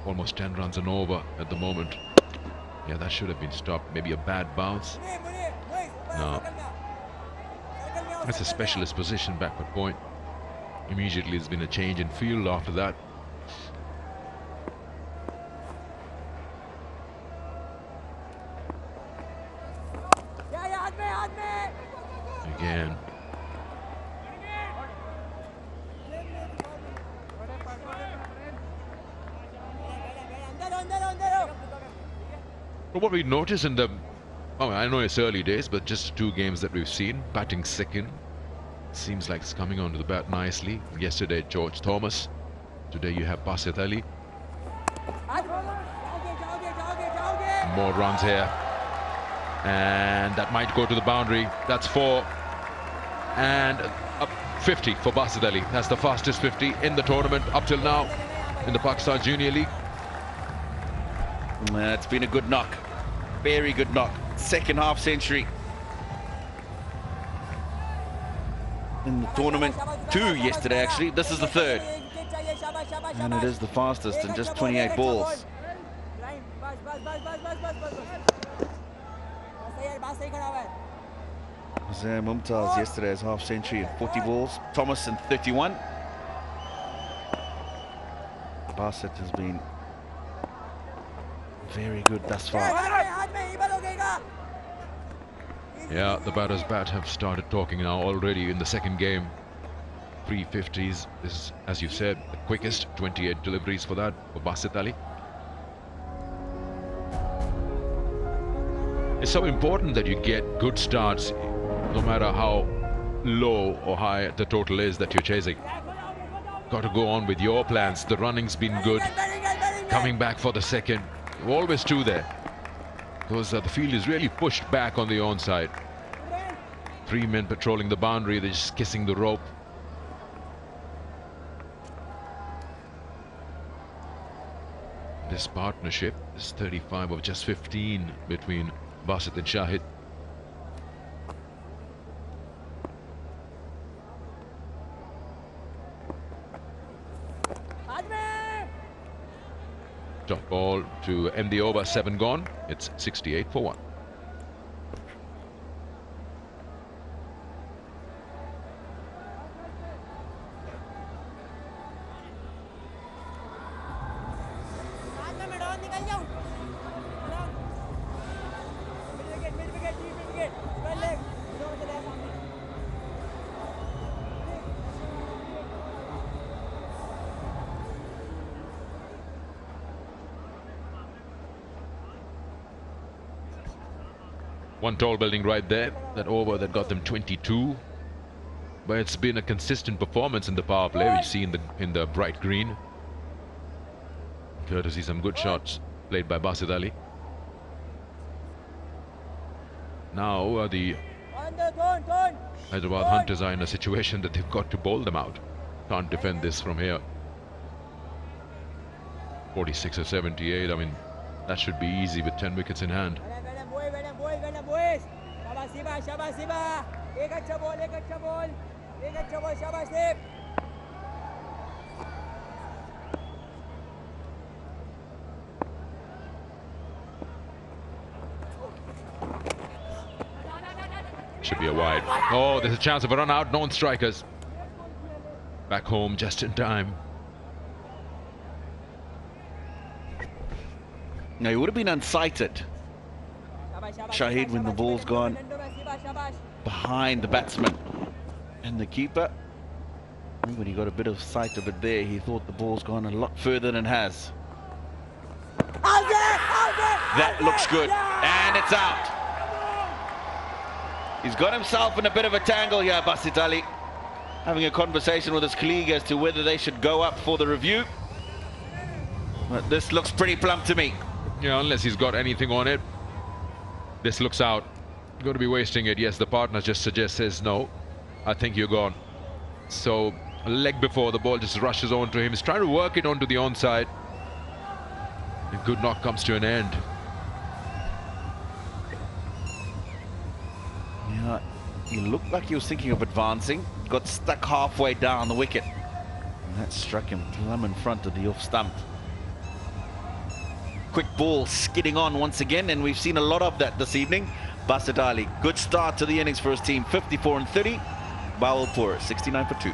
almost 10 runs and over at the moment. Yeah, that should have been stopped. Maybe a bad bounce. No. That's a specialist position, backward point. Immediately there's been a change in field after that. Again. But what we notice in the, I know it's early days, but just 2 games that we've seen, batting second, seems like it's coming onto the bat nicely. Yesterday, George Thomas. Today you have Basit Ali. More runs here. And that might go to the boundary. That's 4. And 50 for Basit Ali. That's the fastest 50 in the tournament up till now in the Pakistan Junior League. It's been a good knock. Very good knock. Second half century in the tournament. 2 yesterday, actually. This is the 3rd. And it is the fastest in just 28 balls. Zair Mumtaz yesterday's half century in 40 balls. Thomas in 31. Basit has been very good thus far. Yeah, the batter's bat have started talking now already in the second game. 350s. This is, as you said, the quickest. 28 deliveries for that for Basit Ali. It's so important that you get good starts, no matter how low or high the total is that you're chasing. Got to go on with your plans. The running's been good. Coming back for the second. Always 2 there. Because the field is really pushed back on the onside. 3 men patrolling the boundary. They're just kissing the rope. This partnership is 35 of just 15 between Basit and Shahid. Top ball to end the over, 7 gone. It's 68 for 1. One tall building right there, that over that got them 22. But it's been a consistent performance in the power play. We see in the bright green. Courtesy some good shots played by Basit Ali. Now the Hyderabad Hunters are in a situation that they've got to bowl them out. Can't defend this from here. 46 or 78, I mean, that should be easy with 10 wickets in hand. Should be a wide. Oh, there's a chance of a run out. Non-strikers. Back home just in time. No, he would have been unsighted, Shahid, when the ball's gone behind the batsman and the keeper. I think when he got a bit of sight of it there, he thought the ball's gone a lot further than it has. That looks good, and it's out. He's got himself in a bit of a tangle here, Basit Ali, having a conversation with his colleague as to whether they should go up for the review. But this looks pretty plump to me. Yeah, unless he's got anything on it. This looks out. Going to be wasting it. Yes, the partner just says no. I think you're gone. So a leg before the ball just rushes onto him. He's trying to work it onto the onside. A good knock comes to an end. Yeah, he looked like he was thinking of advancing. Got stuck halfway down the wicket. And that struck him plumb in front of the off stump. Quick ball skidding on once again, and we've seen a lot of that this evening. Basit Ali, good start to the innings for his team, 54 and 30. Bahawalpur, 69 for 2.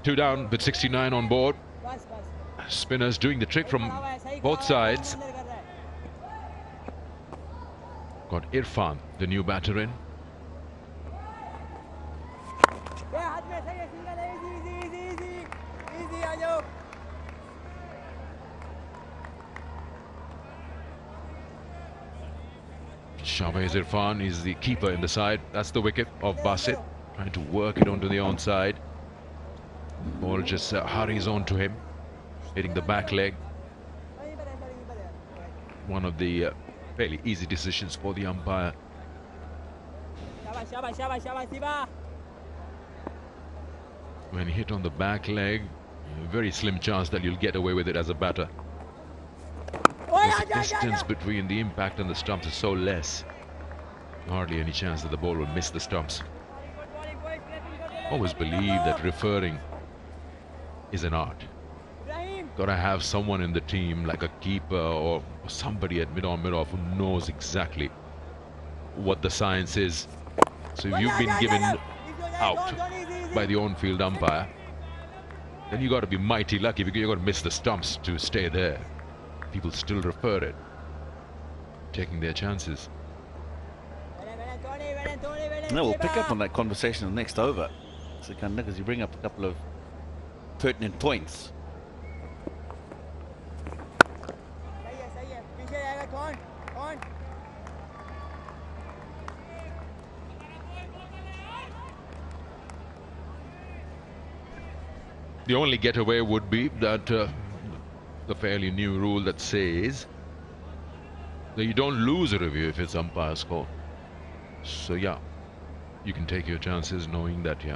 Two down with 69 on board. Spinners doing the trick from both sides. Got Irfan, the new batter in. Shahbaz Irfan is the keeper in the side. That's the wicket of Basit. Trying to work it onto the onside. Ball just hurries on to him, hitting the back leg. One of the fairly easy decisions for the umpire. When hit on the back leg, very slim chance that you'll get away with it as a batter. The distance between the impact and the stumps is so less. Hardly any chance that the ball will miss the stumps. Always believe that referring is an art. Gotta have someone in the team like a keeper or somebody at mid-on, mid-off who knows exactly what the science is. So if you've been given out by the on-field umpire, then you got to be mighty lucky because you got to miss the stumps to stay there. People still refer it, taking their chances. No, we'll pick up on that conversation in the next over. So because you bring up a couple of pertinent points. The only getaway would be that the fairly new rule that says that you don't lose a review if it's umpire's call. So yeah, you can take your chances knowing that you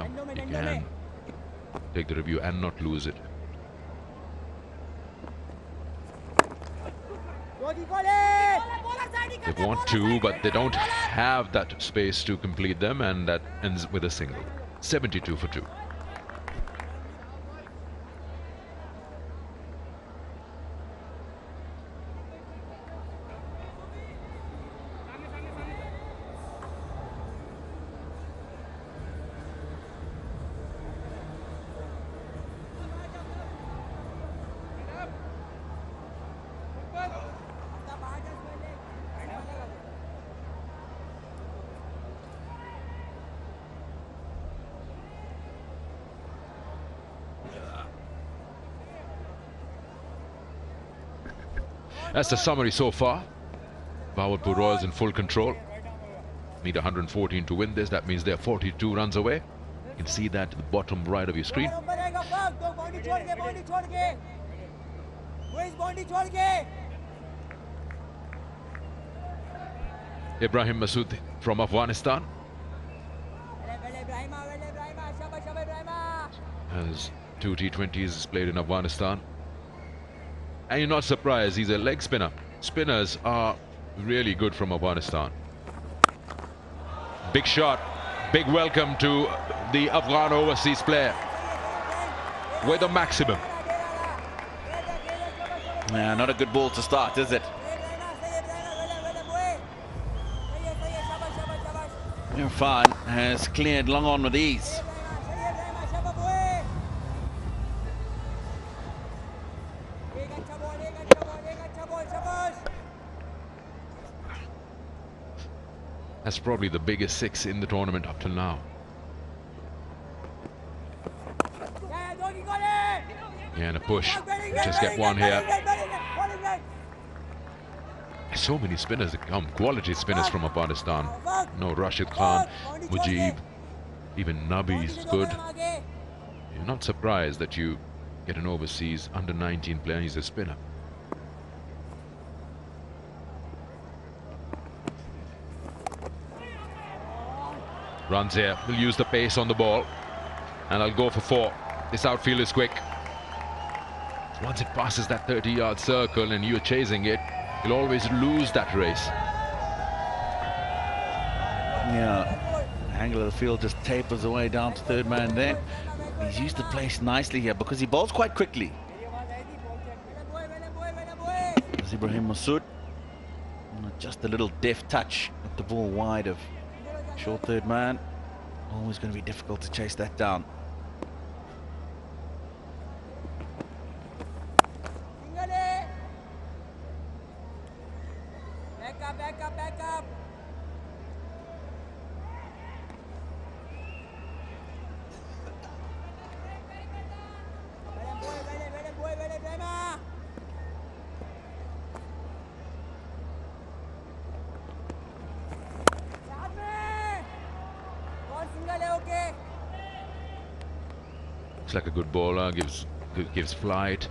can take the review and not lose it. They want to, but they don't have that space to complete them, and that ends with a single. 72 for 2. That's the summary so far. Bahawalpur Royals in full control. Need 114 to win this. That means they're 42 runs away. You can see that at the bottom right of your screen. Ibrahim Masood from Afghanistan has 2 T20s played in Afghanistan. And you're not surprised, he's a leg spinner. Spinners are really good from Afghanistan. Big shot, big welcome to the Afghan overseas player with a maximum. Yeah, not a good ball to start, is it? Irfan has cleared long on with ease. That's probably the biggest 6 in the tournament up till now. Yeah, and a push. Just get one here. So many spinners that come, quality spinners from Afghanistan. No, Rashid Khan, Mujib, even Nabi is good. You're not surprised that you get an overseas under-19 player. He's a spinner. Runs here, will use the pace on the ball, and I'll go for 4. This outfield is quick. Once it passes that 30-yard circle and you're chasing it, you'll always lose that race. Yeah, angle of the field just tapers away down to third man there. He's used the place nicely here because he bowls quite quickly. There's Ibrahim Masood. Just a little deft touch at the ball wide of short third man. Always going to be difficult to chase that down. Back up. Looks like a good bowler, gives flight.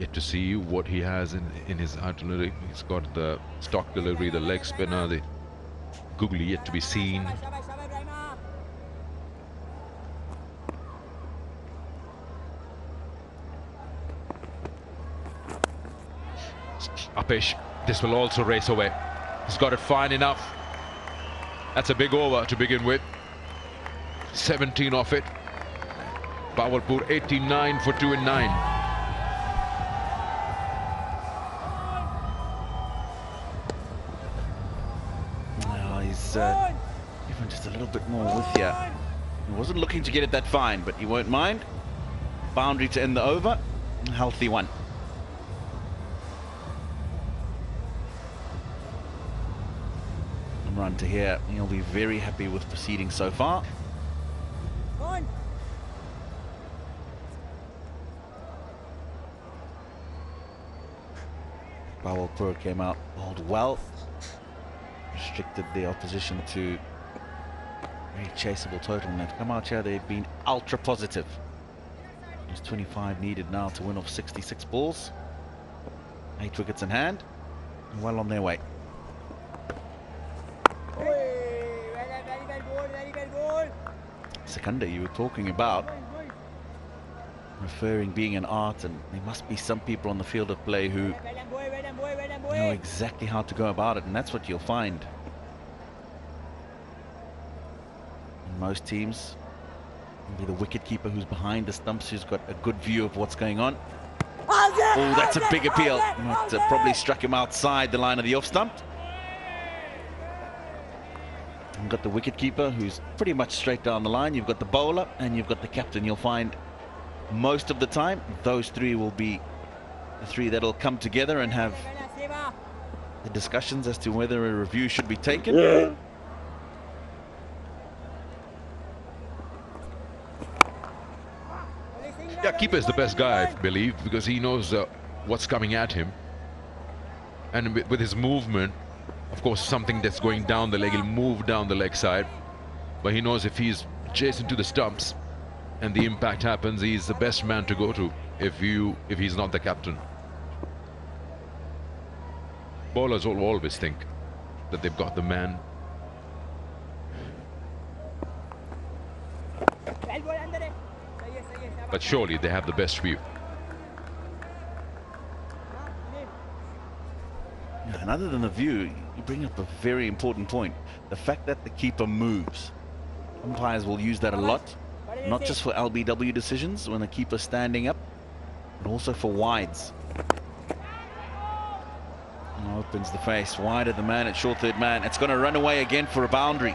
Yet to see what he has in his artillery. He's got the stock delivery, the leg spinner, the googly yet to be seen. Upish, this will also race away. He's got it fine enough. That's a big over to begin with. 17 off it. Bahawalpur 89 for 2 and 9. Now he's even just a little bit more with you. He wasn't looking to get it that fine, but he won't mind. Boundary to end the over. Healthy one. Run to here. He'll be very happy with proceedings so far. Bahawalpur came out, bowled well, restricted the opposition to very chaseable total. And they've come out here, they've been ultra positive. There's 25 needed now to win off 66 balls. 8 wickets in hand, and well on their way. Sikandar, you were talking about referring being an art, and there must be some people on the field of play who know exactly how to go about it, and that's what you'll find in most teams. It'll be the wicketkeeper who's behind the stumps, who's got a good view of what's going on. Oh, that's a big appeal. It probably struck him outside the line of the off stump. You've got the wicketkeeper who's pretty much straight down the line. You've got the bowler and you've got the captain. You'll find most of the time those three will be the three that'll come together and have the discussions as to whether a review should be taken. Yeah, keeper is the best guy, I believe, because he knows what's coming at him. And with his movement, of course, something that's going down the leg, he'll move down the leg side. But he knows if he's chasing to the stumps and the impact happens, he's the best man to go to if he's not the captain. Bowlers will always think that they've got the man. But surely they have the best view. And other than the view, you bring up a very important point. The fact that the keeper moves. Umpires will use that a lot, not just for LBW decisions when the keeper's standing up, but also for wides. And opens the face wide of the man at short third man. It's going to run away again for a boundary.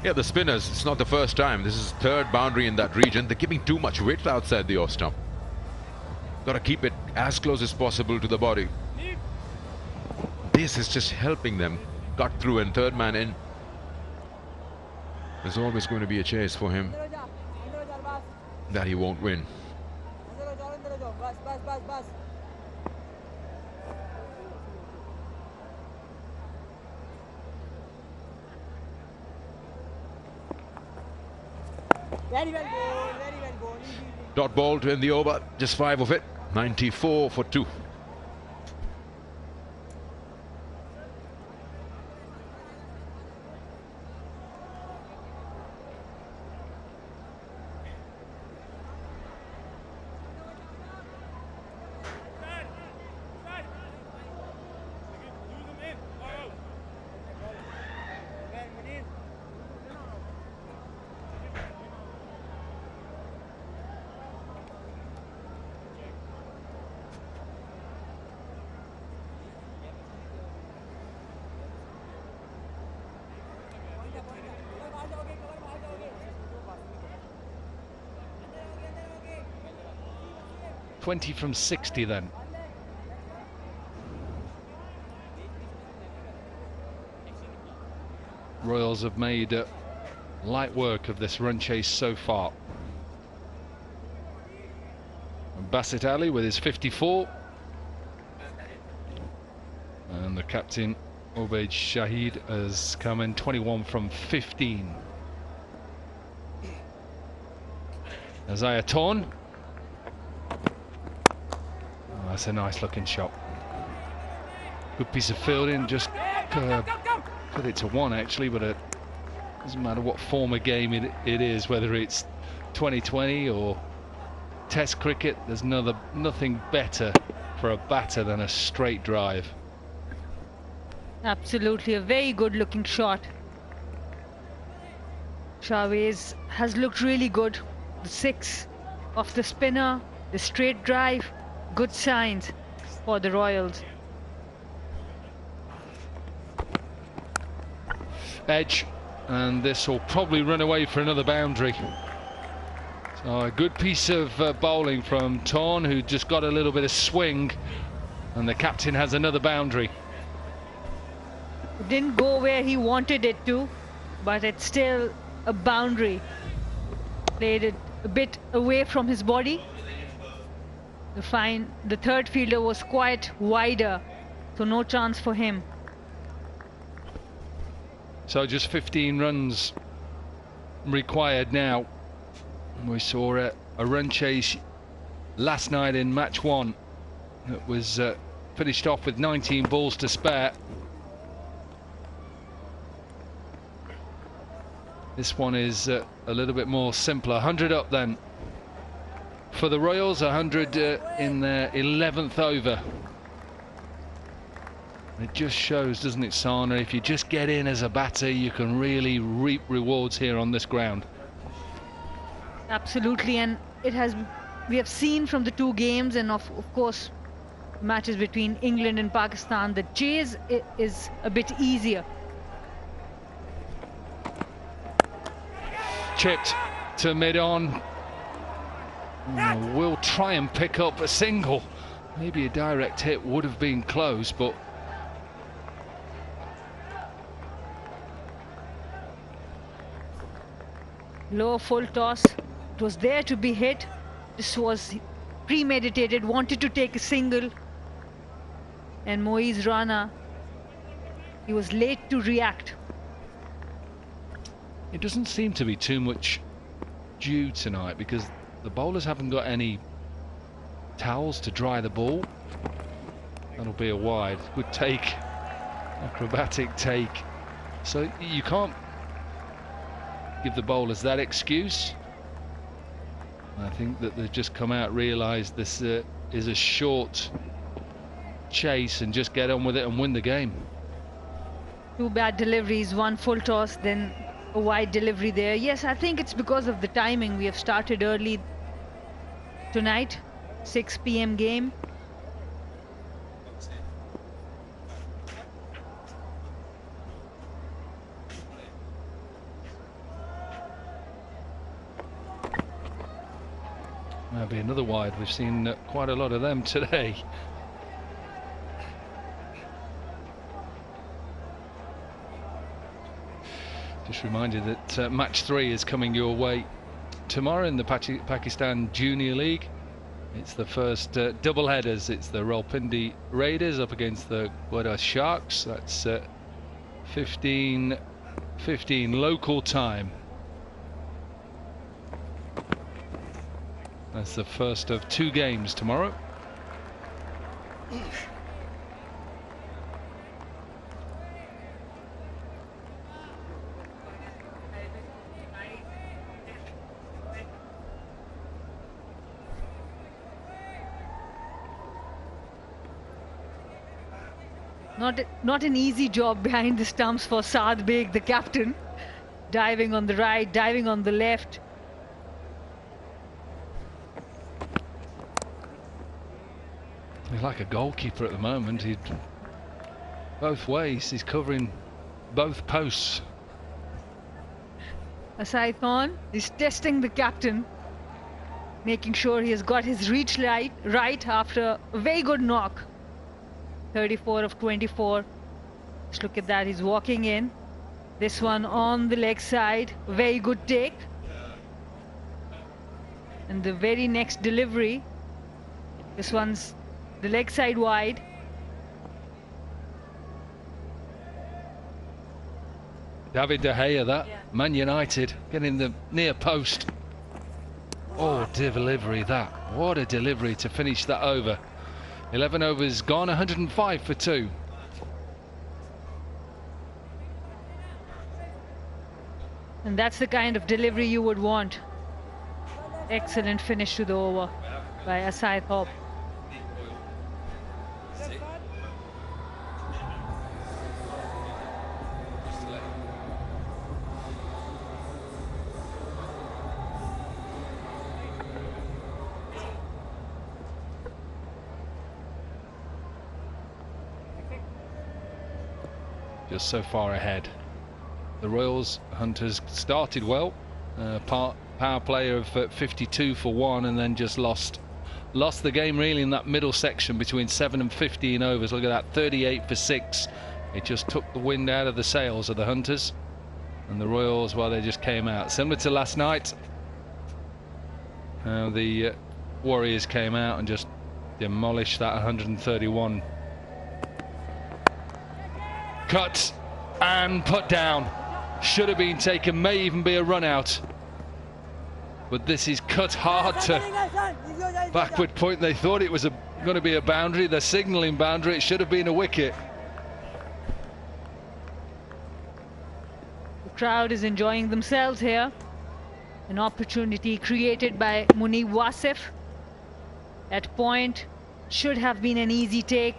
Yeah, the spinners, it's not the first time. This is third boundary in that region. They're giving too much width outside the off stump. Got to keep it as close as possible to the body. This is just helping them. Got through and third man in. There's always going to be a chase for him that he won't win. Very well bowled, very well bowled. Dot ball to end the over, just 5 of it. 94 for 2. From 60 then. Royals have made light work of this run chase so far. And Basit Ali with his 54. And the captain, Obaid Shahid, has come in 21 from 15. Isaiah Torn. That's a nice looking shot. Good piece of fielding, just put it to 1 actually, but it doesn't matter what form of game it is, whether it's 2020 or Test cricket, there's nothing better for a batter than a straight drive. Absolutely, a very good looking shot. Chavez has looked really good. The 6 of the spinner, the straight drive. Good signs for the Royals. Edge, and this will probably run away for another boundary. So a good piece of bowling from Torn, who just got a little bit of swing, and the captain has another boundary. It didn't go where he wanted it to, but it's still a boundary. Played it a bit away from his body. The third fielder was quite wider, so no chance for him. So just 15 runs required now. We saw a run chase last night in match 1 that was finished off with 19 balls to spare. This one is a little bit more simpler. 100 up then for the Royals, 100 in their 11th over. It just shows, doesn't it, Sana, if you just get in as a batter, you can really reap rewards here on this ground. Absolutely, and we have seen from the 2 games, and of course matches between England and Pakistan, the chase is a bit easier. Chipped to mid-on. Will try and pick up a single. Maybe a direct hit would have been close, but low full toss, It was there to be hit. This was premeditated, wanted to take a single. And Moiz Rana, he was late to react. It doesn't seem to be too much dew tonight because the bowlers haven't got any towels to dry the ball. That'll be a wide. Good take. Acrobatic take. So you can't give the bowlers that excuse. I think that they've just come out, realised this is a short chase and just get on with it and win the game. 2 bad deliveries, 1 full toss, then a wide delivery there. Yes, I think it's because of the timing. We have started early tonight, 6 p.m. game. That'll be another wide. We've seen quite a lot of them today. Just reminded that match 3 is coming your way tomorrow in the Pakistan Junior League. It's the first double headers. It's the Rawalpindi Raiders up against the Quetta Sharks. That's 15 local time. That's the first of 2 games tomorrow. Not an easy job behind the stumps for Saad Beg, the captain. Diving on the right, diving on the left. He's like a goalkeeper at the moment. He's both ways. He's covering both posts. Asai Khan is testing the captain, making sure he has got his reach right after a very good knock. 34 of 24. Just look at that. He's walking in. This one on the leg side. Very good take. And the very next delivery. This one's the leg side wide. David De Gea, that. Yeah. Man United getting the near post. Oh, delivery that. What a delivery to finish that over. 11 overs gone, 105 for 2. And that's the kind of delivery you would want. Excellent finish to the over by Asai Khan. Just so far ahead. The Royals Hunters started well, power play of 52 for 1, and then just lost the game really in that middle section between 7 and 15 overs. Look at that, 38 for 6. It just took the wind out of the sails of the Hunters, and the Royals, well, they just came out similar to last night. The Warriors came out and just demolished that 131. Cut and put down. Should have been taken, may even be a run out. But this is cut hard to backward point. They thought it was going to be a boundary. They're signalling boundary. It should have been a wicket. The crowd is enjoying themselves here. An opportunity created by Munib Wasif. At point, should have been an easy take.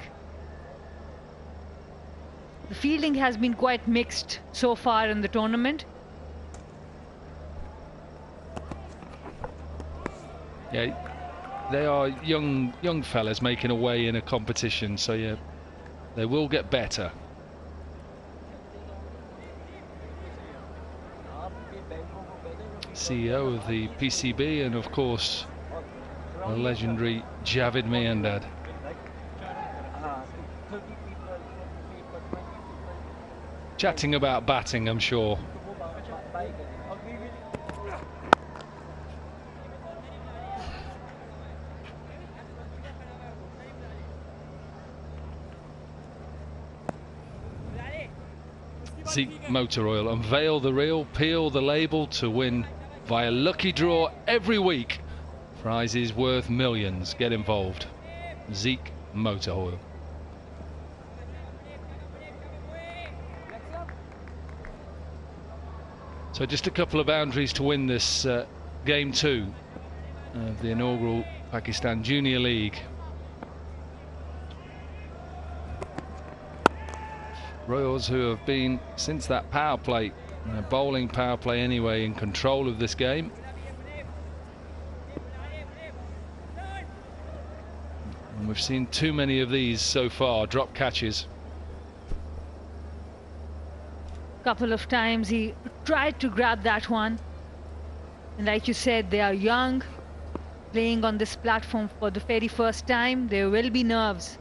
The fielding has been quite mixed so far in the tournament. Yeah, they are young fellas making a way in a competition, so yeah, they will get better. CEO of the PCB and of course the legendary Javed Miandad. Chatting about batting, I'm sure. Zeke Motor Oil. Unveil the reel, peel the label to win via lucky draw every week. Prizes worth millions. Get involved. Zeke Motor Oil. So just a couple of boundaries to win this game 2 of the inaugural Pakistan Junior League. Royals, who have been, since that power play, bowling power play anyway, in control of this game. And we've seen too many of these so far, drop catches. Couple of times he tried to grab that one, and like you said, they are young, playing on this platform for the very first time. There will be nerves.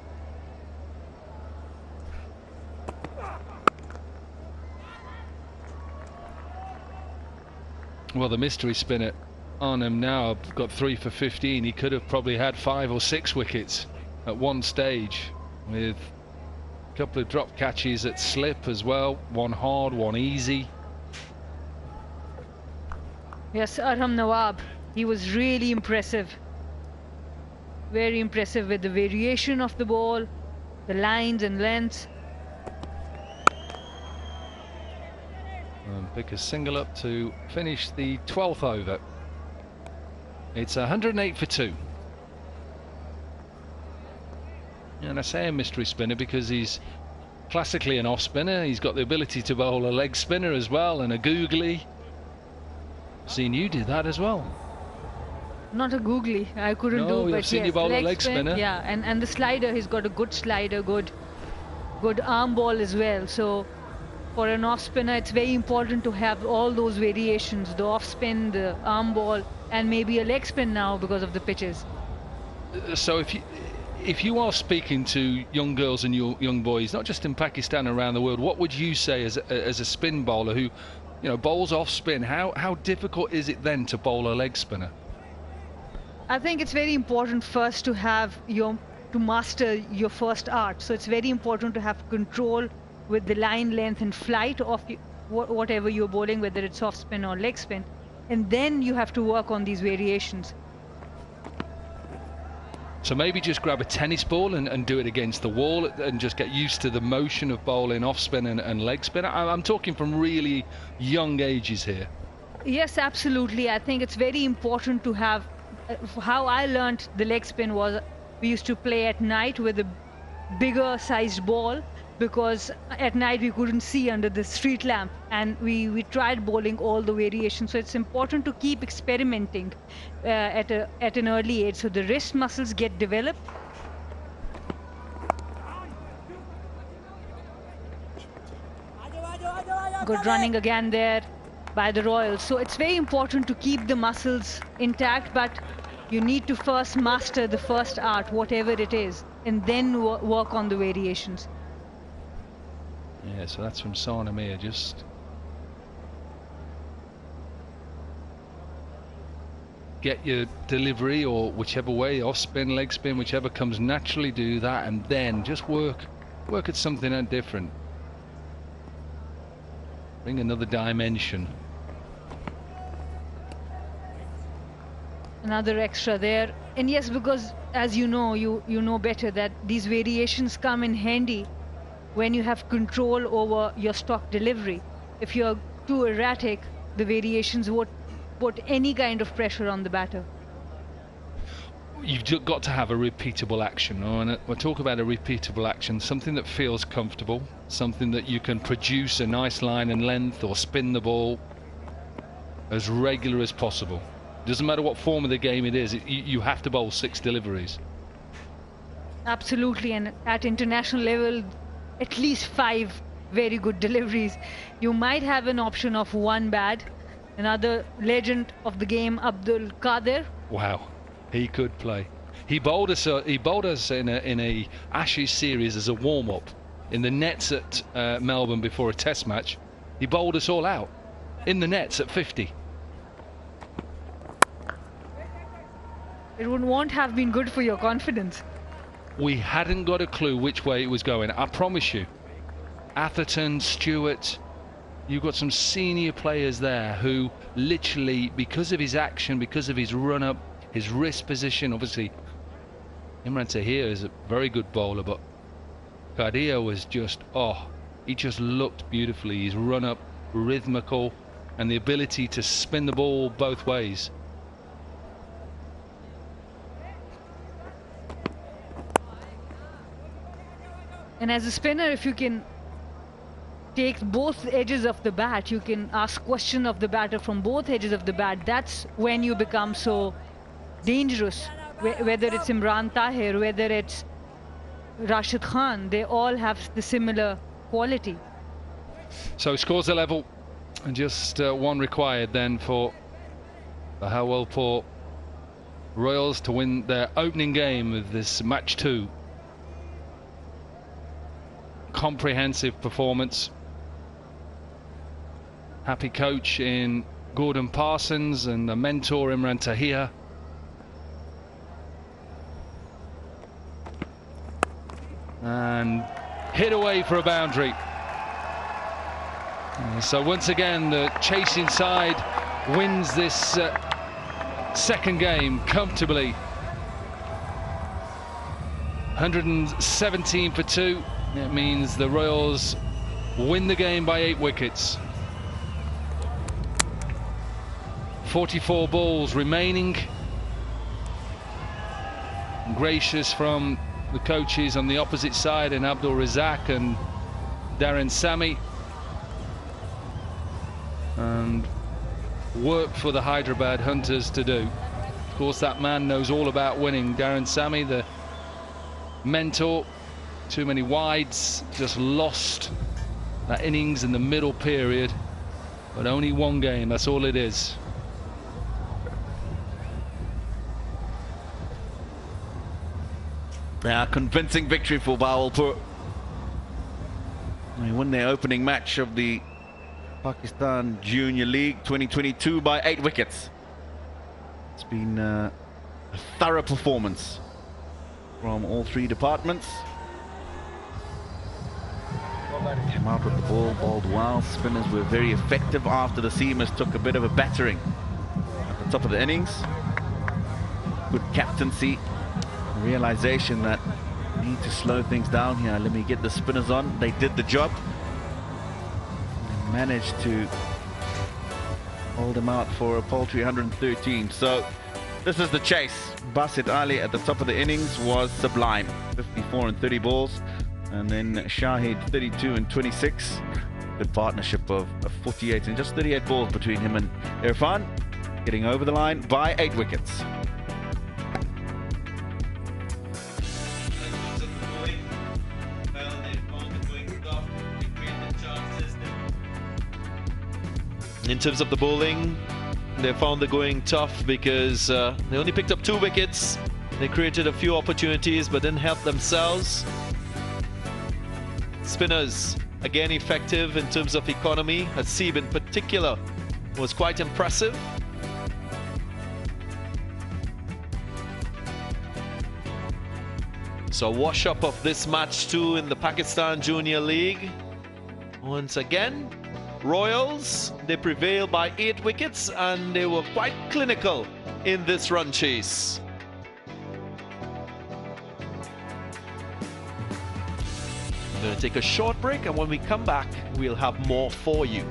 Well, the mystery spinner on him now got 3 for 15. He could have probably had 5 or 6 wickets at one stage, with a couple of drop catches at slip as well, one hard, one easy. Yes, Arham Nawab, he was really impressive. Very impressive with the variation of the ball, the lines and lengths. And pick a single up to finish the 12th over. It's 108 for 2. And I say a mystery spinner because he's classically an off spinner. He's got the ability to bowl a leg spinner as well, and a googly. Seen you do that as well. Not a googly, I couldn't do, but I've seen yes, you bowl a leg spinner. Yeah, and the slider, he's got a good slider, good arm ball as well. So for an off spinner, it's very important to have all those variations: the off spin, the arm ball, and maybe a leg spin now because of the pitches. So if you are speaking to young girls and young boys, not just in Pakistan, around the world, what would you say as a spin bowler who, you know, bowls off spin? How difficult is it then to bowl a leg spinner? I think it's very important first to master your first art. So it's very important to have control with the line length and flight of whatever you're bowling, whether it's off spin or leg spin, and then you have to work on these variations. So maybe just grab a tennis ball and do it against the wall and just get used to the motion of bowling off spin and leg spin. I'm talking from really young ages here. Yes, absolutely. I think it's very important to have, how I learned the leg spin was, we used to play at night with a bigger sized ball, because at night we couldn't see under the street lamp, and we tried bowling all the variations. So it's important to keep experimenting at an early age, so the wrist muscles get developed. Good running again there by the Royals. So it's very important to keep the muscles intact, but you need to first master the first art, whatever it is, and then work on the variations. Yeah, so that's from Sana Mir. Just get your delivery, or whichever way, off spin, leg spin, whichever comes naturally, do that, and then just work at something different. Bring another dimension. Another extra there. And yes, because as you know better that these variations come in handy when you have control over your stock delivery. If you're too erratic, the variations won't put any kind of pressure on the batter. You've got to have a repeatable action. And we'll talk about a repeatable action, something that feels comfortable, something that you can produce a nice line and length, or spin the ball as regular as possible. Doesn't matter what form of the game it is, you have to bowl 6 deliveries. Absolutely, and at international level, at least 5 very good deliveries. You might have an option of 1 bad. Another legend of the game, Abdul Qadir. Wow, he could play. He bowled us in a Ashes series as a warm-up in the nets at Melbourne before a test match. He bowled us all out in the nets at 50. It won't have been good for your confidence. We hadn't got a clue which way it was going. I promise you. Atherton, Stewart, You've got some senior players there who literally, because of his action, because of his run-up, his wrist position, obviously Imran Tahir is a very good bowler, but Kadir was just, he just looked beautifully. His run-up, rhythmical, and the ability to spin the ball both ways. And as a spinner, if you can take both edges of the bat, you can ask question of the batter from both edges of the bat. That's when you become so dangerous. Whether it's Imran Tahir, whether it's Rashid Khan, they all have the similar quality. So scores a level, and just one required then for the Bahawalpur Royals to win their opening game of this match 2. Comprehensive performance. Happy coach in Gordon Parsons and the mentor Imran Tahir. And hit away for a boundary. So once again the chasing side wins this second game comfortably. 117 for 2. It means the Royals win the game by 8 wickets. 44 balls remaining. Gracious from the coaches on the opposite side, and Abdul Razak and Darren Sami. And work for the Hyderabad Hunters to do. Of course, that man knows all about winning. Darren Sami, the mentor. Too many wides, just lost that innings in the middle period, but only one game, that's all it is. Yeah, convincing victory for Bahawalpur. They won their opening match of the Pakistan Junior League 2022 by 8 wickets. It's been a thorough performance from all 3 departments. Came out with the ball, bowled well. Spinners were very effective after the seamers took a bit of a battering at the top of the innings. Good captaincy, realization that we need to slow things down here. Let me get the spinners on. They did the job. They managed to hold them out for a paltry 113. So this is the chase. Basit Ali at the top of the innings was sublime. 54 and 30 balls. And then Shahid 32 and 26. Good partnership of 48 and just 38 balls between him and Irfan, getting over the line by 8 wickets. In terms of the bowling, they found the going tough because they only picked up 2 wickets. They created a few opportunities but didn't help themselves. Spinners, again, effective in terms of economy. Hasib in particular was quite impressive. So wash up of this match 2 in the Pakistan Junior League. Once again, Royals, they prevailed by 8 wickets and they were quite clinical in this run chase. We're going to take a short break, and when we come back, we'll have more for you.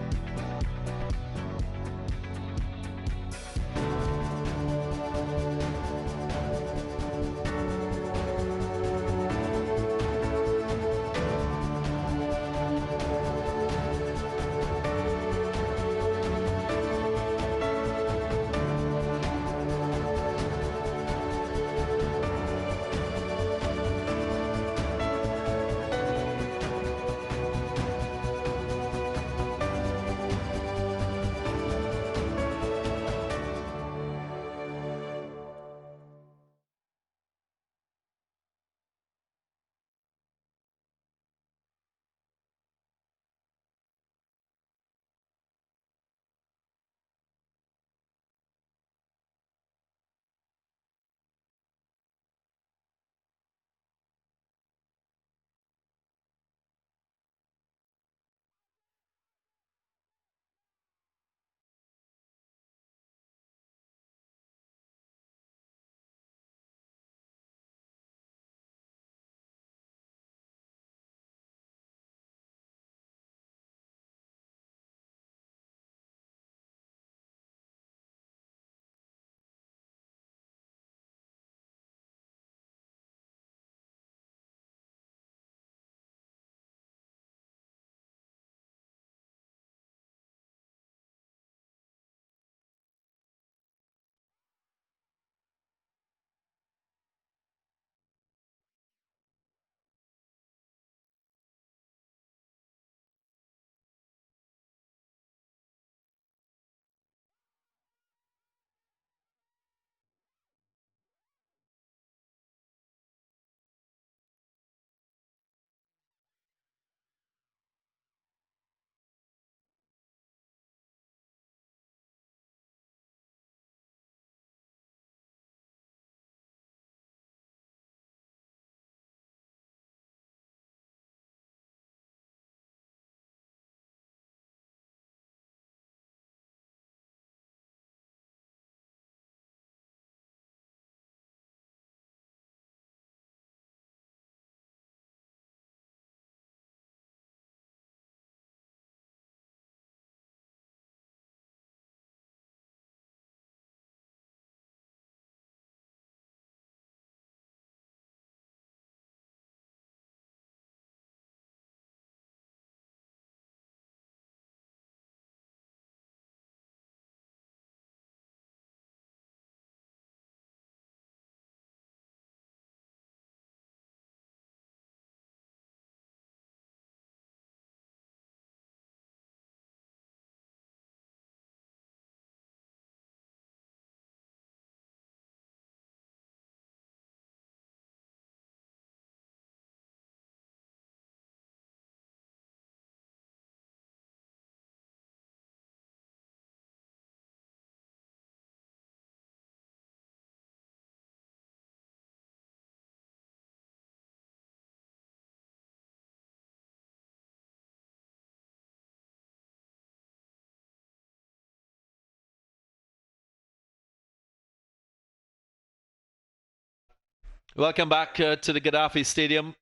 Welcome back to the Gaddafi Stadium.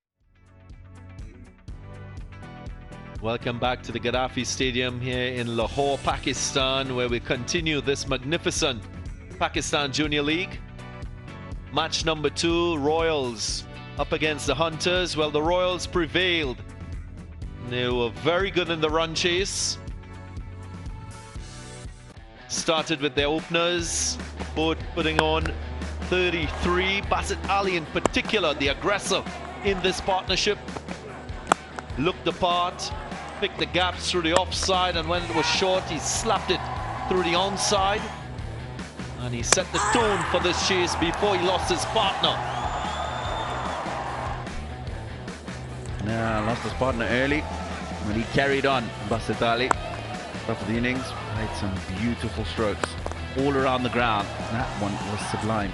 Welcome back to the Gaddafi Stadium here in Lahore, Pakistan, where we continue this magnificent Pakistan Junior League. Match number 2, Royals up against the Hunters. Well, the Royals prevailed. They were very good in the run chase. Started with their openers, both putting on 33. Basit Ali in particular, the aggressor in this partnership, looked the part, picked the gaps through the offside, and when it was short, he slapped it through the onside. And he set the tone for this chase before he lost his partner. Lost his partner early, but he carried on. Basit Ali, top of the innings, played some beautiful strokes all around the ground. That one was sublime.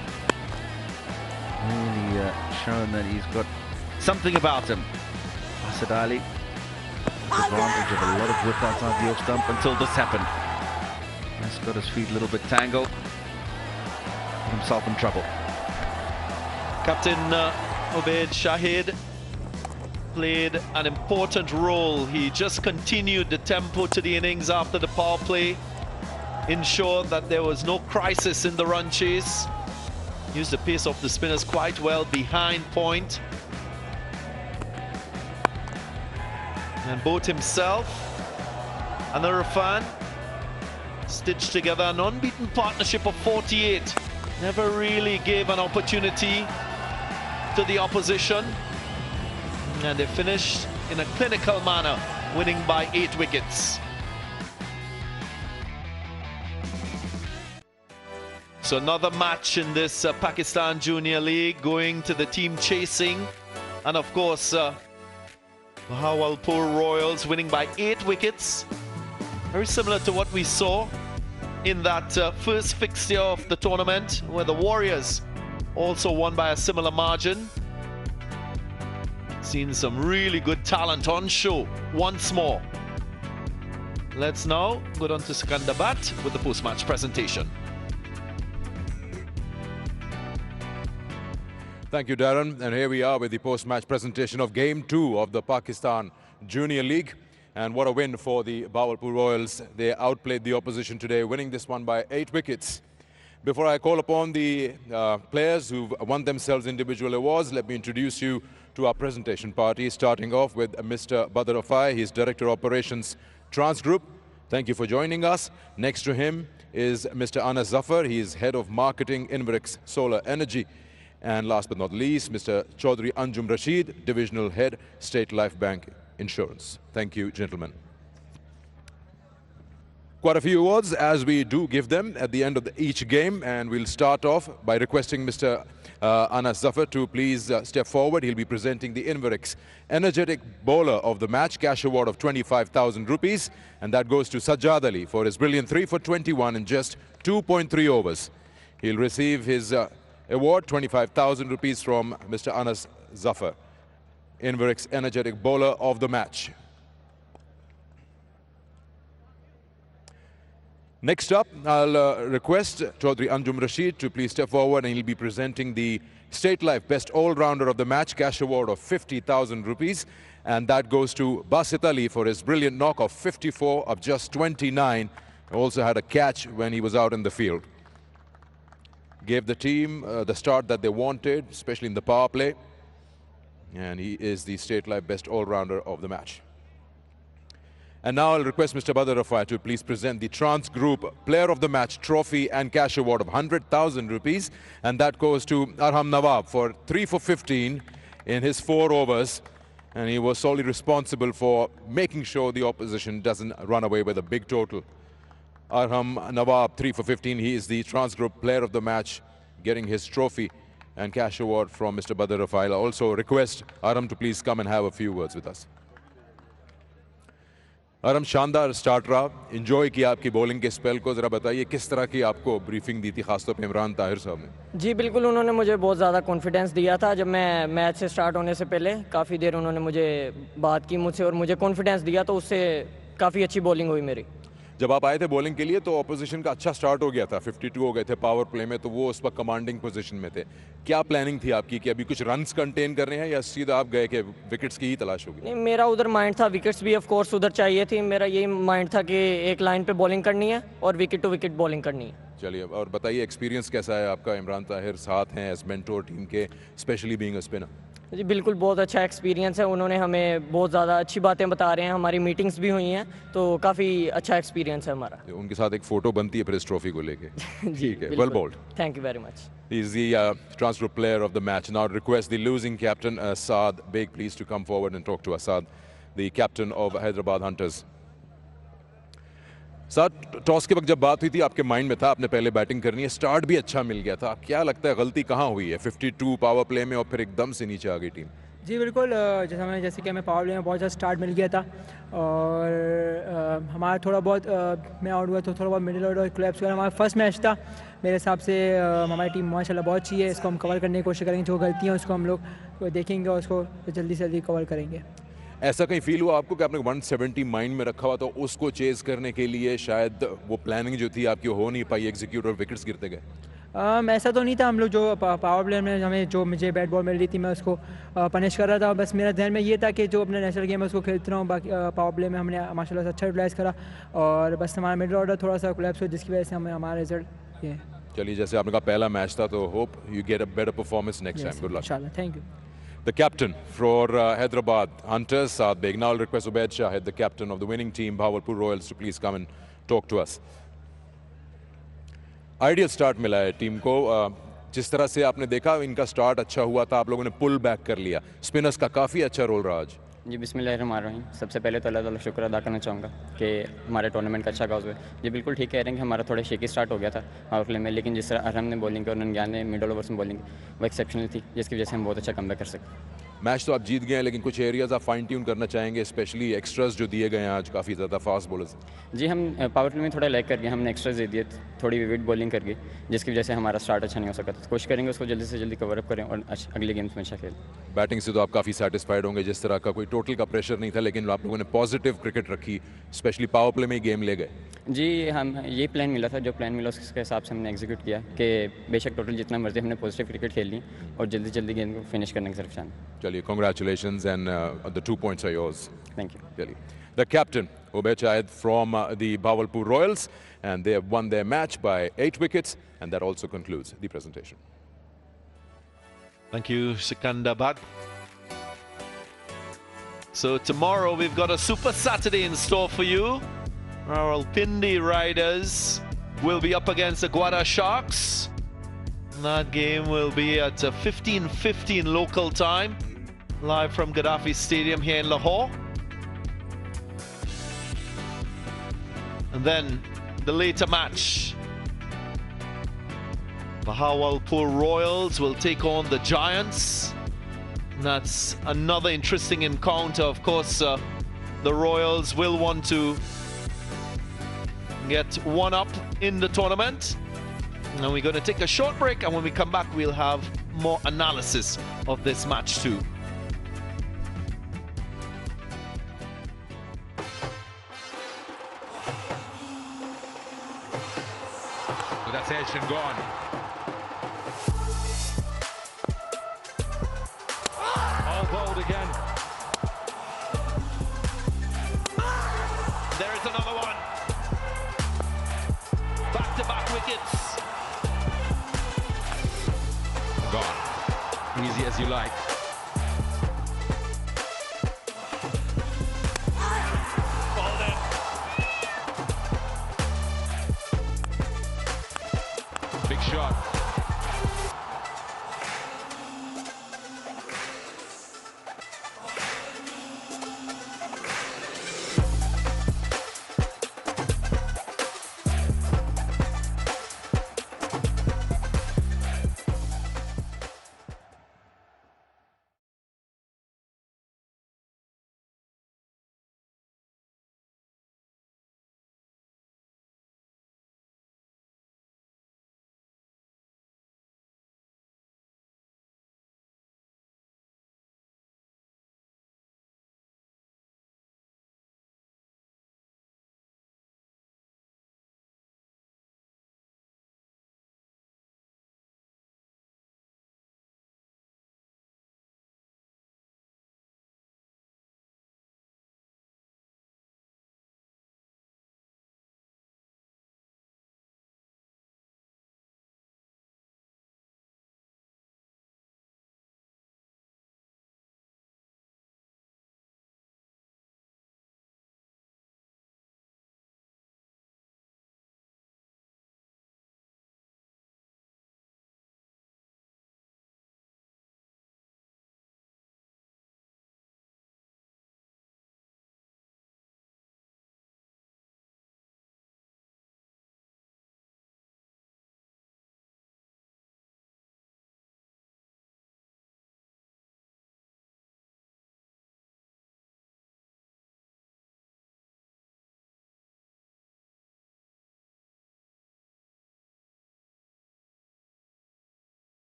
Really shown that he's got something about him. Basit Ali took advantage of a lot of width outside the off stump until this happened. He's got his feet a little bit tangled. Put himself in trouble. Captain Ubaid Shahid played an important role. He just continued the tempo to the innings after the power play, ensured that there was no crisis in the run chase, used the pace of the spinners quite well behind point, and both himself and Irfan stitched together an unbeaten partnership of 48. Never really gave an opportunity to the opposition, and they finished in a clinical manner, winning by 8 wickets. So another match in this Pakistan Junior League, going to the team chasing, and of course Bahawalpur Royals winning by 8 wickets, very similar to what we saw in that first fixture of the tournament, where the Warriors also won by a similar margin. Seen some really good talent on show once more. Let's now go down to Secunderabad with the post-match presentation. Thank you, Darren. And here we are with the post-match presentation of Game 2 of the Pakistan Junior League. And what a win for the Bahawalpur Royals. They outplayed the opposition today, winning this one by 8 wickets. Before I call upon the players who've won themselves individual awards, let me introduce you to our presentation party, starting off with Mr. Badr Afai. He's Director Operations, Trans Group. Thank you for joining us. Next to him is Mr. Anas Zafar. He is Head of Marketing, Inverix Solar Energy. And last but not least, Mr. Chaudhry Anjum Rashid, Divisional Head, State Life Bank Insurance. Thank you, gentlemen. Quite a few awards, as we do give them at the end of each game, and we'll start off by requesting Mr. Anas Zafar to please step forward. He'll be presenting the Inverix Energetic Bowler of the Match, cash award of 25,000 rupees, and that goes to Sajjad Ali for his brilliant 3 for 21 in just 2.3 overs. He'll receive his award, 25,000 rupees from Mr. Anas Zafar, Inverix Energetic Bowler of the Match. Next up, I'll request Chaudhry Anjum Rashid to please step forward, and he'll be presenting the State Life Best All-Rounder of the Match, cash award of 50,000 rupees, and that goes to Basit Ali for his brilliant knock of 54 of just 29. He also had a catch when he was out in the field. Gave the team the start that they wanted, especially in the power play. And he is the State Life Best All-Rounder of the Match. And now I'll request Mr. Badr Afai to please present the Trans Group Player of the Match trophy and cash award of 100,000 rupees. And that goes to Arham Nawab for 3 for 15 in his 4 overs. And he was solely responsible for making sure the opposition doesn't run away with a big total. Arham Nawab, 3 for 15. He is the Trans Group Player of the Match, getting his trophy and cash award from Mr. Badr Afai. I'll also request Arham to please come and have a few words with us. Arham, शानदार start रहा, enjoy किया आपकी bowling के spell को, जरा बताइए किस तरह की आपको ब्रीफिंग दी थी, खासतौर पे इमरान ताहिर साहब ने? जी बिल्कुल, उन्होंने मुझे बहुत ज़्यादा कॉन्फिडेंस दिया था। जब मैं मैच से स्टार्ट होने से पहले काफ़ी देर उन्होंने मुझे बात की मुझसे और मुझे कॉन्फिडेंस दिया, तो उससे काफ़ी अच्छी बॉलिंग हुई मेरी। जब आप आए थे बॉलिंग के लिए तो ऑपोजिशन का अच्छा स्टार्ट हो गया था, 52 हो गए थे पावर प्ले में, तो वो उस वक्त कमांडिंग पोजीशन में थे। क्या प्लानिंग थी आपकी कि अभी कुछ रन्स कंटेन करने हैं या सीधा आप गए कि विकेट्स की ही तलाश होगी? नहीं, मेरा उधर माइंड था, विकेट्स भी ऑफ कोर्स उधर चाहिए थी। मेरा यही माइंड था कि एक लाइन पे बॉलिंग करनी है और विकेट टू विकेट बॉलिंग करनी है। चलिए, और बताइए एक्सपीरियंस कैसा है आपका? इमरान ताहिर साथ हैं एज मेंटोर टीम के, स्पेशली बीइंग अ स्पिनर। जी बिल्कुल, बहुत अच्छा एक्सपीरियंस है। उन्होंने हमें बहुत ज़्यादा अच्छी बातें बता रहे हैं, हमारी मीटिंग्स भी हुई हैं, तो काफ़ी अच्छा एक्सपीरियंस है हमारा। उनके साथ एक फ़ोटो बनती है फिर इस ट्रॉफी को लेके। ठीक है, well bowled. Thank you very much. He is the transfer player of the match. Now request the losing captain, Saad Beg, please to come forward and talk to Asad, the captain of Hyderabad Hunters. साथ toss के वक्त जब बात हुई थी आपके mind में था आपने पहले बैटिंग करनी है, स्टार्ट भी अच्छा मिल गया था, क्या लगता है गलती कहाँ हुई है 52 पावर प्ले में और फिर एकदम से नीचे आ गई टीम? जी बिल्कुल, जैसे कि हमें पावर प्ले में बहुत अच्छा स्टार्ट मिल गया था और हमारा थोड़ा बहुत मैं आउट हुआ तो थोड़ा बहुत मिडिल ऑर्डर क्लैप्स हुआ। हमारा फर्स्ट मैच था, मेरे हिसाब से हमारी टीम माशाल्लाह बहुत अच्छी है। इसको हम कवर करने की कोशिश करेंगे, जो गलतियाँ उसको हम लोग देखेंगे और उसको जल्दी से जल्दी कवर करेंगे। ऐसा कहीं फील हुआ आपको कि आपने 170 माइंड में रखा हुआ तो उसको चेज करने के लिए शायद वो प्लानिंग जो थी आपकी हो नहीं पाई एग्जीक्यूट और विकेट्स गिरते गए? ऐसा तो नहीं था। हम लोग जो पावर प्ले में हमें जो मुझे बैट बॉल मिल रही थी मैं उसको पनिश कर रहा था। बस मेरा ध्यान में ये था कि जो अपना नेशनल गेम है उसको खेलते रहा हूँ। बाकी पावर प्ले में हमने माशाल्लाह से अच्छा यूटिलाइज़ करा और बस हमारा मिडिल ऑर्डर थोड़ा सा कोलैप्स हुआ जिसकी वजह से हमें हमारा रिजल्ट ये। चलिए, जैसे आपने कहा पहला मैच था तो hope you get a better performance next time. Good luck इंशाल्लाह, thank you. The captain for Hyderabad Hunters, Saad Beg. Now I'll request Ubaid Shahid, the captain of the winning team, Bahawalpur Royals, to please come and talk to us. Ideal start मिला है team को। जिस तरह से आपने देखा इनका start अच्छा हुआ था, आप लोगों ने पुल बैक कर लिया, स्पिनर्स का काफ़ी अच्छा रोल रहा आज। जी बिस्मिल्लाहिर्रहमानिर्रहीम। सबसे पहले तो अल्लाह ताला शुक्र अदा करना चाहूँगा कि हमारे टूर्नामेंट का अच्छा आगाज़ हुआ। जी बिल्कुल ठीक कह रहे हैं कि हमारा थोड़ा शेकी स्टार्ट हो गया था पावर प्ले में, लेकिन जिस तरह अरहम ने बॉलिंग की और 99 मिडल ओवर्स में बॉलिंग वो एक्सेप्शनल थी, जिसकी वजह से हम बहुत अच्छा कमबैक कर सके। मैच तो आप जीत गए हैं लेकिन कुछ एरियाज आप फाइन ट्यून करना चाहेंगे, स्पेशली एक्स्ट्रास जो दिए गए हैं आज काफ़ी ज़्यादा फास्ट बॉलर्स। जी हम पावर प्ले में थोड़ा लैग कर गए, हमने एक्स्ट्रा दे दिए, थोड़ी विविड बॉलिंग कर गई जिसकी वजह से हमारा स्टार्ट अच्छा नहीं हो सका। तो कोशिश करेंगे उसको जल्दी से जल्दी कवर अप करें और अगले गेम्स में अच्छा खेलें। बैटिंग से तो आप काफ़ी सेटिस्फाइड होंगे, जिस तरह का कोई टोटल का प्रेशर नहीं था लेकिन आप लोगों ने पॉजिटिव क्रिकेट रखी, स्पेशली पावर प्ले में ही गेम ले गए। जी हम ये प्लान मिला था, जो प्लान मिला उसके हिसाब से हमने एग्जीक्यूट किया कि बेशक टोटल जितना मर्जी हमने पॉजिटिव क्रिकेट खेल ली और जल्दी जल्दी गेम को फिनिश करने की तरफ जाना। चलिए, congratulations and the 2 points are yours. Thank you. Chaliye. The captain Ubaid Shahid from the Bahawalpur Royals, and they have won their match by 8 wickets, and that also concludes the presentation. Thank you, Sikandabad. So tomorrow we've got a Super Saturday in store for you. Our Alpindi Riders will be up against the Guada Sharks. That game will be at 15:15 local time, live from Gaddafi Stadium here in Lahore. And then the later match, Bahawalpur Royals will take on the Giants. That's another interesting encounter. Of course, the Royals will want to get one up in the tournament. And we're going to take a short break, and when we come back, we'll have more analysis of this match too. So that's edged and gone. All bowled again. There is another one. Back-to-back wickets. Gone. Easy as you like. Bowled in. Big shot.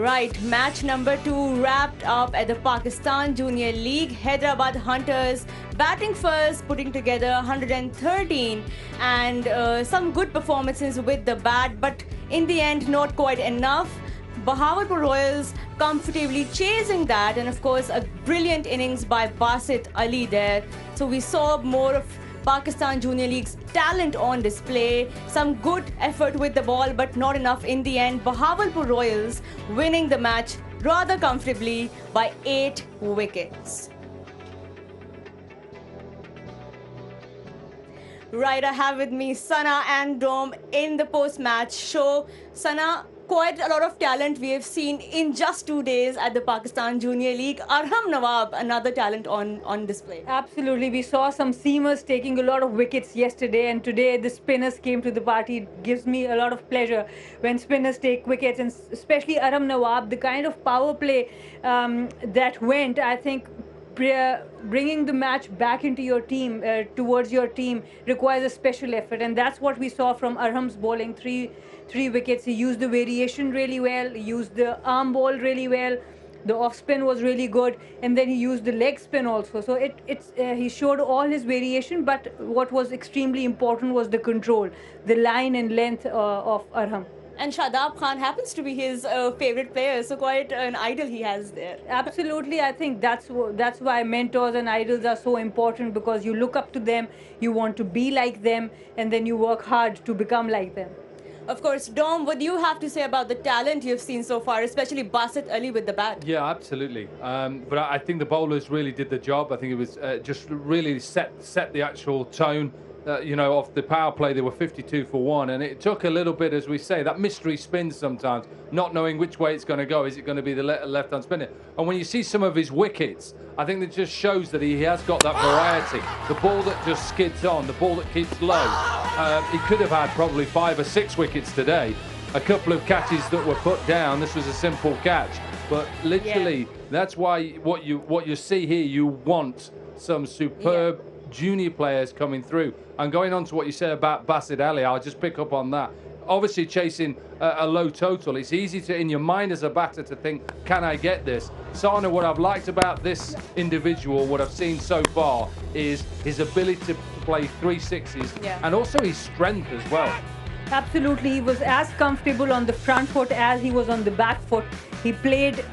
Right, match number 2 wrapped up at the Pakistan Junior League. Hyderabad Hunters batting first, putting together 113 and some good performances with the bat, but in the end not quite enough. Bahawalpur Royals comfortably chasing that, and of course a brilliant innings by Basit Ali there. So we saw more of Pakistan Junior League's talent on display, some good effort with the ball, but not enough in the end. Bahawalpur Royals winning the match rather comfortably by 8 wickets. Right, I have with me Sana and Dom in the post-match show. Sana, quite a lot of talent we have seen in just 2 days at the Pakistan Junior League. Arham Nawab, another talent on display. Absolutely. We saw some seamers taking a lot of wickets yesterday, and today the spinners came to the party. It gives me a lot of pleasure when spinners take wickets, and especially Arham Nawab, the kind of power play that went, I think, bringing the match back into your team, towards your team, requires a special effort, and that's what we saw from Arham's bowling. Three wickets. He used the variation really well, he used the arm ball really well, the off spin was really good, and then he used the leg spin also. So he showed all his variation, but what was extremely important was the control, the line and length of Arham. And Shadab Khan happens to be his favorite player, so quite an idol he has there. Absolutely, I think that's why mentors and idols are so important, because you look up to them, you want to be like them, and then you work hard to become like them. Of course, Dom, what do you have to say about the talent you've seen so far, especially Basit Ali with the bat? Yeah, absolutely. But I think the bowlers really did the job. I think it was just really set the actual tone. Off the power play, they were 52 for 1, and it took a little bit, as we say, that mystery spin sometimes, not knowing which way it's going to go. Is it going to be the left-hand spinner? And when you see some of his wickets, I think it just shows that he has got that variety. The ball that just skids on, the ball that keeps low. He could have had probably 5 or 6 wickets today. A couple of catches that were put down. This was a simple catch, but literally, that's why what you see here, you want some superb junior players coming through. And going on to what you said about Basit Ali, I'll just pick up on that. Obviously chasing a low total, it's easy to, in your mind as a batter, to think, can I get this? Sana, what I've liked about this individual, what I've seen so far, is his ability to play 3 sixes and also his strength as well. Absolutely, he was as comfortable on the front foot as he was on the back foot. He played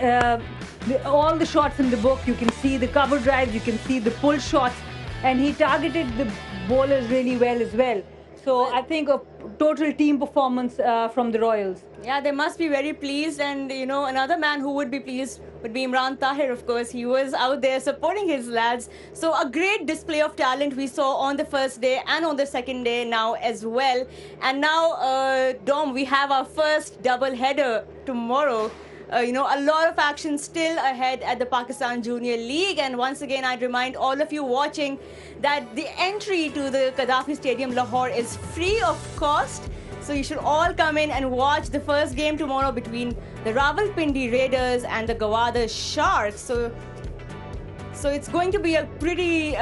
all the shots in the book. You can see the cover drives, you can see the pull shots, and he targeted the bowlers really well as well. So I think a total team performance from the Royals. Yeah, they must be very pleased, and another man who would be pleased would be Imran Tahir, of course. He was out there supporting his lads. So a great display of talent we saw on the first day and on the second day now as well. And now, Dom, we have our first double header tomorrow. A lot of action still ahead at the Pakistan Junior League, and once again I'd remind all of you watching that the entry to the Gaddafi Stadium Lahore is free of cost, so you should all come in and watch the first game tomorrow between the Rawalpindi Raiders and the Gawada Sharks. So it's going to be a pretty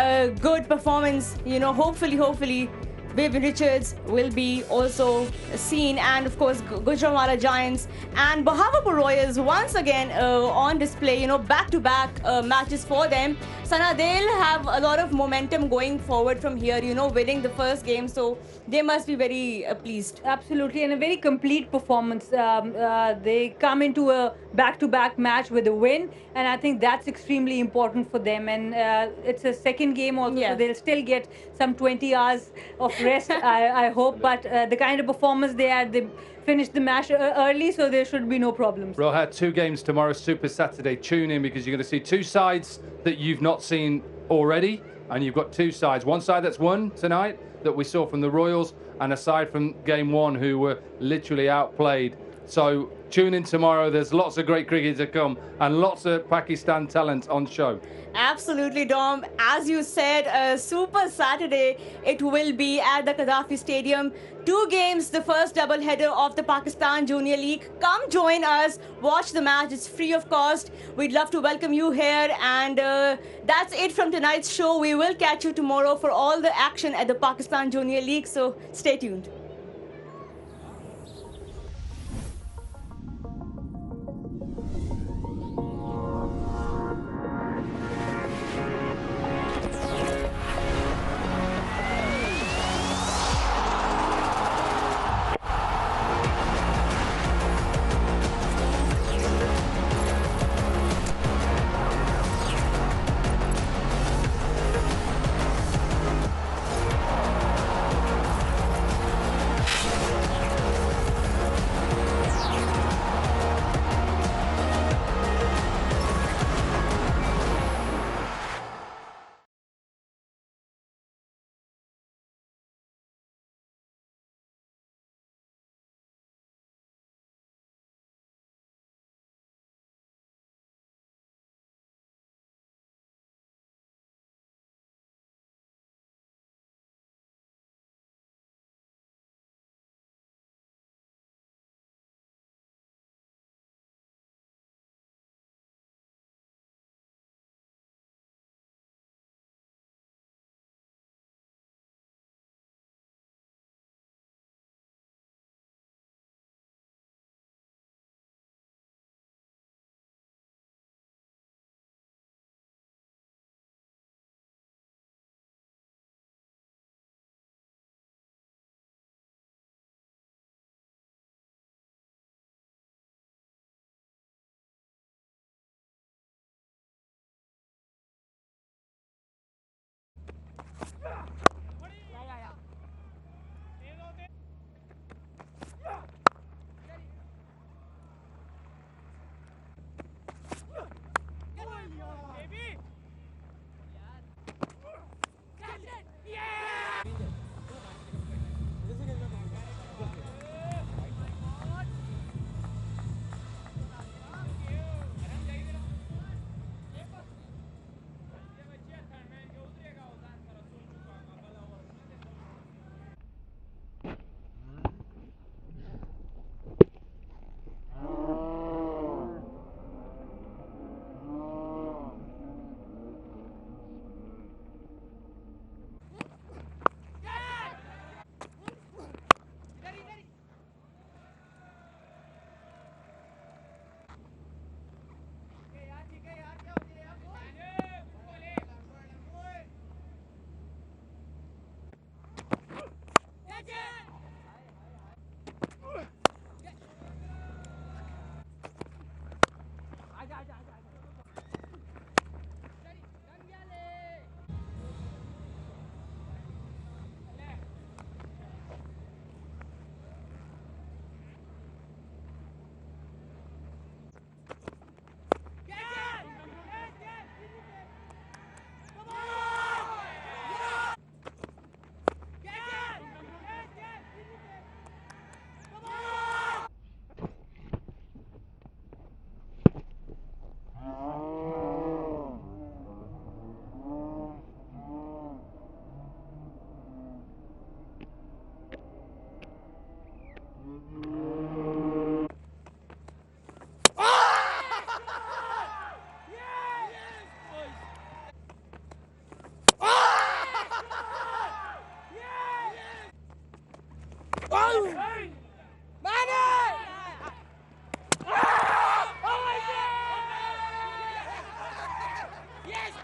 good performance. Hopefully Vivian Richards will be also seen, and of course Gujranwala Giants and Bahawalpur Royals once again on display. Back-to-back matches for them. Sana, they'll have a lot of momentum going forward from here, winning the first game, so they must be very pleased. Absolutely, and a very complete performance. They come into a back-to-back match with a win, and I think that's extremely important for them. And it's a second game also, so they'll still get some 20 hours of rest, I hope. But the kind of performance they had, they finished the match early, so there should be no problems. We'll have 2 games tomorrow, Super Saturday. Tune in, because you're going to see 2 sides that you've not seen already, and you've got 2 sides. One side that's won tonight, that we saw from the Royals, and a side from game 1 who were literally outplayed. So tune in tomorrow. There's lots of great cricket to come and lots of Pakistan talent on show. Absolutely, Dom. As you said, Super Saturday, it will be at the Gaddafi Stadium. 2 games, the first double header of the Pakistan Junior League. Come join us, watch the match. It's free of cost. We'd love to welcome you here. And that's it from tonight's show. We will catch you tomorrow for all the action at the Pakistan Junior League. So stay tuned.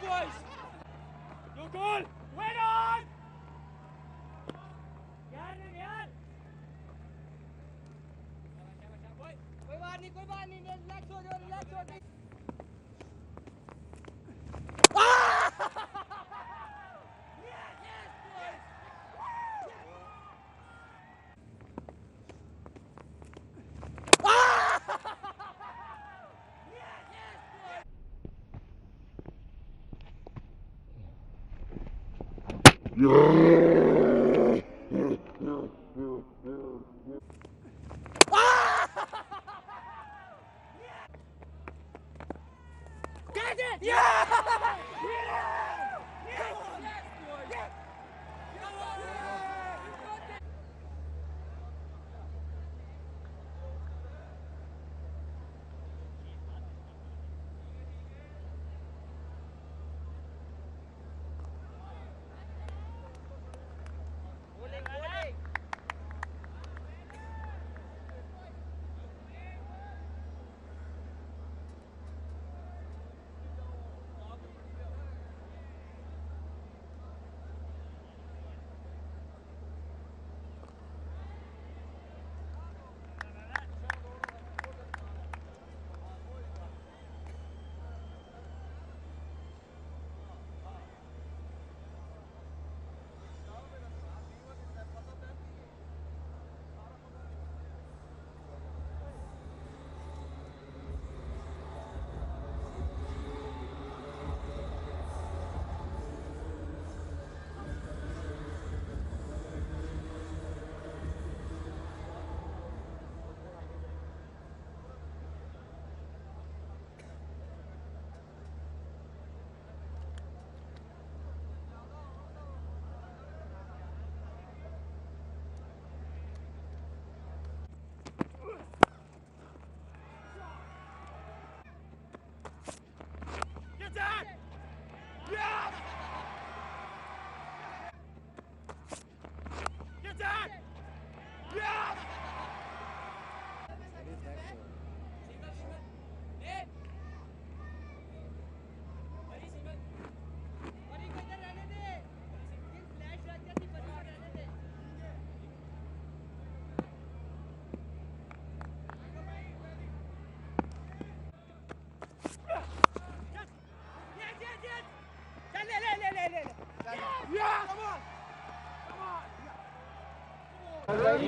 boys! Your goal! Wait on! कोई बात नहीं relax हो जाओ relax हो जाओ Get it! Yeah!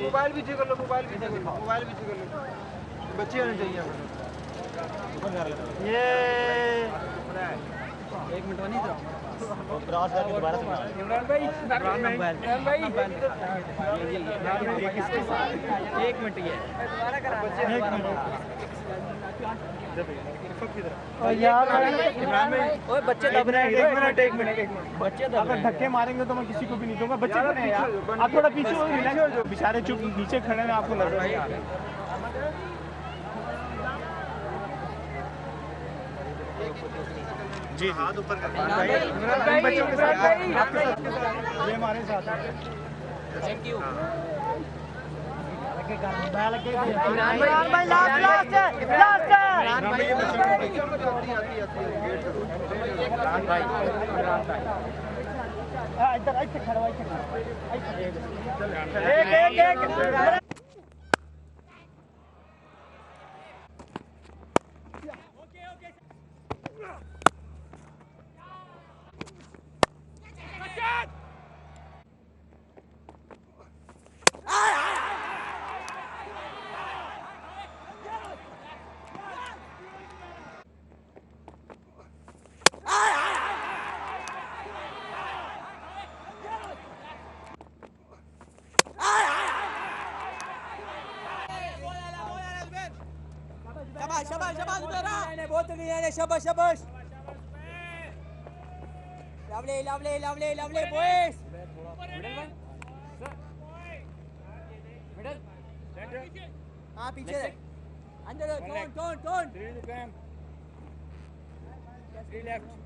Mobile भी check कर लो mobile भी चेक कर लो बच्चे आने चाहिए ये 1 मिनट नहीं था क्रॉस करके दोबारा से इमरान भाई मोबाइल 1 मिनट ये दोबारा करा 1 मिनट यार इमरान भाई ओए बच्चे दब रहे हैं 1 मिनट बच्चे दब अगर धक्के मारेंगे तो मैं किसी को भी नहीं दूंगा बच्चे बने यार आप थोड़ा पीछे हो रिलैक्स हो जो बेचारे चुप नीचे खड़े हैं आपको लग रहा है जी हाथ ऊपर कर बच्चों के साथ ये हमारे साथ है थैंक यू इमरान भाई लास्ट इधर ऐसे खड़ा एक शाबाश lovely boys हाँ पीछे अंदर don't 3 left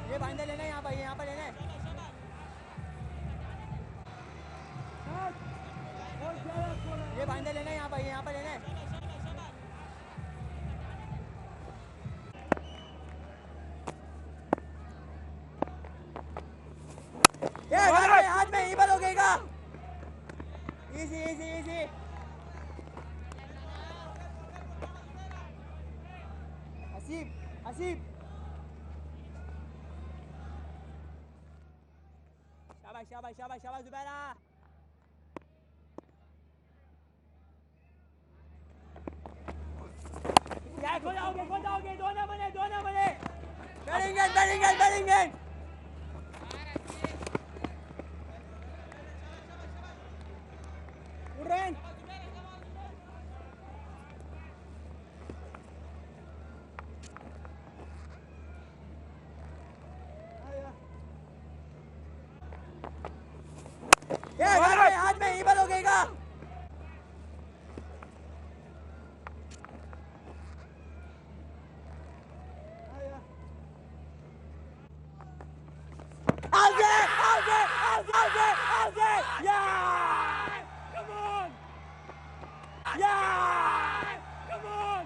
ये बाइंडर लेना है, यहाँ पर लेना है। ये बाइंडर लेना है, यहाँ पर लेना है। ये हाथ में ही बल हो गएगा। Easy easy easy. Haseeb Haseeb. शाबाश शाबाश शाबाश शाबाश जुबैरा। खो जाओगे, दो ना बने। बैटिंग। उड़ रहे हैं। हाथ में ही बल हो गएगा। Out there! Yeah! Come on! Yeah! Come on!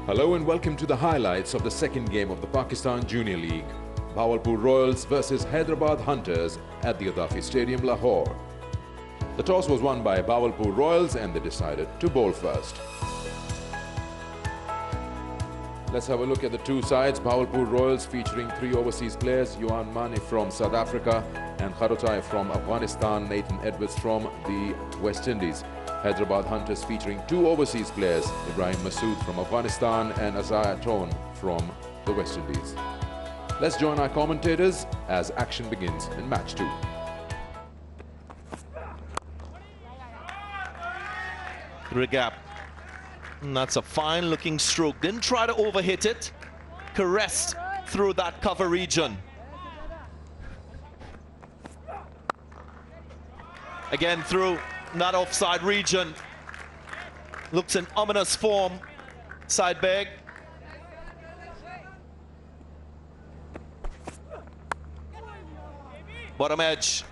Hello and welcome to the highlights of the second game of the Pakistan Junior League. Bahawalpur Royals versus Hyderabad Hunters at the Gaddafi Stadium, Lahore. The toss was won by Bahawalpur Royals and they decided to bowl first. Let's have a look at the two sides. Bahawalpur Royals featuring three overseas players, Yuan Mane from South Africa and Kharotai from Afghanistan, Nathan Edwards from the West Indies. Hyderabad Hunters featuring two overseas players, Ibrahim Masood from Afghanistan and Azaya Tone from the West Indies. Let's join our commentators as action begins in match 2. Through a gap. And that's a fine looking stroke. Didn't try to overhit it. Caressed through that cover region. Again through. in that offside region. Looks in ominous form. Side bag. Bottom edge.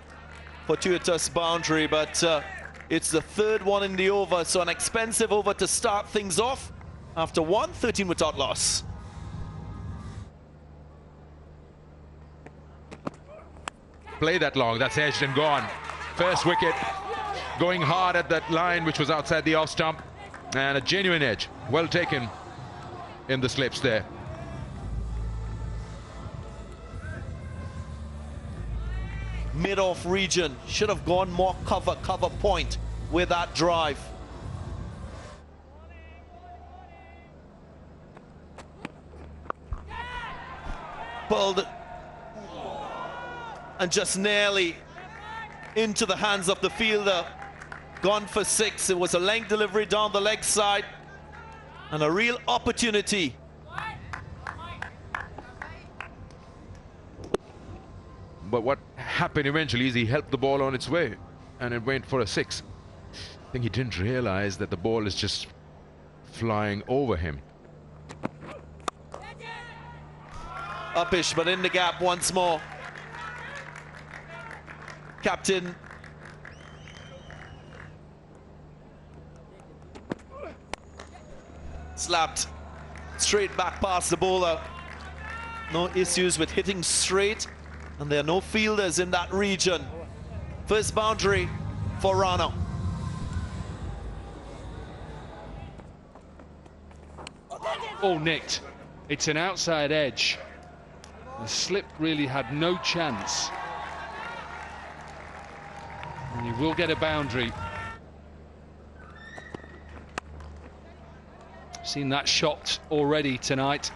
Fortuitous boundary, but it's the third one in the over, so an expensive over to start things off. After 13 without loss. Play that long, that's edged and gone. First wicket, going hard at that line which was outside the off stump, and a genuine edge, well taken in the slips there. Mid-off region, should have gone more cover point with that drive. Pulled and just nearly into the hands of the fielder. Gone for 6. It was a length delivery down the leg side and a real opportunity. But what happened eventually is he helped the ball on its way and it went for a 6. I think he didn't realize that the ball is just flying over him. Uppish, but in the gap once more. Captain slapped straight back past the bowler. No issues with hitting straight, and there are no fielders in that region. First boundary for Rana. All nicked. It's an outside edge. The slip really had no chance. And you will get a boundary. Seen that shot already tonight.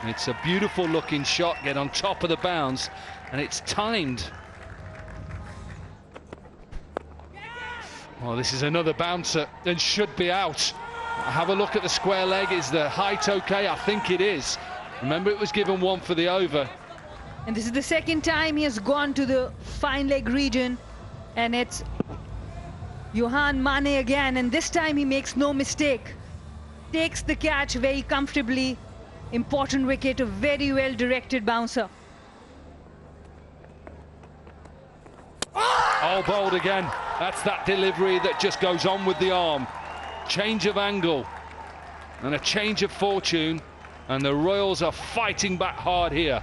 And it's a beautiful looking shot, get on top of the bounce, and it's timed. Well, this is another bouncer and should be out. Have a look at the square leg. Is the height okay? I think it is. Remember, it was given 1 for the over. And this is the second time he has gone to the fine leg region, and it's Johan Mane again, and this time he makes no mistake. Takes the catch very comfortably. Important wicket, a very well directed bouncer. Oh, bowled again. That's that delivery that just goes on with the arm. Change of angle and a change of fortune, and the Royals are fighting back hard here.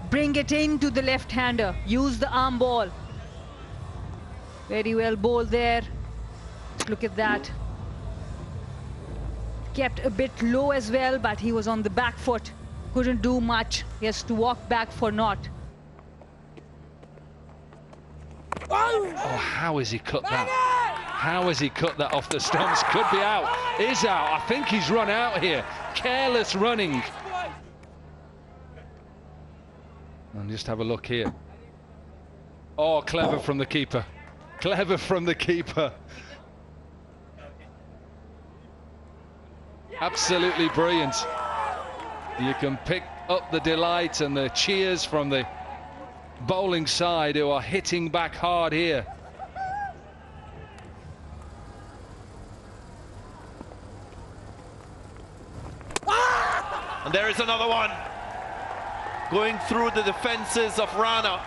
Bring it into the left-hander. Use the arm ball. Very well bowled there. Look at that. Kept a bit low as well, but he was on the back foot. Couldn't do much. He has to walk back for naught. Oh, how has he cut that? How has he cut that off the stumps? Could be out. Is out. I think he's run out here. Careless running. And just have a look here. Oh, clever from the keeper. Clever from the keeper. Absolutely brilliant. You can pick up the delight and the cheers from the bowling side, who are hitting back hard here. And there is another one. Going through the defenses of Rana.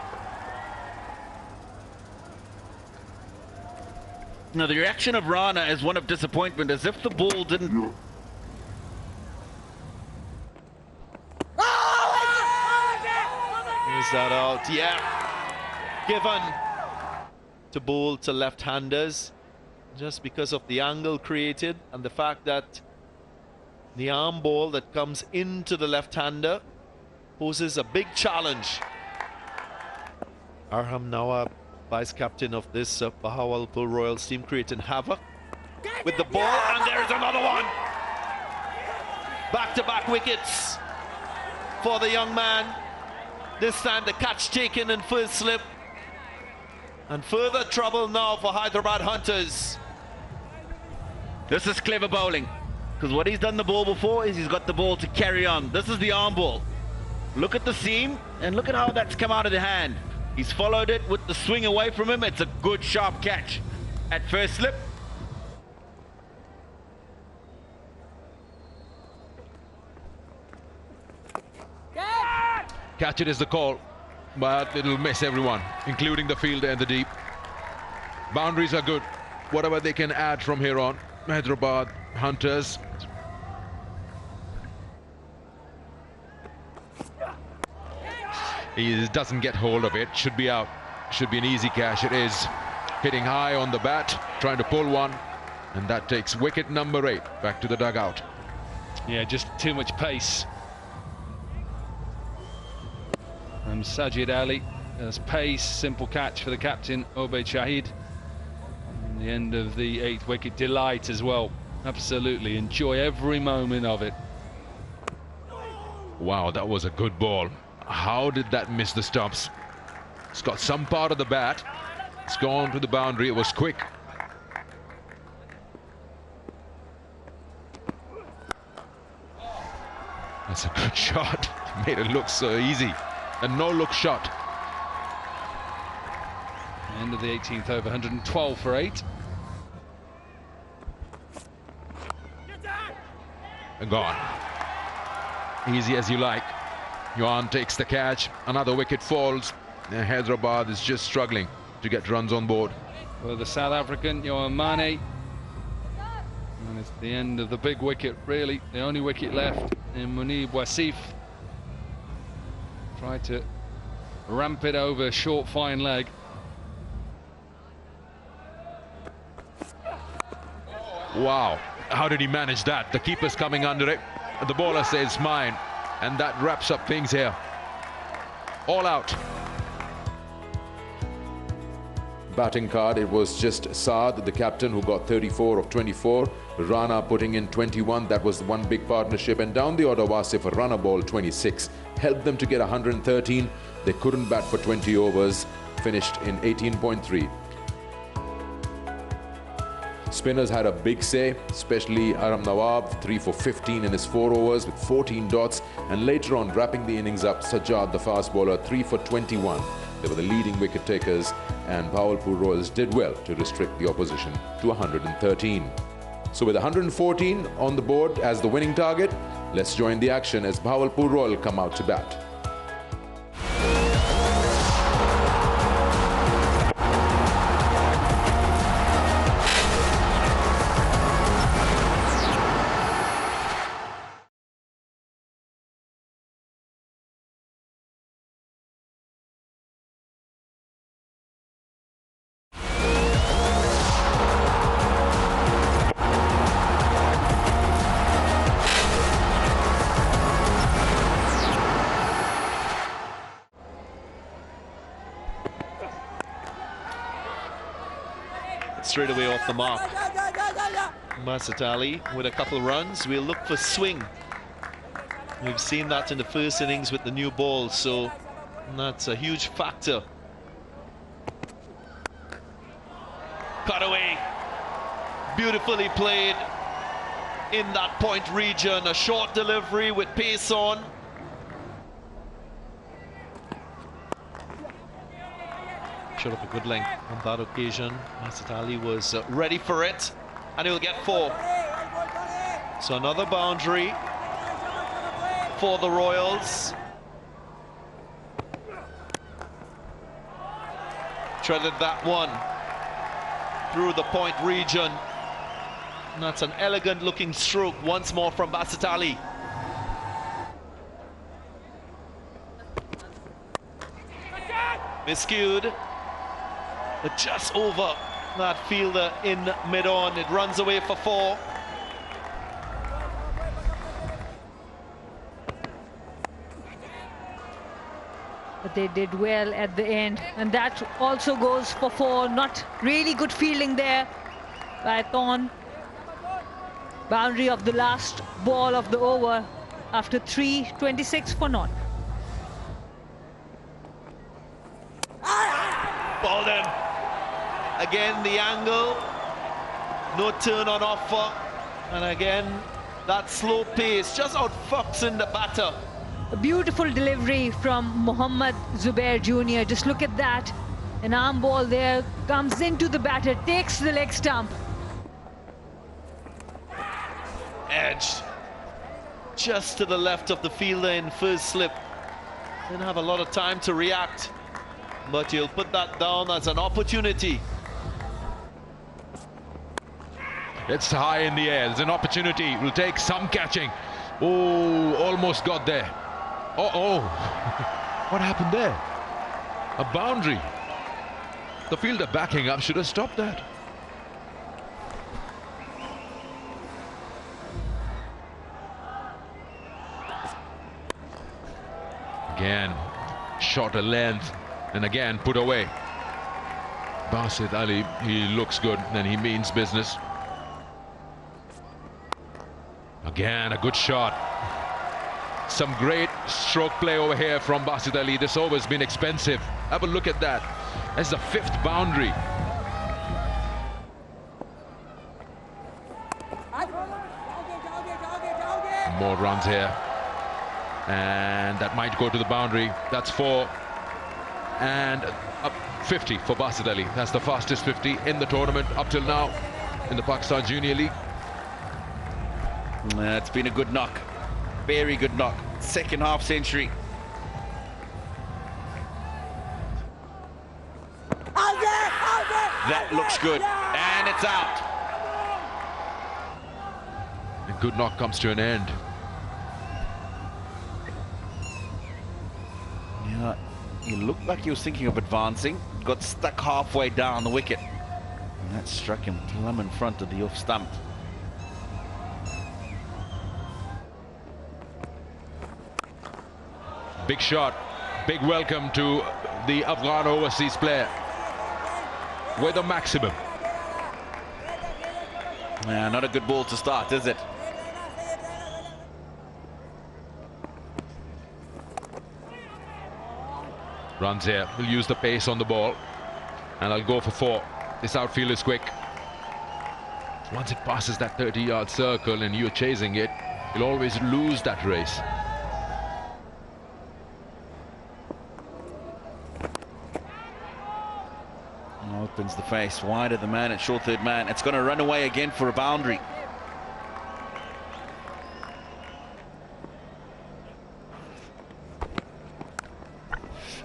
Now the reaction of Rana is one of disappointment, as if the ball didn't... Is that out? Yeah. Given to bowl to left-handers, just because of the angle created and the fact that the arm ball that comes into the left-hander poses a big challenge. Arham Nawab, vice-captain of this Bahawalpur Royals team, creating havoc with the ball, and there's another one. Back-to-back wickets for the young man. This time the catch taken in first slip. And further trouble now for Hyderabad Hunters. This is clever bowling, because what he's done the ball before is he's got the ball to carry on. This is the arm ball. Look at the seam and look at how that's come out of the hand. He's followed it with the swing away from him. It's a good sharp catch. at first slip. Catch it is the call, but it'll miss everyone, including the fielder and the deep. Boundaries are good. Whatever they can add from here on. Hyderabad Hunters. He doesn't get hold of it. Should be out. Should be an easy catch. It is. Hitting high on the bat, trying to pull one. And that takes wicket number 8 back to the dugout. Yeah, just too much pace. And Sajid Ali has pace. Simple catch for the captain, Obaid Shahid. And the end of the 8th wicket. Delight as well. Absolutely. Enjoy every moment of it. Wow, that was a good ball. How did that miss the stumps? It's got some part of the bat. It's gone to the boundary. It was quick. That's a good shot. Made it look so easy. A no-look shot. End of the 18th over, 112 for 8. And gone. Easy as you like. Yuan takes the catch. Another wicket falls. Hyderabad is just struggling to get runs on board. Well, the South African, Yohan Mane. And it's the end of the big wicket, really. The only wicket left in Munib Wasif. Tried to ramp it over, short, fine leg. Wow, how did he manage that? The keeper's coming under it. The bowler says mine. And that wraps up things here. All out. Batting card, it was just Saad, the captain, who got 34 of 24. Rana putting in 21. That was one big partnership. And down the order, Wasif, a runner ball 26. Helped them to get 113. They couldn't bat for 20 overs. Finished in 18.3. Spinners had a big say, especially Aram Nawab, 3 for 15 in his 4 overs with 14 dots. And later on, wrapping the innings up, Sajjad, the fast bowler, 3 for 21. They were the leading wicket takers, and Bahawalpur Royals did well to restrict the opposition to 113. So with 114 on the board as the winning target, let's join the action as Bahawalpur Royal come out to bat. Straight away off the mark. Masat Ali with a couple runs. We'll look for swing. We've seen that in the first innings with the new ball, so that's a huge factor. Cut away. Beautifully played in that point region. A short delivery with pace on. Showed up a good length on that occasion. Masat Ali was ready for it, and he'll get 4. So another boundary for the Royals. Treaded that one through the point region. And that's an elegant looking stroke once more from Masat Ali. Miscued. But just over that fielder in mid-on. It runs away for 4. But they did well at the end, and that also goes for 4. Not really good fielding there by Thorn. Boundary of the last ball of the over after 3, 26 for naught. Balled him. Again, the angle, no turn on offer, and again, that slow pace just outfoxing the batter. A beautiful delivery from Mohammad Zubair Jr. Just look at that. An arm ball there, comes into the batter, takes the leg stump. Edge just to the left of the fielder in first slip. Didn't have a lot of time to react, but he'll put that down as an opportunity. It's high in the air. There's an opportunity. Will take some catching. Oh, almost got there. Oh. What happened there? A boundary. The fielder backing up should have stopped that. Again, shorter length, and again put away. Basit Ali, he looks good and he means business. Again, a good shot. Some great stroke play over here from Basit Ali. This over has been expensive. Have a look at that. That's the 5th boundary. More runs here. And that might go to the boundary. That's 4. And up 50 for Basit Ali. That's the fastest 50 in the tournament up till now in the Pakistan Junior League. It's been a good knock. Very good knock. Second half century. That looks good. And it's out. A good knock comes to an end. Yeah, he looked like he was thinking of advancing. Got stuck halfway down the wicket. And that struck him plumb in front of the off stump. Big shot, big welcome to the Afghan overseas player with a maximum. Yeah, not a good ball to start, is it? Runs here, he'll use the pace on the ball and I'll go for 4. This outfield is quick. Once it passes that 30-yard circle and you're chasing it, you'll always lose that race. Opens the face wide of the man at short third man. It's going to run away again for a boundary.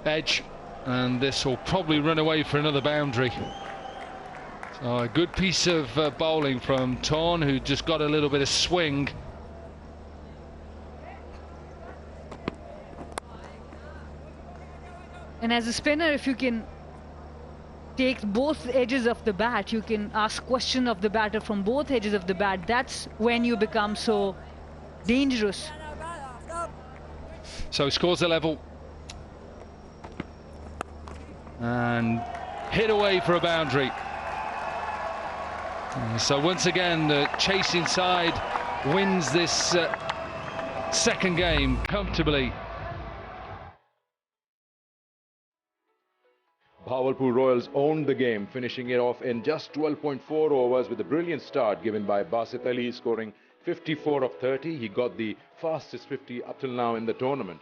Edge, and this will probably run away for another boundary. So a good piece of bowling from Torn, who just got a little bit of swing. And as a spinner, if you can take both edges of the bat, you can ask question of the batter from both edges of the bat. That's when you become so dangerous. So scores a level. And hit away for a boundary. So once again, the chasing side wins this second game comfortably. Bahawalpur Royals owned the game, finishing it off in just 12.4 overs with a brilliant start given by Basit Ali, scoring 54 of 30. He got the fastest 50 up till now in the tournament,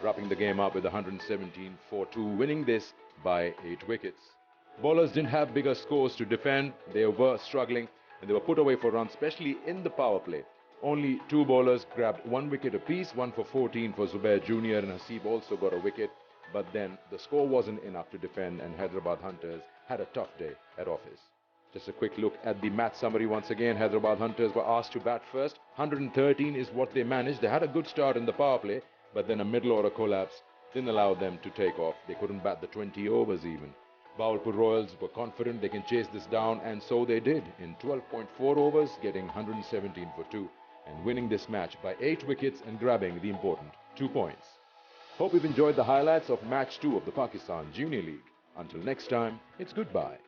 wrapping the game up with 117 for 2, winning this by 8 wickets. Bowlers didn't have bigger scores to defend. They were struggling and they were put away for runs, especially in the power play. Only 2 bowlers grabbed 1 wicket apiece, 1 for 14 for Zubair Jr. and Hasib also got a wicket. But then the score wasn't enough to defend and Hyderabad Hunters had a tough day at office. Just a quick look at the match summary once again. Hyderabad Hunters were asked to bat first. 113 is what they managed. They had a good start in the power play, but then a middle order collapse didn't allow them to take off. They couldn't bat the 20 overs even. Bahawalpur Royals were confident they can chase this down, and so they did in 12.4 overs, getting 117 for 2 and winning this match by 8 wickets and grabbing the important 2 points. Hope you've enjoyed the highlights of Match 2 of the Pakistan Junior League. Until next time, it's goodbye.